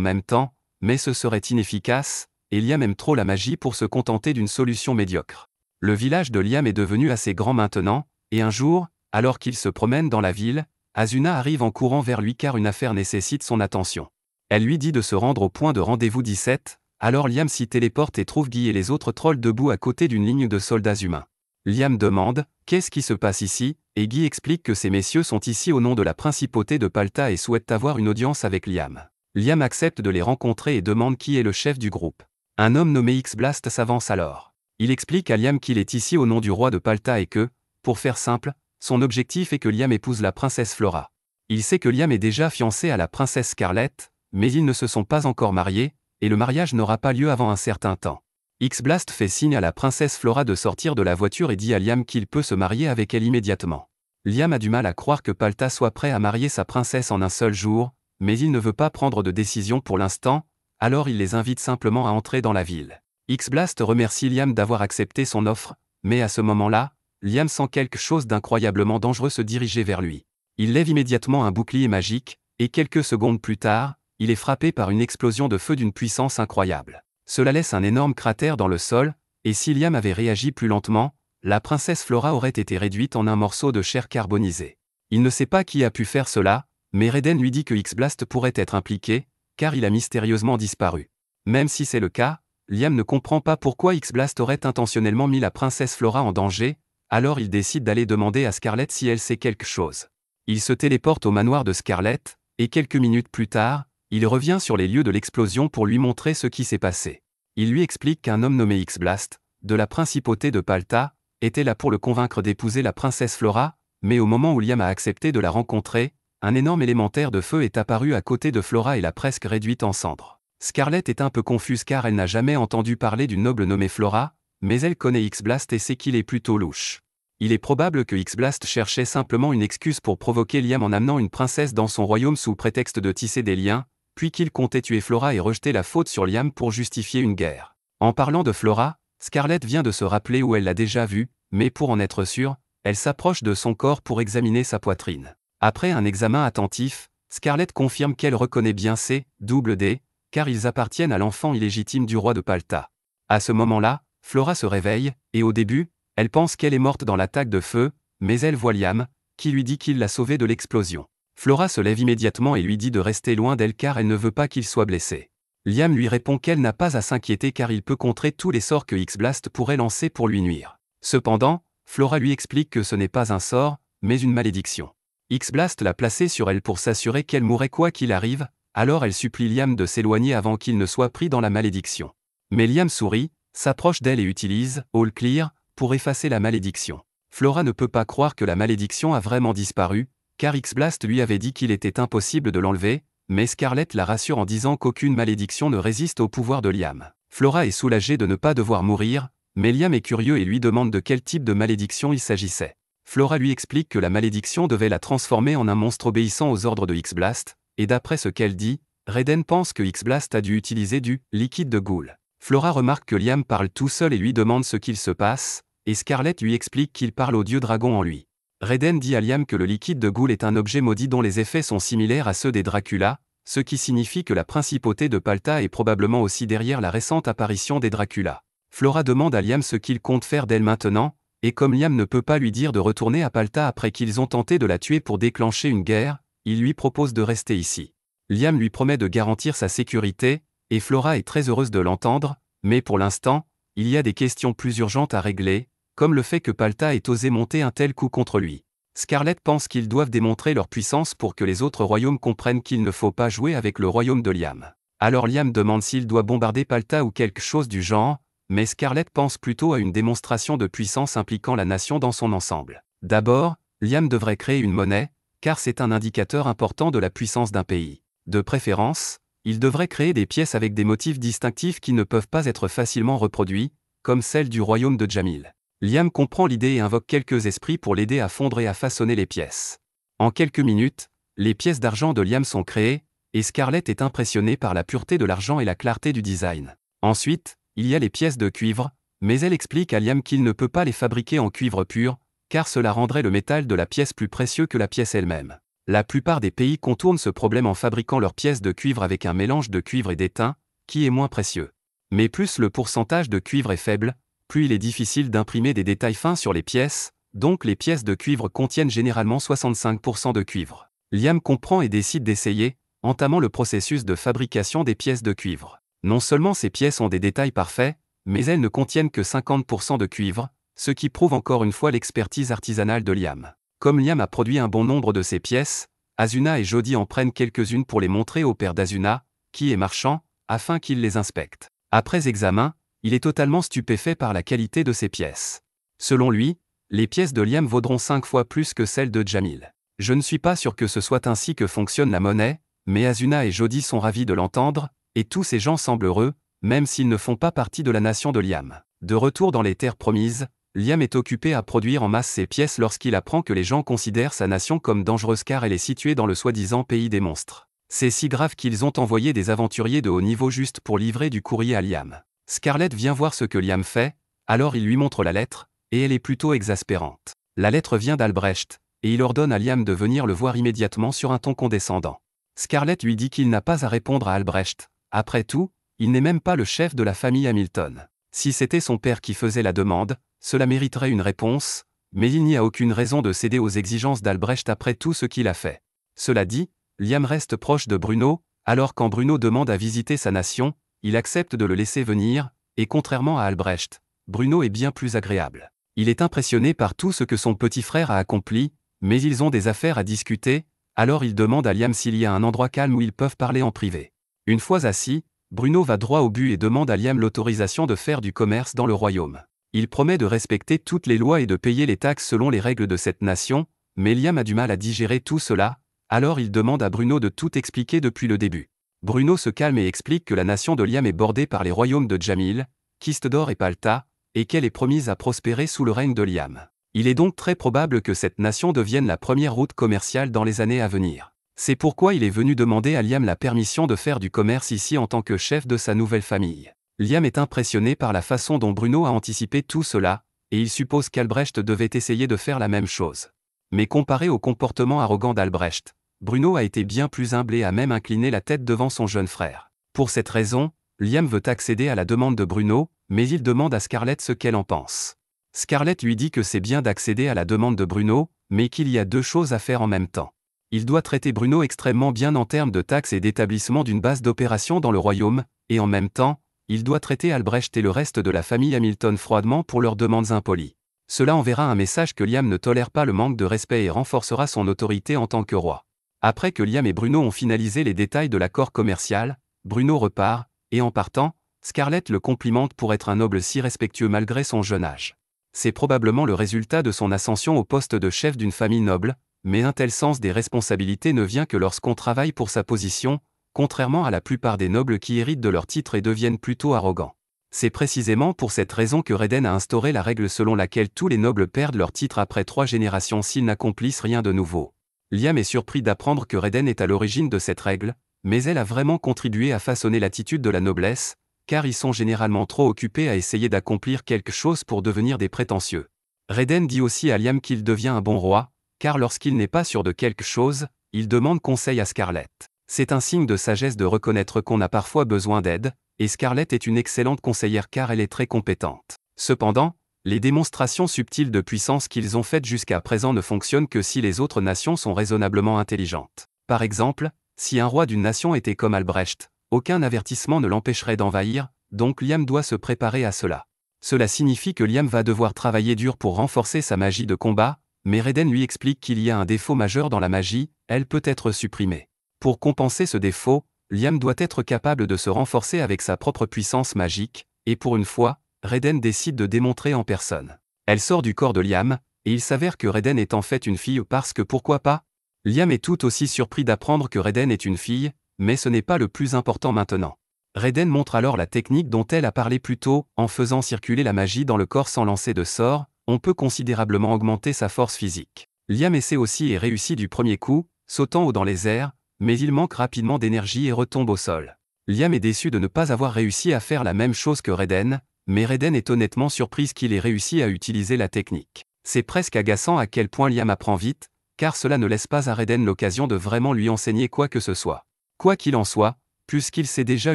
même temps, mais ce serait inefficace, et Liam aime trop la magie pour se contenter d'une solution médiocre. Le village de Liam est devenu assez grand maintenant, et un jour, alors qu'il se promène dans la ville, Asuna arrive en courant vers lui car une affaire nécessite son attention. Elle lui dit de se rendre au point de rendez-vous 17, alors Liam s'y téléporte et trouve Guy et les autres trolls debout à côté d'une ligne de soldats humains. Liam demande « Qu'est-ce qui se passe ici ?» et Guy explique que ces messieurs sont ici au nom de la principauté de Palta et souhaitent avoir une audience avec Liam. Liam accepte de les rencontrer et demande qui est le chef du groupe. Un homme nommé X-Blast s'avance alors. Il explique à Liam qu'il est ici au nom du roi de Palta et que, pour faire simple, son objectif est que Liam épouse la princesse Flora. Il sait que Liam est déjà fiancé à la princesse Scarlett, mais ils ne se sont pas encore mariés, et le mariage n'aura pas lieu avant un certain temps. X-Blast fait signe à la princesse Flora de sortir de la voiture et dit à Liam qu'il peut se marier avec elle immédiatement. Liam a du mal à croire que Palta soit prêt à marier sa princesse en un seul jour, mais il ne veut pas prendre de décision pour l'instant, alors il les invite simplement à entrer dans la ville. X-Blast remercie Liam d'avoir accepté son offre, mais à ce moment-là, Liam sent quelque chose d'incroyablement dangereux se diriger vers lui. Il lève immédiatement un bouclier magique, et quelques secondes plus tard, il est frappé par une explosion de feu d'une puissance incroyable. Cela laisse un énorme cratère dans le sol, et si Liam avait réagi plus lentement, la princesse Flora aurait été réduite en un morceau de chair carbonisée. Il ne sait pas qui a pu faire cela, mais Raiden lui dit que X-Blast pourrait être impliqué, car il a mystérieusement disparu. Même si c'est le cas, Liam ne comprend pas pourquoi X-Blast aurait intentionnellement mis la princesse Flora en danger, alors il décide d'aller demander à Scarlet si elle sait quelque chose. Il se téléporte au manoir de Scarlet, et quelques minutes plus tard, il revient sur les lieux de l'explosion pour lui montrer ce qui s'est passé. Il lui explique qu'un homme nommé X-Blast, de la principauté de Palta, était là pour le convaincre d'épouser la princesse Flora, mais au moment où Liam a accepté de la rencontrer, un énorme élémentaire de feu est apparu à côté de Flora et l'a presque réduite en cendres. Scarlet est un peu confuse car elle n'a jamais entendu parler d'une noble nommée Flora, mais elle connaît X-Blast et sait qu'il est plutôt louche. Il est probable que X-Blast cherchait simplement une excuse pour provoquer Liam en amenant une princesse dans son royaume sous prétexte de tisser des liens, puis qu'il comptait tuer Flora et rejeter la faute sur Liam pour justifier une guerre. En parlant de Flora, Scarlet vient de se rappeler où elle l'a déjà vue, mais pour en être sûre, elle s'approche de son corps pour examiner sa poitrine. Après un examen attentif, Scarlet confirme qu'elle reconnaît bien C.W.D., car ils appartiennent à l'enfant illégitime du roi de Palta. À ce moment-là, Flora se réveille, et au début, elle pense qu'elle est morte dans l'attaque de feu, mais elle voit Liam, qui lui dit qu'il l'a sauvée de l'explosion. Flora se lève immédiatement et lui dit de rester loin d'elle car elle ne veut pas qu'il soit blessé. Liam lui répond qu'elle n'a pas à s'inquiéter car il peut contrer tous les sorts que X-Blast pourrait lancer pour lui nuire. Cependant, Flora lui explique que ce n'est pas un sort, mais une malédiction. X-Blast l'a placée sur elle pour s'assurer qu'elle mourrait quoi qu'il arrive, alors elle supplie Liam de s'éloigner avant qu'il ne soit pris dans la malédiction. Mais Liam sourit, s'approche d'elle et utilise All Clear pour effacer la malédiction. Flora ne peut pas croire que la malédiction a vraiment disparu, car X-Blast lui avait dit qu'il était impossible de l'enlever, mais Scarlet la rassure en disant qu'aucune malédiction ne résiste au pouvoir de Liam. Flora est soulagée de ne pas devoir mourir, mais Liam est curieux et lui demande de quel type de malédiction il s'agissait. Flora lui explique que la malédiction devait la transformer en un monstre obéissant aux ordres de X-Blast, et d'après ce qu'elle dit, Raiden pense que X-Blast a dû utiliser du liquide de Ghoul. Flora remarque que Liam parle tout seul et lui demande ce qu'il se passe, et Scarlet lui explique qu'il parle au dieu dragon en lui. Raiden dit à Liam que le liquide de Ghoul est un objet maudit dont les effets sont similaires à ceux des Dracula, ce qui signifie que la principauté de Palta est probablement aussi derrière la récente apparition des Dracula. Flora demande à Liam ce qu'il compte faire d'elle maintenant, et comme Liam ne peut pas lui dire de retourner à Palta après qu'ils ont tenté de la tuer pour déclencher une guerre, il lui propose de rester ici. Liam lui promet de garantir sa sécurité, et Flora est très heureuse de l'entendre, mais pour l'instant, il y a des questions plus urgentes à régler, comme le fait que Palta ait osé monter un tel coup contre lui. Scarlet pense qu'ils doivent démontrer leur puissance pour que les autres royaumes comprennent qu'il ne faut pas jouer avec le royaume de Liam. Alors Liam demande s'il doit bombarder Palta ou quelque chose du genre, mais Scarlet pense plutôt à une démonstration de puissance impliquant la nation dans son ensemble. D'abord, Liam devrait créer une monnaie, car c'est un indicateur important de la puissance d'un pays. De préférence, il devrait créer des pièces avec des motifs distinctifs qui ne peuvent pas être facilement reproduits, comme celle du royaume de Jamil. Liam comprend l'idée et invoque quelques esprits pour l'aider à fondre et à façonner les pièces. En quelques minutes, les pièces d'argent de Liam sont créées, et Scarlet est impressionnée par la pureté de l'argent et la clarté du design. Ensuite, il y a les pièces de cuivre, mais elle explique à Liam qu'il ne peut pas les fabriquer en cuivre pur, car cela rendrait le métal de la pièce plus précieux que la pièce elle-même. La plupart des pays contournent ce problème en fabriquant leurs pièces de cuivre avec un mélange de cuivre et d'étain, qui est moins précieux. Mais plus le pourcentage de cuivre est faible, plus il est difficile d'imprimer des détails fins sur les pièces, donc les pièces de cuivre contiennent généralement 65% de cuivre. Liam comprend et décide d'essayer, entamant le processus de fabrication des pièces de cuivre. Non seulement ces pièces ont des détails parfaits, mais elles ne contiennent que 50% de cuivre, ce qui prouve encore une fois l'expertise artisanale de Liam. Comme Liam a produit un bon nombre de ces pièces, Asuna et Jody en prennent quelques-unes pour les montrer au père d'Asuna, qui est marchand, afin qu'il les inspecte. Après examen, il est totalement stupéfait par la qualité de ces pièces. Selon lui, les pièces de Liam vaudront 5 fois plus que celles de Jamil. Je ne suis pas sûr que ce soit ainsi que fonctionne la monnaie, mais Asuna et Jody sont ravis de l'entendre, et tous ces gens semblent heureux, même s'ils ne font pas partie de la nation de Liam. De retour dans les terres promises, Liam est occupé à produire en masse ses pièces lorsqu'il apprend que les gens considèrent sa nation comme dangereuse car elle est située dans le soi-disant pays des monstres. C'est si grave qu'ils ont envoyé des aventuriers de haut niveau juste pour livrer du courrier à Liam. Scarlett vient voir ce que Liam fait, alors il lui montre la lettre, et elle est plutôt exaspérante. La lettre vient d'Albrecht, et il ordonne à Liam de venir le voir immédiatement sur un ton condescendant. Scarlett lui dit qu'il n'a pas à répondre à Albrecht. Après tout, il n'est même pas le chef de la famille Hamilton. Si c'était son père qui faisait la demande, cela mériterait une réponse, mais il n'y a aucune raison de céder aux exigences d'Albrecht après tout ce qu'il a fait. Cela dit, Liam reste proche de Bruno, alors quand Bruno demande à visiter sa nation, il accepte de le laisser venir, et contrairement à Albrecht, Bruno est bien plus agréable. Il est impressionné par tout ce que son petit frère a accompli, mais ils ont des affaires à discuter, alors il demande à Liam s'il y a un endroit calme où ils peuvent parler en privé. Une fois assis, Bruno va droit au but et demande à Liam l'autorisation de faire du commerce dans le royaume. Il promet de respecter toutes les lois et de payer les taxes selon les règles de cette nation, mais Liam a du mal à digérer tout cela, alors il demande à Bruno de tout expliquer depuis le début. Bruno se calme et explique que la nation de Liam est bordée par les royaumes de Jamil, Kistedor et Palta, et qu'elle est promise à prospérer sous le règne de Liam. Il est donc très probable que cette nation devienne la première route commerciale dans les années à venir. C'est pourquoi il est venu demander à Liam la permission de faire du commerce ici en tant que chef de sa nouvelle famille. Liam est impressionné par la façon dont Bruno a anticipé tout cela, et il suppose qu'Albrecht devait essayer de faire la même chose. Mais comparé au comportement arrogant d'Albrecht, Bruno a été bien plus humble et a même incliné la tête devant son jeune frère. Pour cette raison, Liam veut accéder à la demande de Bruno, mais il demande à Scarlett ce qu'elle en pense. Scarlett lui dit que c'est bien d'accéder à la demande de Bruno, mais qu'il y a deux choses à faire en même temps. Il doit traiter Bruno extrêmement bien en termes de taxes et d'établissement d'une base d'opération dans le royaume, et en même temps, il doit traiter Albrecht et le reste de la famille Hamilton froidement pour leurs demandes impolies. Cela enverra un message que Liam ne tolère pas le manque de respect et renforcera son autorité en tant que roi. Après que Liam et Bruno ont finalisé les détails de l'accord commercial, Bruno repart, et en partant, Scarlett le complimente pour être un noble si respectueux malgré son jeune âge. C'est probablement le résultat de son ascension au poste de chef d'une famille noble, mais un tel sens des responsabilités ne vient que lorsqu'on travaille pour sa position, contrairement à la plupart des nobles qui héritent de leur titre et deviennent plutôt arrogants. C'est précisément pour cette raison que Reden a instauré la règle selon laquelle tous les nobles perdent leur titre après 3 générations s'ils n'accomplissent rien de nouveau. Liam est surpris d'apprendre que Reden est à l'origine de cette règle, mais elle a vraiment contribué à façonner l'attitude de la noblesse, car ils sont généralement trop occupés à essayer d'accomplir quelque chose pour devenir des prétentieux. Reden dit aussi à Liam qu'il devient un bon roi, car lorsqu'il n'est pas sûr de quelque chose, il demande conseil à Scarlett. C'est un signe de sagesse de reconnaître qu'on a parfois besoin d'aide, et Scarlett est une excellente conseillère car elle est très compétente. Cependant, les démonstrations subtiles de puissance qu'ils ont faites jusqu'à présent ne fonctionnent que si les autres nations sont raisonnablement intelligentes. Par exemple, si un roi d'une nation était comme Albrecht, aucun avertissement ne l'empêcherait d'envahir, donc Liam doit se préparer à cela. Cela signifie que Liam va devoir travailler dur pour renforcer sa magie de combat, mais Reden lui explique qu'il y a un défaut majeur dans la magie, elle peut être supprimée. Pour compenser ce défaut, Liam doit être capable de se renforcer avec sa propre puissance magique, et pour une fois, Reden décide de démontrer en personne. Elle sort du corps de Liam, et il s'avère que Reden est en fait une fille parce que pourquoi pas? Liam est tout aussi surpris d'apprendre que Reden est une fille, mais ce n'est pas le plus important maintenant. Reden montre alors la technique dont elle a parlé plus tôt, en faisant circuler la magie dans le corps sans lancer de sort, on peut considérablement augmenter sa force physique. Liam essaie aussi et réussit du premier coup, sautant haut dans les airs, mais il manque rapidement d'énergie et retombe au sol. Liam est déçu de ne pas avoir réussi à faire la même chose que Reden, mais Reden est honnêtement surprise qu'il ait réussi à utiliser la technique. C'est presque agaçant à quel point Liam apprend vite, car cela ne laisse pas à Reden l'occasion de vraiment lui enseigner quoi que ce soit. Quoi qu'il en soit, puisqu'il sait déjà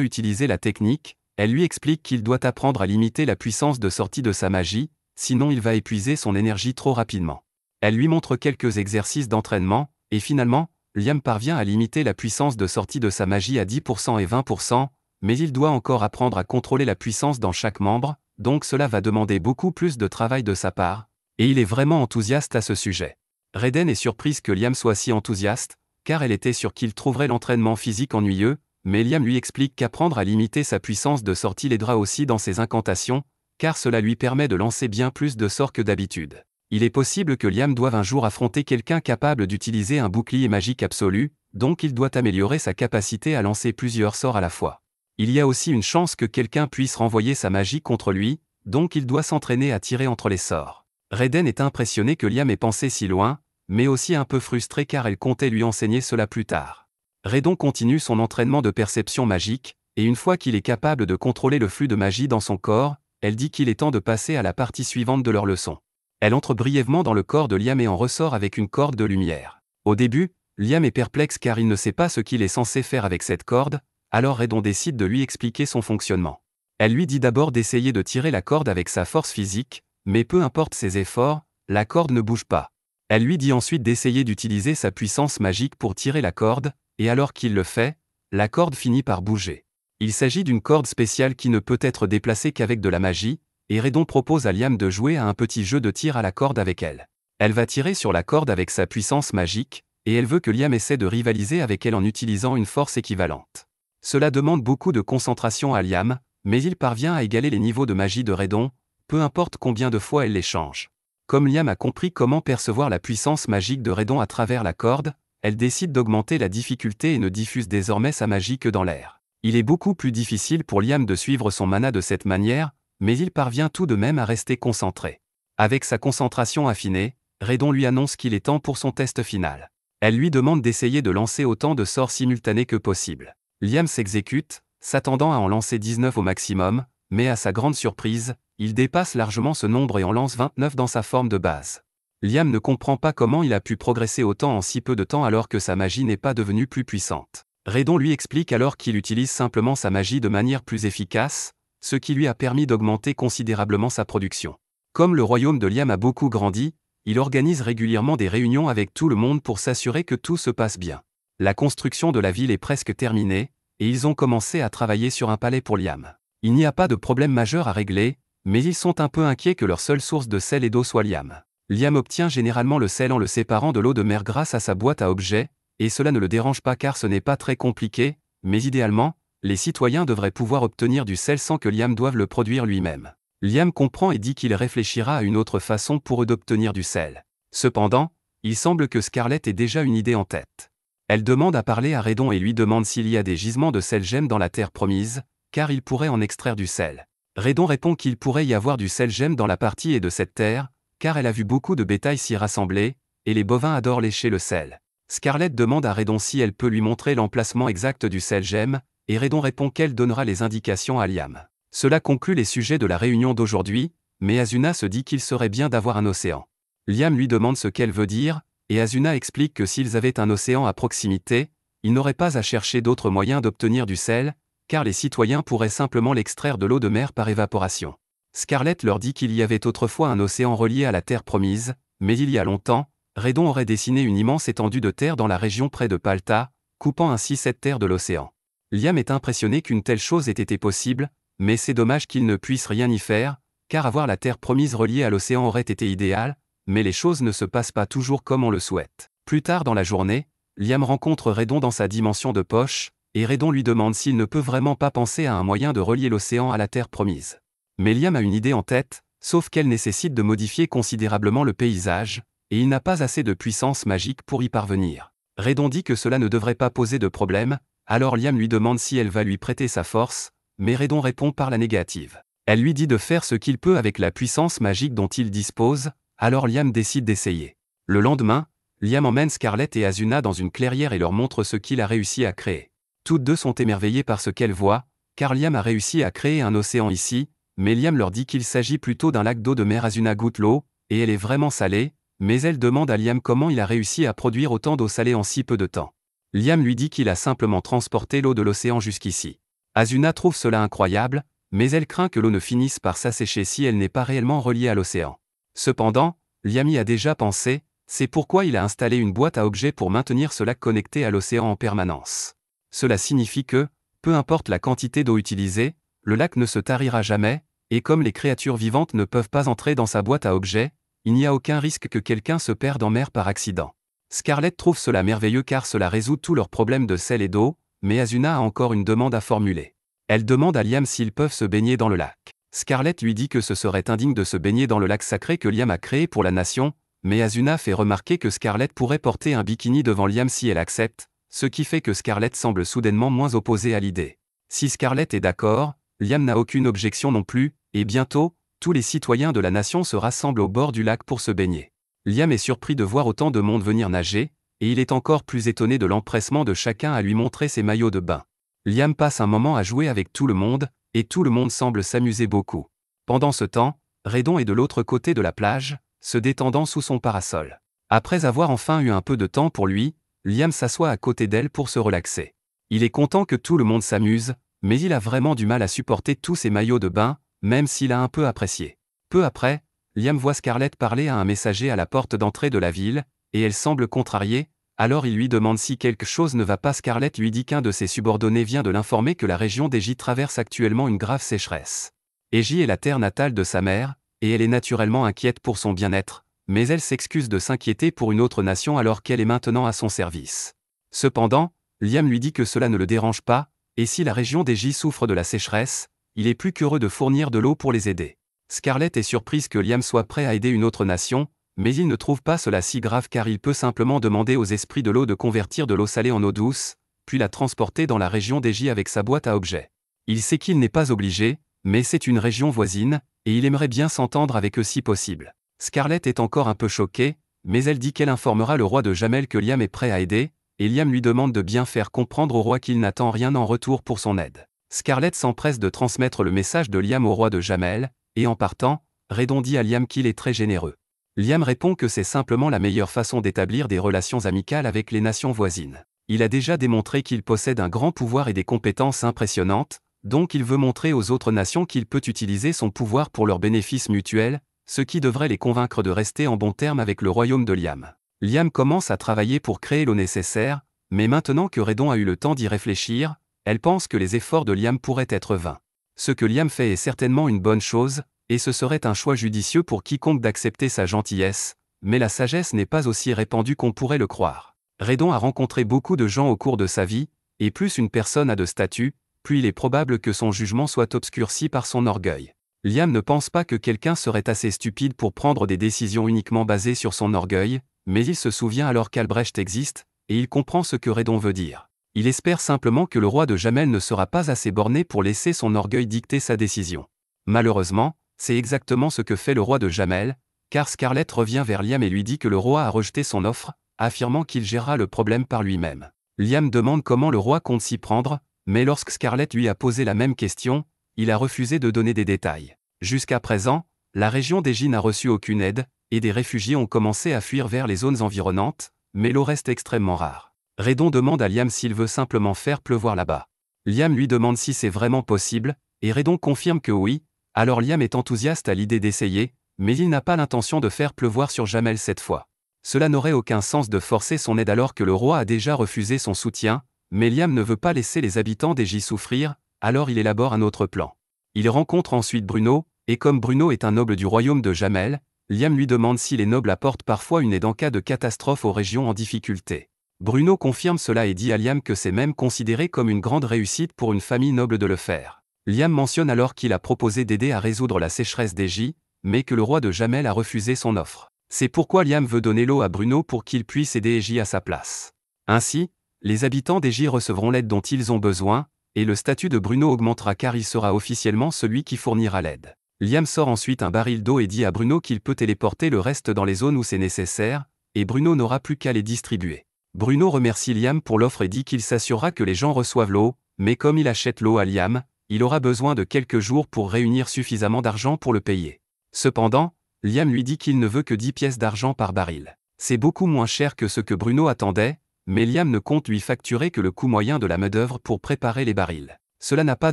utiliser la technique, elle lui explique qu'il doit apprendre à limiter la puissance de sortie de sa magie, sinon il va épuiser son énergie trop rapidement. Elle lui montre quelques exercices d'entraînement, et finalement, Liam parvient à limiter la puissance de sortie de sa magie à 10% et 20%, mais il doit encore apprendre à contrôler la puissance dans chaque membre, donc cela va demander beaucoup plus de travail de sa part, et il est vraiment enthousiaste à ce sujet. Reden est surprise que Liam soit si enthousiaste, car elle était sûre qu'il trouverait l'entraînement physique ennuyeux, mais Liam lui explique qu'apprendre à limiter sa puissance de sortie l'aidera aussi dans ses incantations, car cela lui permet de lancer bien plus de sorts que d'habitude. Il est possible que Liam doive un jour affronter quelqu'un capable d'utiliser un bouclier magique absolu, donc il doit améliorer sa capacité à lancer plusieurs sorts à la fois. Il y a aussi une chance que quelqu'un puisse renvoyer sa magie contre lui, Donc il doit s'entraîner à tirer entre les sorts. Raiden est impressionné que Liam ait pensé si loin, mais aussi un peu frustré car elle comptait lui enseigner cela plus tard. Raiden continue son entraînement de perception magique, et une fois qu'il est capable de contrôler le flux de magie dans son corps, elle dit qu'il est temps de passer à la partie suivante de leur leçon. Elle entre brièvement dans le corps de Liam et en ressort avec une corde de lumière. Au début, Liam est perplexe car il ne sait pas ce qu'il est censé faire avec cette corde, alors Raiden décide de lui expliquer son fonctionnement. Elle lui dit d'abord d'essayer de tirer la corde avec sa force physique, mais peu importe ses efforts, la corde ne bouge pas. Elle lui dit ensuite d'essayer d'utiliser sa puissance magique pour tirer la corde, et alors qu'il le fait, la corde finit par bouger. Il s'agit d'une corde spéciale qui ne peut être déplacée qu'avec de la magie, et Raiden propose à Liam de jouer à un petit jeu de tir à la corde avec elle. Elle va tirer sur la corde avec sa puissance magique, et elle veut que Liam essaie de rivaliser avec elle en utilisant une force équivalente. Cela demande beaucoup de concentration à Liam, mais il parvient à égaler les niveaux de magie de Raiden, peu importe combien de fois elle les change. Comme Liam a compris comment percevoir la puissance magique de Raiden à travers la corde, elle décide d'augmenter la difficulté et ne diffuse désormais sa magie que dans l'air. Il est beaucoup plus difficile pour Liam de suivre son mana de cette manière, mais il parvient tout de même à rester concentré. Avec sa concentration affinée, Raiden lui annonce qu'il est temps pour son test final. Elle lui demande d'essayer de lancer autant de sorts simultanés que possible. Liam s'exécute, s'attendant à en lancer 19 au maximum, mais à sa grande surprise, il dépasse largement ce nombre et en lance 29 dans sa forme de base. Liam ne comprend pas comment il a pu progresser autant en si peu de temps alors que sa magie n'est pas devenue plus puissante. Raiden lui explique alors qu'il utilise simplement sa magie de manière plus efficace, ce qui lui a permis d'augmenter considérablement sa production. Comme le royaume de Liam a beaucoup grandi, il organise régulièrement des réunions avec tout le monde pour s'assurer que tout se passe bien. La construction de la ville est presque terminée, et ils ont commencé à travailler sur un palais pour Liam. Il n'y a pas de problème majeur à régler, mais ils sont un peu inquiets que leur seule source de sel et d'eau soit Liam. Liam obtient généralement le sel en le séparant de l'eau de mer grâce à sa boîte à objets, et cela ne le dérange pas car ce n'est pas très compliqué, mais idéalement, les citoyens devraient pouvoir obtenir du sel sans que Liam doive le produire lui-même. Liam comprend et dit qu'il réfléchira à une autre façon pour eux d'obtenir du sel. Cependant, il semble que Scarlett ait déjà une idée en tête. Elle demande à parler à Raiden et lui demande s'il y a des gisements de sel gemme dans la terre promise, car il pourrait en extraire du sel. Raiden répond qu'il pourrait y avoir du sel gemme dans la partie et de cette terre, car elle a vu beaucoup de bétail s'y rassembler, et les bovins adorent lécher le sel. Scarlett demande à Raiden si elle peut lui montrer l'emplacement exact du sel gemme, et Raiden répond qu'elle donnera les indications à Liam. Cela conclut les sujets de la réunion d'aujourd'hui, mais Asuna se dit qu'il serait bien d'avoir un océan. Liam lui demande ce qu'elle veut dire, et Asuna explique que s'ils avaient un océan à proximité, ils n'auraient pas à chercher d'autres moyens d'obtenir du sel, car les citoyens pourraient simplement l'extraire de l'eau de mer par évaporation. Scarlett leur dit qu'il y avait autrefois un océan relié à la terre promise, mais il y a longtemps, Raiden aurait dessiné une immense étendue de terre dans la région près de Palta, coupant ainsi cette terre de l'océan. Liam est impressionné qu'une telle chose ait été possible, mais c'est dommage qu'il ne puisse rien y faire, car avoir la terre promise reliée à l'océan aurait été idéal, mais les choses ne se passent pas toujours comme on le souhaite. Plus tard dans la journée, Liam rencontre Raiden dans sa dimension de poche, et Raiden lui demande s'il ne peut vraiment pas penser à un moyen de relier l'océan à la terre promise. Mais Liam a une idée en tête, sauf qu'elle nécessite de modifier considérablement le paysage, et il n'a pas assez de puissance magique pour y parvenir. Raiden dit que cela ne devrait pas poser de problème, alors Liam lui demande si elle va lui prêter sa force, mais Raiden répond par la négative. Elle lui dit de faire ce qu'il peut avec la puissance magique dont il dispose, alors Liam décide d'essayer. Le lendemain, Liam emmène Scarlett et Asuna dans une clairière et leur montre ce qu'il a réussi à créer. Toutes deux sont émerveillées par ce qu'elles voient, car Liam a réussi à créer un océan ici, mais Liam leur dit qu'il s'agit plutôt d'un lac d'eau de mer. Asuna goûte l'eau, et elle est vraiment salée, mais elle demande à Liam comment il a réussi à produire autant d'eau salée en si peu de temps. Liam lui dit qu'il a simplement transporté l'eau de l'océan jusqu'ici. Asuna trouve cela incroyable, mais elle craint que l'eau ne finisse par s'assécher si elle n'est pas réellement reliée à l'océan. Cependant, Liam y a déjà pensé, c'est pourquoi il a installé une boîte à objets pour maintenir ce lac connecté à l'océan en permanence. Cela signifie que, peu importe la quantité d'eau utilisée, le lac ne se tarira jamais, et comme les créatures vivantes ne peuvent pas entrer dans sa boîte à objets, il n'y a aucun risque que quelqu'un se perde en mer par accident. Scarlett trouve cela merveilleux car cela résout tous leurs problèmes de sel et d'eau, mais Asuna a encore une demande à formuler. Elle demande à Liam s'ils peuvent se baigner dans le lac. Scarlett lui dit que ce serait indigne de se baigner dans le lac sacré que Liam a créé pour la nation, mais Asuna fait remarquer que Scarlett pourrait porter un bikini devant Liam si elle accepte, ce qui fait que Scarlett semble soudainement moins opposée à l'idée. Si Scarlett est d'accord, Liam n'a aucune objection non plus, et bientôt, tous les citoyens de la nation se rassemblent au bord du lac pour se baigner. Liam est surpris de voir autant de monde venir nager, et il est encore plus étonné de l'empressement de chacun à lui montrer ses maillots de bain. Liam passe un moment à jouer avec tout le monde, et tout le monde semble s'amuser beaucoup. Pendant ce temps, Redon est de l'autre côté de la plage, se détendant sous son parasol. Après avoir enfin eu un peu de temps pour lui, Liam s'assoit à côté d'elle pour se relaxer. Il est content que tout le monde s'amuse, mais il a vraiment du mal à supporter tous ces maillots de bain, même s'il a un peu apprécié. Peu après, Liam voit Scarlett parler à un messager à la porte d'entrée de la ville, et elle semble contrariée, alors il lui demande si quelque chose ne va pas. Scarlett lui dit qu'un de ses subordonnés vient de l'informer que la région d'Égie traverse actuellement une grave sécheresse. Égie est la terre natale de sa mère, et elle est naturellement inquiète pour son bien-être, mais elle s'excuse de s'inquiéter pour une autre nation alors qu'elle est maintenant à son service. Cependant, Liam lui dit que cela ne le dérange pas, et si la région d'Égie souffre de la sécheresse, il est plus qu'heureux de fournir de l'eau pour les aider. Scarlett est surprise que Liam soit prêt à aider une autre nation, mais il ne trouve pas cela si grave car il peut simplement demander aux esprits de l'eau de convertir de l'eau salée en eau douce, puis la transporter dans la région d'Égie avec sa boîte à objets. Il sait qu'il n'est pas obligé, mais c'est une région voisine, et il aimerait bien s'entendre avec eux si possible. Scarlett est encore un peu choquée, mais elle dit qu'elle informera le roi de Jamel que Liam est prêt à aider, et Liam lui demande de bien faire comprendre au roi qu'il n'attend rien en retour pour son aide. Scarlett s'empresse de transmettre le message de Liam au roi de Jamel, et en partant, Redon dit à Liam qu'il est très généreux. Liam répond que c'est simplement la meilleure façon d'établir des relations amicales avec les nations voisines. Il a déjà démontré qu'il possède un grand pouvoir et des compétences impressionnantes, donc il veut montrer aux autres nations qu'il peut utiliser son pouvoir pour leur bénéfice mutuel, ce qui devrait les convaincre de rester en bons termes avec le royaume de Liam. Liam commence à travailler pour créer l'eau nécessaire, mais maintenant que Redon a eu le temps d'y réfléchir, elle pense que les efforts de Liam pourraient être vains. Ce que Liam fait est certainement une bonne chose, et ce serait un choix judicieux pour quiconque d'accepter sa gentillesse, mais la sagesse n'est pas aussi répandue qu'on pourrait le croire. Redon a rencontré beaucoup de gens au cours de sa vie, et plus une personne a de statut, plus il est probable que son jugement soit obscurci par son orgueil. Liam ne pense pas que quelqu'un serait assez stupide pour prendre des décisions uniquement basées sur son orgueil, mais il se souvient alors qu'Albrecht existe, et il comprend ce que Redon veut dire. Il espère simplement que le roi de Jamel ne sera pas assez borné pour laisser son orgueil dicter sa décision. Malheureusement, c'est exactement ce que fait le roi de Jamel, car Scarlett revient vers Liam et lui dit que le roi a rejeté son offre, affirmant qu'il gérera le problème par lui-même. Liam demande comment le roi compte s'y prendre, mais lorsque Scarlett lui a posé la même question, il a refusé de donner des détails. Jusqu'à présent, la région d'Égie n'a reçu aucune aide, et des réfugiés ont commencé à fuir vers les zones environnantes, mais l'eau reste extrêmement rare. Redon demande à Liam s'il veut simplement faire pleuvoir là-bas. Liam lui demande si c'est vraiment possible, et Redon confirme que oui, alors Liam est enthousiaste à l'idée d'essayer, mais il n'a pas l'intention de faire pleuvoir sur Jamel cette fois. Cela n'aurait aucun sens de forcer son aide alors que le roi a déjà refusé son soutien, mais Liam ne veut pas laisser les habitants d'Égie souffrir, alors il élabore un autre plan. Il rencontre ensuite Bruno, et comme Bruno est un noble du royaume de Jamel, Liam lui demande si les nobles apportent parfois une aide en cas de catastrophe aux régions en difficulté. Bruno confirme cela et dit à Liam que c'est même considéré comme une grande réussite pour une famille noble de le faire. Liam mentionne alors qu'il a proposé d'aider à résoudre la sécheresse d'Égie, mais que le roi de Jamel a refusé son offre. C'est pourquoi Liam veut donner l'eau à Bruno pour qu'il puisse aider Égie à sa place. Ainsi, les habitants d'Égie recevront l'aide dont ils ont besoin, et le statut de Bruno augmentera car il sera officiellement celui qui fournira l'aide. Liam sort ensuite un baril d'eau et dit à Bruno qu'il peut téléporter le reste dans les zones où c'est nécessaire, et Bruno n'aura plus qu'à les distribuer. Bruno remercie Liam pour l'offre et dit qu'il s'assurera que les gens reçoivent l'eau, mais comme il achète l'eau à Liam, il aura besoin de quelques jours pour réunir suffisamment d'argent pour le payer. Cependant, Liam lui dit qu'il ne veut que 10 pièces d'argent par baril. C'est beaucoup moins cher que ce que Bruno attendait, mais Liam ne compte lui facturer que le coût moyen de la main-d'œuvre pour préparer les barils. Cela n'a pas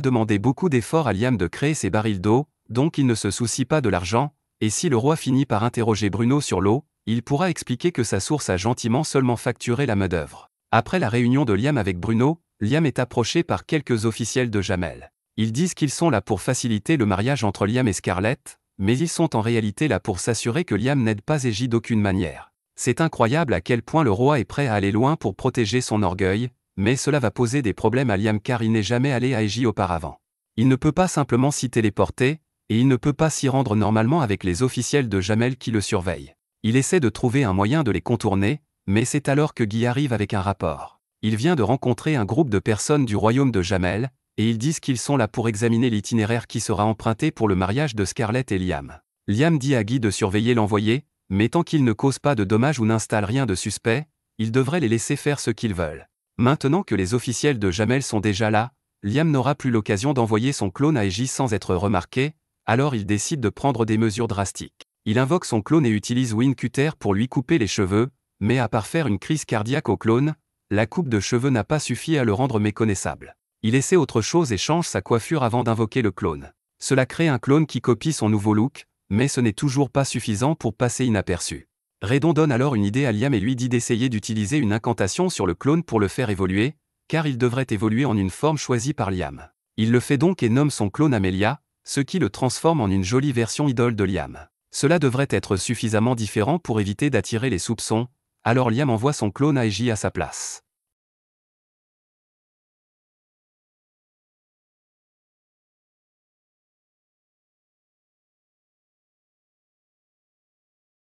demandé beaucoup d'efforts à Liam de créer ces barils d'eau, donc il ne se soucie pas de l'argent, et si le roi finit par interroger Bruno sur l'eau, il pourra expliquer que sa source a gentiment seulement facturé la main-d'œuvre. Après la réunion de Liam avec Bruno, Liam est approché par quelques officiels de Jamel. Ils disent qu'ils sont là pour faciliter le mariage entre Liam et Scarlett, mais ils sont en réalité là pour s'assurer que Liam n'aide pas Égie d'aucune manière. C'est incroyable à quel point le roi est prêt à aller loin pour protéger son orgueil, mais cela va poser des problèmes à Liam car il n'est jamais allé à Égie auparavant. Il ne peut pas simplement s'y téléporter, et il ne peut pas s'y rendre normalement avec les officiels de Jamel qui le surveillent. Il essaie de trouver un moyen de les contourner, mais c'est alors que Guy arrive avec un rapport. Il vient de rencontrer un groupe de personnes du royaume de Jamel, et ils disent qu'ils sont là pour examiner l'itinéraire qui sera emprunté pour le mariage de Scarlett et Liam. Liam dit à Guy de surveiller l'envoyé, mais tant qu'il ne cause pas de dommages ou n'installe rien de suspect, il devrait les laisser faire ce qu'ils veulent. Maintenant que les officiels de Jamel sont déjà là, Liam n'aura plus l'occasion d'envoyer son clone à Aegis sans être remarqué, alors il décide de prendre des mesures drastiques. Il invoque son clone et utilise Wind-Cutter pour lui couper les cheveux, mais à part faire une crise cardiaque au clone, la coupe de cheveux n'a pas suffi à le rendre méconnaissable. Il essaie autre chose et change sa coiffure avant d'invoquer le clone. Cela crée un clone qui copie son nouveau look, mais ce n'est toujours pas suffisant pour passer inaperçu. Redon donne alors une idée à Liam et lui dit d'essayer d'utiliser une incantation sur le clone pour le faire évoluer, car il devrait évoluer en une forme choisie par Liam. Il le fait donc et nomme son clone Amelia, ce qui le transforme en une jolie version idole de Liam. Cela devrait être suffisamment différent pour éviter d'attirer les soupçons, alors Liam envoie son clone Aegis à sa place.